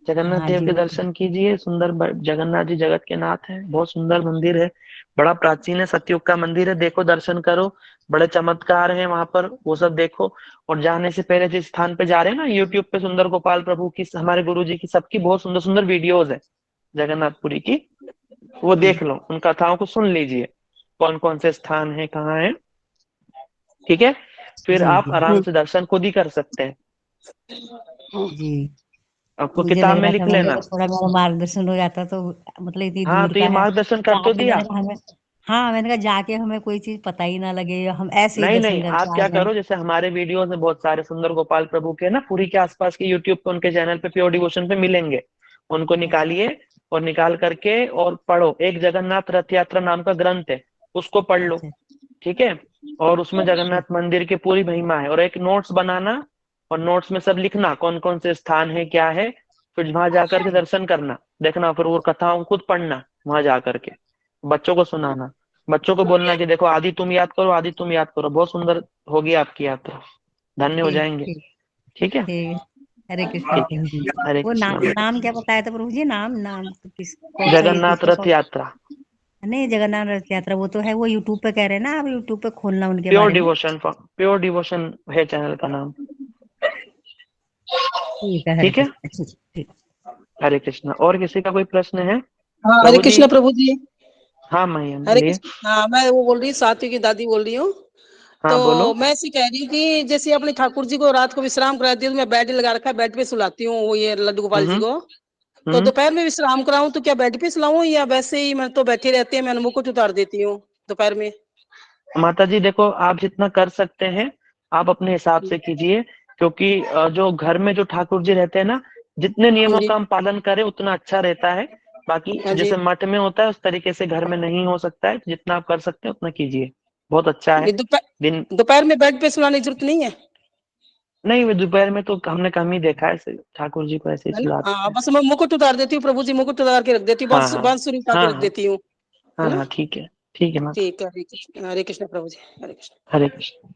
[SPEAKER 1] जगन्नाथ
[SPEAKER 7] हाँ
[SPEAKER 1] देव
[SPEAKER 7] जी
[SPEAKER 1] के दर्शन कीजिए, सुंदर जगन्नाथ जी जगत के नाथ हैं, बहुत सुंदर मंदिर है, बड़ा प्राचीन है, सतयुग का मंदिर है, देखो दर्शन करो, बड़े चमत्कार हैं वहां पर, वो सब देखो। और जाने से पहले जिस स्थान पे जा रहे हैं ना, यूट्यूब पे सुंदर गोपाल प्रभु की, हमारे गुरु जी की, सबकी बहुत सुंदर सुंदर वीडियोज है जगन्नाथपुरी की, वो
[SPEAKER 7] जी
[SPEAKER 1] देख लो, उन कथाओं को सुन लीजिए, कौन कौन से स्थान है, कहाँ है। ठीक है, फिर
[SPEAKER 7] जी
[SPEAKER 1] आप
[SPEAKER 7] जी
[SPEAKER 1] आराम से दर्शन खुद ही कर सकते हैं,
[SPEAKER 7] जी।
[SPEAKER 1] आपको
[SPEAKER 7] मुझे
[SPEAKER 1] किताब
[SPEAKER 7] लग
[SPEAKER 1] में
[SPEAKER 7] रहा
[SPEAKER 1] लिख
[SPEAKER 7] था मतलब
[SPEAKER 1] लेना।
[SPEAKER 7] कि थोड़ा मेरा मार्गदर्शन हो जाता तो, मतलब इतनी
[SPEAKER 1] हाँ
[SPEAKER 7] दूर
[SPEAKER 1] तो
[SPEAKER 7] का
[SPEAKER 1] ये
[SPEAKER 7] है,
[SPEAKER 1] मार्गदर्शन कर तो
[SPEAKER 7] जाके
[SPEAKER 1] दिया।
[SPEAKER 7] मैंने कहा हमें, हाँ मैंने कहा जाके हमें कोई चीज पता ही ना लगे, हम ऐसे ही
[SPEAKER 1] नहीं
[SPEAKER 7] दर्शन
[SPEAKER 1] नहीं, आप
[SPEAKER 7] करके आ
[SPEAKER 1] क्या
[SPEAKER 7] जाए।
[SPEAKER 1] करो, जैसे हमारे वीडियोस में बहुत सारे सुंदर गोपाल प्रभु के ना, पुरी के आसपास के यूट्यूब पे, उनके चैनल पे प्योर डिवोशन पे मिलेंगे, उनको
[SPEAKER 7] अच्छा
[SPEAKER 1] निकालिए, और निकाल करके और पढ़ो, एक जगन्नाथ रथ यात्रा नाम का ग्रंथ है, उसको पढ़ लो।
[SPEAKER 7] अच्छा
[SPEAKER 1] ठीक है, और उसमें
[SPEAKER 7] ठीक।
[SPEAKER 1] जगन्नाथ मंदिर की पूरी महिमा है, और एक नोट्स बनाना, और नोट्स में सब लिखना कौन कौन से स्थान है क्या है, फिर वहां जाकर के दर्शन करना, देखना, फिर वो कथाओं खुद पढ़ना वहां जा करके, बच्चों को सुनाना, बच्चों को बोलना कि देखो आदि तुम याद करो, आदि तुम याद करो, बहुत सुंदर होगी आपकी यात्रा, धन्य हो
[SPEAKER 7] ठीक
[SPEAKER 1] जाएंगे।
[SPEAKER 7] ठीक
[SPEAKER 1] ठीक है,
[SPEAKER 7] ठीक। हरे कृष्ण
[SPEAKER 1] ठीक है,
[SPEAKER 7] प्रभु जी।
[SPEAKER 1] हरे
[SPEAKER 7] वो
[SPEAKER 1] कृष्णा बेटा।
[SPEAKER 7] नाम क्या बताया था प्रभु जी, नाम तो किस, कौन सा यूट्यूब
[SPEAKER 1] जगन्नाथ
[SPEAKER 7] पे
[SPEAKER 1] रथ यात्रा,
[SPEAKER 7] नहीं जगन्नाथ रथ यात्रा वो तो है, वो यूट्यूब पे कह रहे हैं ना आप, यूट्यूब पे खोलना उनके
[SPEAKER 1] प्योर
[SPEAKER 7] बारे में।
[SPEAKER 1] डिवोशन, प्योर डिवोशन है चैनल का नाम।
[SPEAKER 7] ठीक है, हरे
[SPEAKER 1] ठीक है,
[SPEAKER 7] कृष्ण ठीक ठीक।
[SPEAKER 1] हरे कृष्णा। और किसी का कोई प्रश्न है
[SPEAKER 8] हाँ हरे
[SPEAKER 1] प्रभु जी?
[SPEAKER 8] कृष्ण प्रभु जी।
[SPEAKER 1] हाँ मैया
[SPEAKER 8] हरे
[SPEAKER 1] बोलिए।
[SPEAKER 8] कृष्ण। हाँ मैं वो बोल रही हूँ, सात्विक की दादी बोल रही हूँ।
[SPEAKER 1] हाँ बोलो।
[SPEAKER 8] तो मैं ऐसी कह रही हूँ कि जैसे अपने ठाकुर जी को रात को विश्राम कराती हूँ, तो मैं बेड लगा रखा है, बेड पे सुलाती हूँ वो ये लड्डू गोपाल जी
[SPEAKER 1] हम्म
[SPEAKER 8] को। तो
[SPEAKER 1] हम्म।
[SPEAKER 8] दोपहर में विश्राम कराऊं तो क्या बेड पे सुलाऊं, या वैसे ही मैं तो बैठी रहती है, मैं मुकुट उतार देती हूँ दोपहर में।
[SPEAKER 1] माता जी देखो, आप जितना कर सकते हैं आप अपने हिसाब से कीजिए, क्योंकि जो घर में जो ठाकुर जी रहते हैं ना, जितने
[SPEAKER 8] हाँ
[SPEAKER 1] नियमों
[SPEAKER 8] जी।
[SPEAKER 1] का हम पालन करें उतना अच्छा रहता है। बाकी
[SPEAKER 8] हाँ जी।
[SPEAKER 1] जैसे मठ में होता है उस तरीके से घर में नहीं हो सकता है, तो जितना आप कर सकते हैं उतना कीजिए, बहुत अच्छा
[SPEAKER 8] ये
[SPEAKER 1] है। दिन
[SPEAKER 8] दोपहर में बेड पे सुलाने की जरूरत नहीं है
[SPEAKER 1] नहीं, वो दोपहर में तो हमने कम ही देखा है, ऐसे ठाकुर जी को ऐसे ही
[SPEAKER 8] है ना।
[SPEAKER 1] सुलाते
[SPEAKER 8] हाँ
[SPEAKER 1] हैं।
[SPEAKER 8] बस मैं मुकुट उतार देती हूँ प्रभु जी, मुकुट उतार के रख देती हूँ,
[SPEAKER 1] हाँ हाँ
[SPEAKER 8] बांसुरी उठा
[SPEAKER 1] हाँ
[SPEAKER 8] के रख
[SPEAKER 1] हाँ
[SPEAKER 8] देती हूँ, है
[SPEAKER 1] हाँ
[SPEAKER 8] ना।
[SPEAKER 1] हाँ, ठीक है, ठीक है माता।
[SPEAKER 8] ठीक है, हरे कृष्ण प्रभु जी, हरे कृष्ण।
[SPEAKER 1] हरे कृष्ण।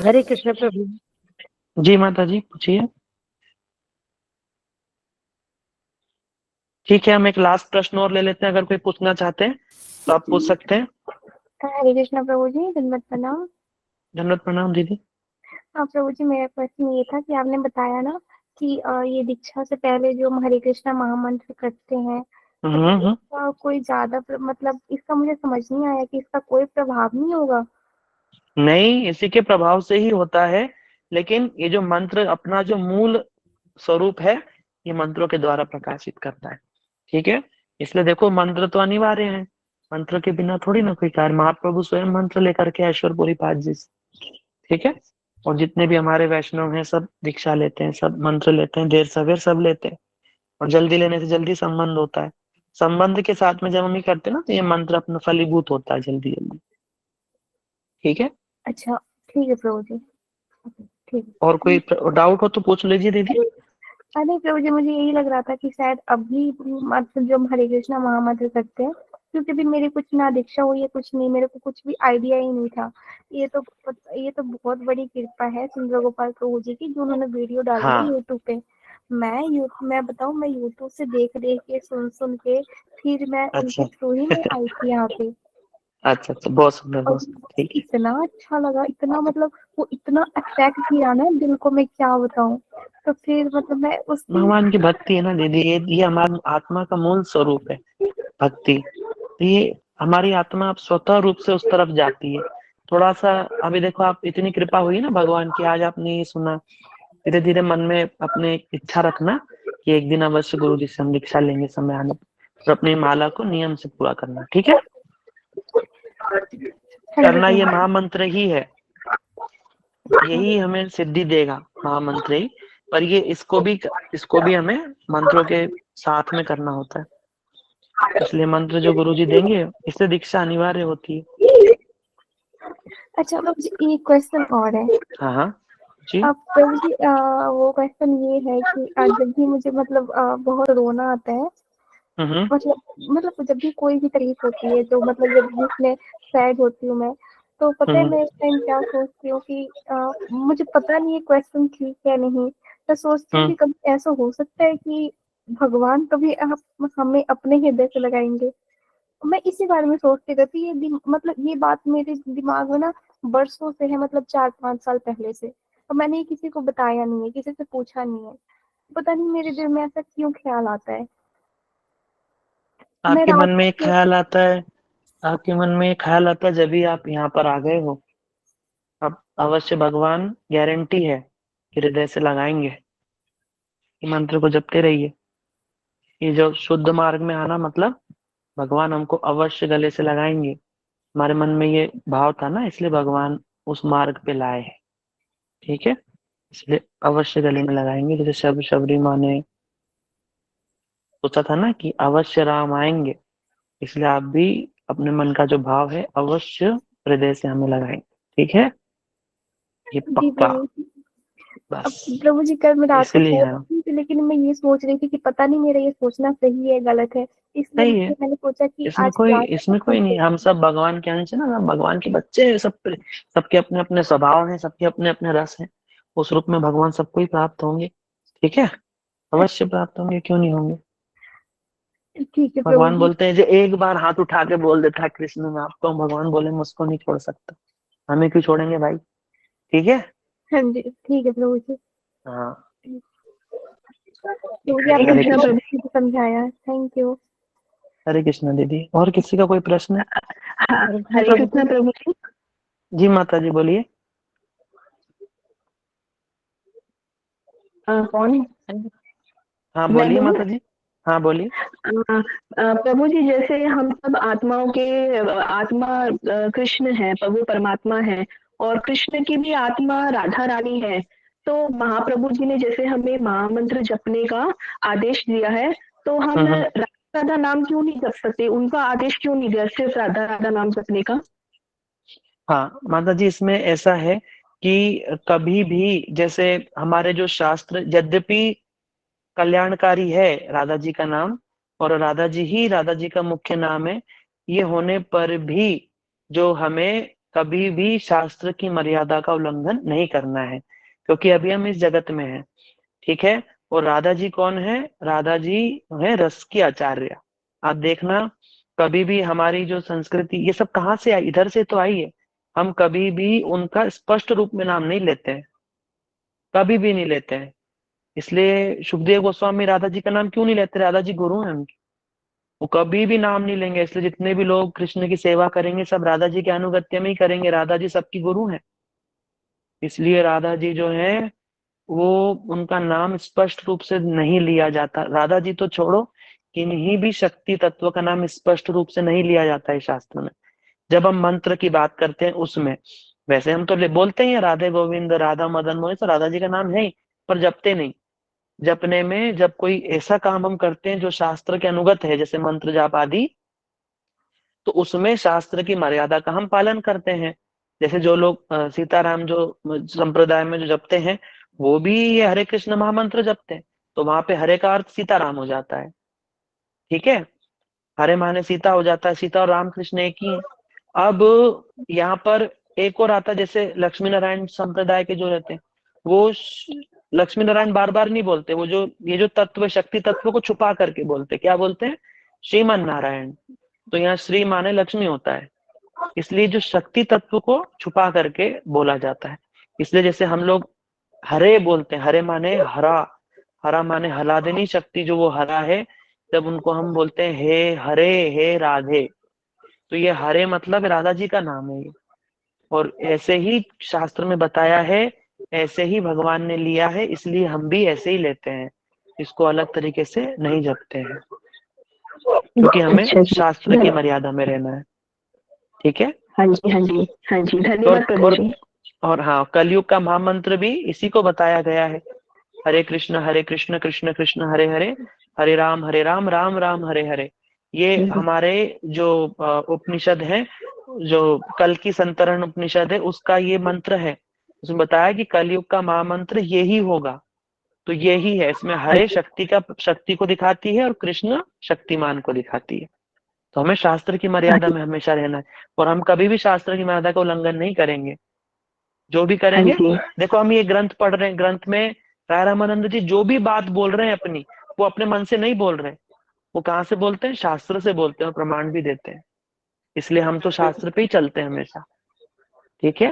[SPEAKER 4] हरे कृष्ण प्रभु।
[SPEAKER 1] जी माता जी पूछिए। ठीक है, हम एक लास्ट प्रश्न और ले लेते हैं, अगर कोई पूछना चाहते हैं तो आप पूछ सकते हैं।
[SPEAKER 9] हरे कृष्णा प्रभु जी, दंडवत प्रणाम।
[SPEAKER 1] धन्यवाद, प्रणाम दीदी।
[SPEAKER 9] हाँ प्रभु जी, मेरा प्रश्न ये था कि आपने बताया ना कि ये दीक्षा से पहले जो हम हरे कृष्णा महामंत्र करते हैं, तो
[SPEAKER 1] हम्म।
[SPEAKER 9] इसका कोई ज्यादा मतलब इसका मुझे समझ नहीं आया कि इसका कोई प्रभाव नहीं होगा।
[SPEAKER 1] नहीं, इसी के प्रभाव से ही होता है, लेकिन ये जो मंत्र अपना जो मूल स्वरूप है, ये मंत्रों के द्वारा प्रकाशित करता है। ठीक है, इसलिए देखो मंत्र तो अनिवार्य है, मंत्र के बिना थोड़ी ना कोई कार्य, महाप्रभु स्वयं मंत्र लेकर के ऐश्वर्यपुरी पाठ जी से। ठीक है, और जितने भी हमारे वैष्णव हैं सब दीक्षा लेते हैं, सब मंत्र लेते हैं, देर सवेर सब लेते हैं, और जल्दी लेने से जल्दी संबंध होता है, संबंध के साथ में जब हम ये करते हैं ना, तो ये मंत्र अपना फलीभूत होता है जल्दी जल्दी। ठीक है,
[SPEAKER 9] अच्छा ठीक है प्रभु जी, ठीक है।
[SPEAKER 1] और कोई डाउट हो तो पूछ लीजिए दीदी।
[SPEAKER 9] अरे प्रभु जी, मुझे यही लग रहा था कि शायद अभी मतलब जो हम हरे कृष्णा महामंत्र करते हैं, क्योंकि भी मेरी कुछ ना दीक्षा हुई है, कुछ नहीं, मेरे को कुछ भी आइडिया ही नहीं था। ये तो बहुत बड़ी कृपा है सुंदर गोपाल प्रभु जी की, जो उन्होंने वीडियो डाली है
[SPEAKER 1] हाँ,
[SPEAKER 9] यूट्यूब पे। मैं बताऊं, मैं यूट्यूब से देख देख के सुन सुन के फिर मैं उनके
[SPEAKER 1] अच्छा
[SPEAKER 9] थ्रू ही मैं आई थी यहाँ पे।
[SPEAKER 1] अच्छा अच्छा, बहुत सुंदर,
[SPEAKER 9] और
[SPEAKER 1] बहुत सुंदर, ठीक है।
[SPEAKER 9] इतना अच्छा लगा, इतना मतलब वो इतना अट्रैक्ट किया ना दिल को, मैं क्या बताऊं। तो फिर मतलब मैं उसी।
[SPEAKER 1] भगवान की भक्ति है ना दीदी, ये हमारी आत्मा का मूल स्वरूप है, भक्ति। तो ये हमारी आत्मा अब स्वतः रूप से उस तरफ जाती है, थोड़ा सा अभी देखो, आप इतनी कृपा हुई ना भगवान की, आज आपने ये सुना, धीरे धीरे मन में अपने इच्छा रखना कि एक दिन अवश्य गुरु जी से हम दीक्षा लेंगे समय आने पर, और अपनी माला को नियम से पूरा करना, ठीक है।
[SPEAKER 9] हाँ जी
[SPEAKER 1] करना ये
[SPEAKER 9] प्रभु।
[SPEAKER 1] महामंत्र ही है, यही हमें सिद्धि देगा, महामंत्र ही। पर ये इसको भी हमें मंत्रों के साथ में करना होता है, इसलिए मंत्र जो गुरु जी देंगे इससे दीक्षा अनिवार्य होती है।
[SPEAKER 9] अच्छा प्रभु जी, एक क्वेश्चन और है।
[SPEAKER 1] हाँ हाँ जी।
[SPEAKER 9] अब प्रभु जी वो क्वेश्चन ये है कि जब भी मुझे मतलब बहुत रोना आता है, मतलब जब भी कोई भी तकलीफ होती है, तो मतलब जब भी उसमें सैड होती हूँ मैं, तो पता है मैं इस टाइम क्या सोचती हूँ कि मुझे पता नहीं है क्वेश्चन ठीक है नहीं, मैं सोचती हूँ कि कभी ऐसा हो सकता है कि भगवान कभी आप हमें अपने हृदय से लगाएंगे। मैं इसी बारे में सोचती रहती, मतलब ये बात मेरे दिमाग में ना बरसों से है, मतलब 4-5 साल पहले से, और मैंने ये किसी को बताया नहीं है, किसी से पूछा नहीं है। पता नहीं मेरे दिल में ऐसा क्यों ख्याल आता है। मैं
[SPEAKER 1] आपके
[SPEAKER 9] रात
[SPEAKER 1] मन में एक
[SPEAKER 9] को
[SPEAKER 1] ख्याल आता है, आपके मन में एक ख्याल आता है जब भी आप यहाँ पर आ गए हो, अब अवश्य भगवान गारंटी है कि हृदय से लगाएंगे। ये मंत्र को जपते रहिए, ये जो शुद्ध मार्ग में आना मतलब भगवान हमको अवश्य गले से लगाएंगे। हमारे मन में ये भाव था ना, इसलिए भगवान उस मार्ग पे लाए हैं, ठीक है। इसलिए अवश्य गले में लगाएंगे। जैसे शबरी माँ ने सोचा था ना कि अवश्य राम आएंगे, इसलिए आप भी अपने मन का जो भाव है अवश्य हृदय से हमें लगाएंगे, ठीक है, ये
[SPEAKER 9] जी
[SPEAKER 1] पक्का।
[SPEAKER 9] प्रभु जी। अब
[SPEAKER 1] बस
[SPEAKER 9] प्रभु जी कल मैं रात को
[SPEAKER 1] इसलिए
[SPEAKER 9] सो
[SPEAKER 1] हम
[SPEAKER 9] रही थी, लेकिन मैं ये सोच रही थी कि पता नहीं मेरा ये सोचना सही है गलत है, इसलिए
[SPEAKER 1] सही है,
[SPEAKER 9] मैंने सोचा कि
[SPEAKER 1] इसमें
[SPEAKER 9] आज
[SPEAKER 1] कोई
[SPEAKER 9] क्लास
[SPEAKER 1] इसमें
[SPEAKER 9] में
[SPEAKER 1] कोई नहीं, हम सब भगवान के अंश है ना, सब भगवान के बच्चे हैं, सबके अपने अपने स्वभाव हैं, सबके अपने अपने रस हैं। उस रूप में भगवान सबको ही प्राप्त होंगे, ठीक है, अवश्य प्राप्त होंगे, क्यों नहीं होंगे।
[SPEAKER 9] ठीक है प्रभु
[SPEAKER 1] भगवान
[SPEAKER 9] जी।
[SPEAKER 1] बोलते हैं जो एक बार हाथ उठा के बोल देता है कृष्ण में आपको, भगवान बोले मुझको नहीं छोड़ सकता, हमें क्यों छोड़ेंगे भाई, ठीक है।
[SPEAKER 9] हाँ जी ठीक है प्रभु जी।
[SPEAKER 1] हाँ
[SPEAKER 9] प्रभु जी आपने
[SPEAKER 1] हरे
[SPEAKER 9] बहुत
[SPEAKER 1] कृष्ण,
[SPEAKER 9] अच्छे से समझाया, थैंक यू।
[SPEAKER 1] हरे कृष्ण दीदी। और किसी का कोई प्रश्न है?
[SPEAKER 3] हरे कृष्ण प्रभु जी।
[SPEAKER 1] जी माता जी बोलिए।
[SPEAKER 3] कौन है?
[SPEAKER 1] हाँ
[SPEAKER 3] मैं
[SPEAKER 1] बोलिए
[SPEAKER 3] बोलूं?
[SPEAKER 1] माता जी, हाँ बोलिए।
[SPEAKER 3] प्रभु जी, जैसे हम सब आत्माओं के आत्मा कृष्ण है, प्रभु परमात्मा है, और कृष्ण की भी आत्मा राधा रानी है। तो महाप्रभु जी ने जैसे हमें महामंत्र जपने का आदेश दिया है, तो हम राधा राधा नाम क्यों नहीं जप सकते? उनका आदेश क्यों नहीं दिया सिर्फ राधा राधा नाम जपने का?
[SPEAKER 1] हाँ माता जी, इसमें ऐसा है कि कभी भी जैसे हमारे जो शास्त्र, यद्यपि कल्याणकारी है राधा जी का नाम, और राधा जी ही राधा जी का मुख्य नाम है, ये होने पर भी जो हमें कभी भी शास्त्र की मर्यादा का उल्लंघन नहीं करना है, क्योंकि अभी हम इस जगत में हैं, ठीक है। और राधा जी कौन है? राधा जी है रस की आचार्य। आप देखना, कभी भी हमारी जो संस्कृति, ये सब कहाँ से आई? इधर से तो आई है। हम कभी भी उनका स्पष्ट रूप में नाम नहीं लेते हैं, कभी भी नहीं लेते हैं। इसलिए सुखदेव गोस्वामी राधा जी का नाम क्यों नहीं लेते? राधा जी गुरु हैं उनके, वो कभी भी नाम नहीं लेंगे। इसलिए जितने भी लोग कृष्ण की सेवा करेंगे सब राधा जी के अनुगत्य में ही करेंगे, राधा जी सबकी गुरु हैं। इसलिए राधा जी जो है वो, उनका नाम स्पष्ट रूप से नहीं लिया जाता। राधा जी तो छोड़ो, किन्हीं भी शक्ति तत्व का नाम स्पष्ट रूप से नहीं लिया जाता है शास्त्र में। जब हम मंत्र की बात करते हैं उसमें, वैसे हम तो बोलते ही हैं राधे गोविंद राधा मदन मोहित, तो राधा जी का नाम है ही, पर जपते नहीं। जपने में जब कोई ऐसा काम हम करते हैं जो शास्त्र के अनुगत है, जैसे मंत्र जाप आदि, तो उसमें शास्त्र की मर्यादा का हम पालन करते हैं। जैसे जो लोग सीताराम जो संप्रदाय में जो जपते हैं, वो भी ये हरे कृष्ण महामंत्र जपते हैं, तो वहां पे हरे का अर्थ सीताराम हो जाता है, ठीक है। हरे माने सीता हो जाता है, सीता और राम कृष्ण एक ही है। अब यहाँ पर एक और आता है, जैसे लक्ष्मी नारायण संप्रदाय के जो रहते हैं, वो लक्ष्मी नारायण बार बार नहीं बोलते, वो जो ये जो तत्व शक्ति तत्व को छुपा करके बोलते, क्या बोलते हैं? श्रीमन नारायण। तो यहाँ श्री माने लक्ष्मी होता है, इसलिए जो शक्ति तत्व को छुपा करके बोला जाता है। इसलिए जैसे हम लोग हरे बोलते हैं, हरे माने हरा, हरा माने हलादिनी शक्ति, जो वो हरा है, जब उनको हम बोलते हैं हे हरे हे राधे, तो ये हरे मतलब राधा जी का नाम है ये। और ऐसे ही शास्त्र में बताया है, ऐसे ही भगवान ने लिया है, इसलिए हम भी ऐसे ही लेते हैं, इसको अलग तरीके से नहीं जपते हैं, क्योंकि हमें
[SPEAKER 3] अच्छा जी।
[SPEAKER 1] शास्त्र की मर्यादा में रहना है। ठीक है।
[SPEAKER 3] हाँ जी, हाँ जी, हाँ जी, धन्यवाद प्रभु जी।
[SPEAKER 1] और हाँ, कलयुग का महामंत्र भी इसी को बताया गया है, हरे कृष्ण कृष्ण कृष्ण हरे हरे, हरे राम राम राम हरे हरे। ये हमारे जो उपनिषद है, जो कल की संतरण उपनिषद है, उसका ये मंत्र है। उसमें बताया कि कलयुग का महामंत्र यही होगा, तो यही है। इसमें हरे शक्ति को दिखाती है और कृष्ण शक्तिमान को दिखाती है। तो हमें शास्त्र की मर्यादा में हमेशा रहना है, और हम कभी भी शास्त्र की मर्यादा का उल्लंघन नहीं करेंगे। जो भी करेंगे, देखो हम ये ग्रंथ पढ़ रहे हैं, ग्रंथ में राय रामानंद जी जो भी बात बोल रहे हैं अपनी, वो अपने मन से नहीं बोल रहे, वो कहाँ से बोलते हैं? शास्त्र से बोलते हैं, और प्रमाण भी देते हैं। इसलिए हम तो शास्त्र पे ही चलते हैं हमेशा। ठीक है।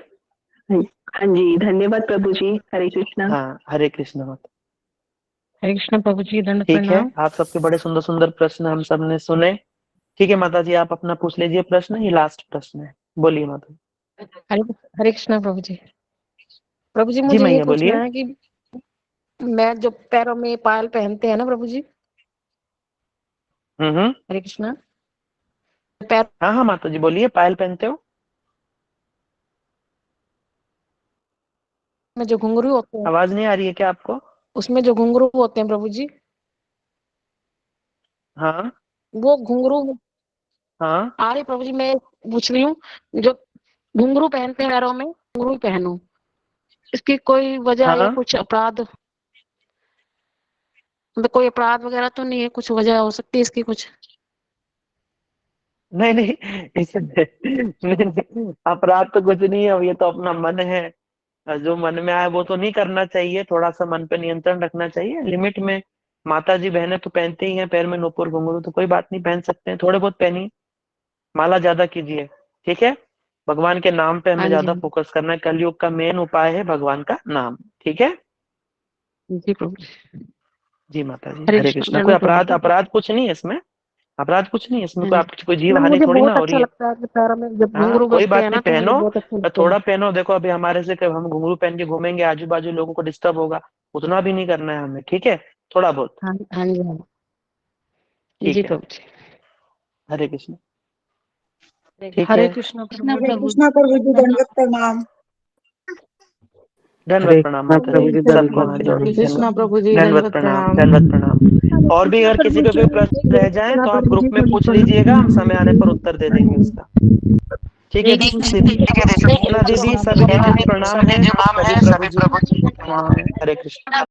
[SPEAKER 3] हाँ जी, धन्यवाद प्रभु जी। हरे कृष्णा।
[SPEAKER 1] हाँ, हरे कृष्ण माता।
[SPEAKER 10] हरे कृष्ण प्रभु जी, दंड
[SPEAKER 1] ठीक है,
[SPEAKER 10] प्रणाम।
[SPEAKER 1] आप सबके बड़े सुंदर सुंदर प्रश्न हम सब ने सुने। ठीक है माता जी, आप अपना पूछ लीजिए प्रश्न, ये लास्ट प्रश्न है, बोलिए माता जी।
[SPEAKER 10] हरे कृष्ण प्रभु जी। प्रभु जी,
[SPEAKER 1] जी
[SPEAKER 10] मुझे ये
[SPEAKER 1] मैया
[SPEAKER 10] पूछना
[SPEAKER 1] बोलिए।
[SPEAKER 10] है कि मैं जो पैरों में पायल पहनते हैं ना प्रभु जी। हरे कृष्णा। पैर
[SPEAKER 1] हाँ हाँ माता जी बोलिए, पायल पहनते हो?
[SPEAKER 10] में जो घुंघरू होते हैं,
[SPEAKER 1] आवाज नहीं आ रही है क्या आपको?
[SPEAKER 10] उसमें जो घुंघरू होते हैं प्रभु जी,
[SPEAKER 1] हाँ
[SPEAKER 10] वो घुंघरू
[SPEAKER 1] हाँ
[SPEAKER 10] आ रही प्रभु जी। मैं पूछ रही हूँ, जो घुंघरू पहनते हैं पैरों में, घुंघरू ही पहनूं, इसकी कोई वजह या
[SPEAKER 1] हाँ।
[SPEAKER 10] कुछ अपराध, मतलब कोई अपराध वगैरह तो नहीं है? कुछ वजह हो सकती है इसकी कुछ?
[SPEAKER 1] नहीं नहीं, इसे नहीं, अपराध तो कुछ नहीं है, ये तो अपना मन है, जो मन में आए वो तो नहीं करना चाहिए। थोड़ा सा मन पे नियंत्रण रखना चाहिए, लिमिट में। माता जी बहनें तो पहनते ही हैं पैर में नुपुर घुंघरू, तो कोई बात नहीं, पहन सकते हैं, थोड़े बहुत पहनिए, माला ज्यादा कीजिए। ठीक है। भगवान के नाम पे हमें ज्यादा फोकस करना है, कलयुग का मेन उपाय है भगवान का नाम। ठीक है
[SPEAKER 10] जी प्रभु
[SPEAKER 1] जी। माता जी
[SPEAKER 10] हरे
[SPEAKER 1] हरे कृष्णा। कोई अपराध अपराध कुछ नहीं है इसमें, अपराध कुछ नहीं है इसमें, कोई आपकी कोई जीव हानि
[SPEAKER 10] मुझे
[SPEAKER 1] थोड़ी ना
[SPEAKER 10] बहुत
[SPEAKER 1] हो रही
[SPEAKER 10] अच्छा
[SPEAKER 1] है।
[SPEAKER 10] लगता है कि पैरों में जब
[SPEAKER 1] हाँ
[SPEAKER 10] घुंघरू
[SPEAKER 1] कोई
[SPEAKER 10] बजते
[SPEAKER 1] बात
[SPEAKER 10] हैं
[SPEAKER 1] नहीं,
[SPEAKER 10] ना, तो मुझे
[SPEAKER 1] पहनो,
[SPEAKER 10] बहुत अच्छा लगता है।
[SPEAKER 1] थोड़ा पहनो। देखो अभी हमारे से हम घुंघरू पहन के घूमेंगे, आजू बाजू लोगों को डिस्टर्ब होगा, उतना भी नहीं करना है हमें। ठीक है, थोड़ा बहुत।
[SPEAKER 10] हाँ हाँ जी, हाँ जी
[SPEAKER 1] ठीक है।
[SPEAKER 10] प्रभु जी।
[SPEAKER 1] हरे कृष्ण। ठीक
[SPEAKER 10] हरे
[SPEAKER 1] है,
[SPEAKER 10] कृष्ण
[SPEAKER 11] हरे
[SPEAKER 10] प्रभु
[SPEAKER 11] कृष्णा प्रभु जी, दंडवत प्रणाम।
[SPEAKER 1] दंडवत प्रणाम माता जी, सबको हाथ जोड़ के
[SPEAKER 10] कृष्णा प्रभु जी,
[SPEAKER 1] दंडवत प्रणाम, दंडवत प्रणाम। और भी अगर किसी को कोई प्रश्न रह जाए तो आप ग्रुप में पूछ लीजिएगा, हम समय आने पर उत्तर दे देंगे उसका। ठीक है दीदी, दीदी सभी को प्रणाम है, सभी प्रभु जी। हरे कृष्ण।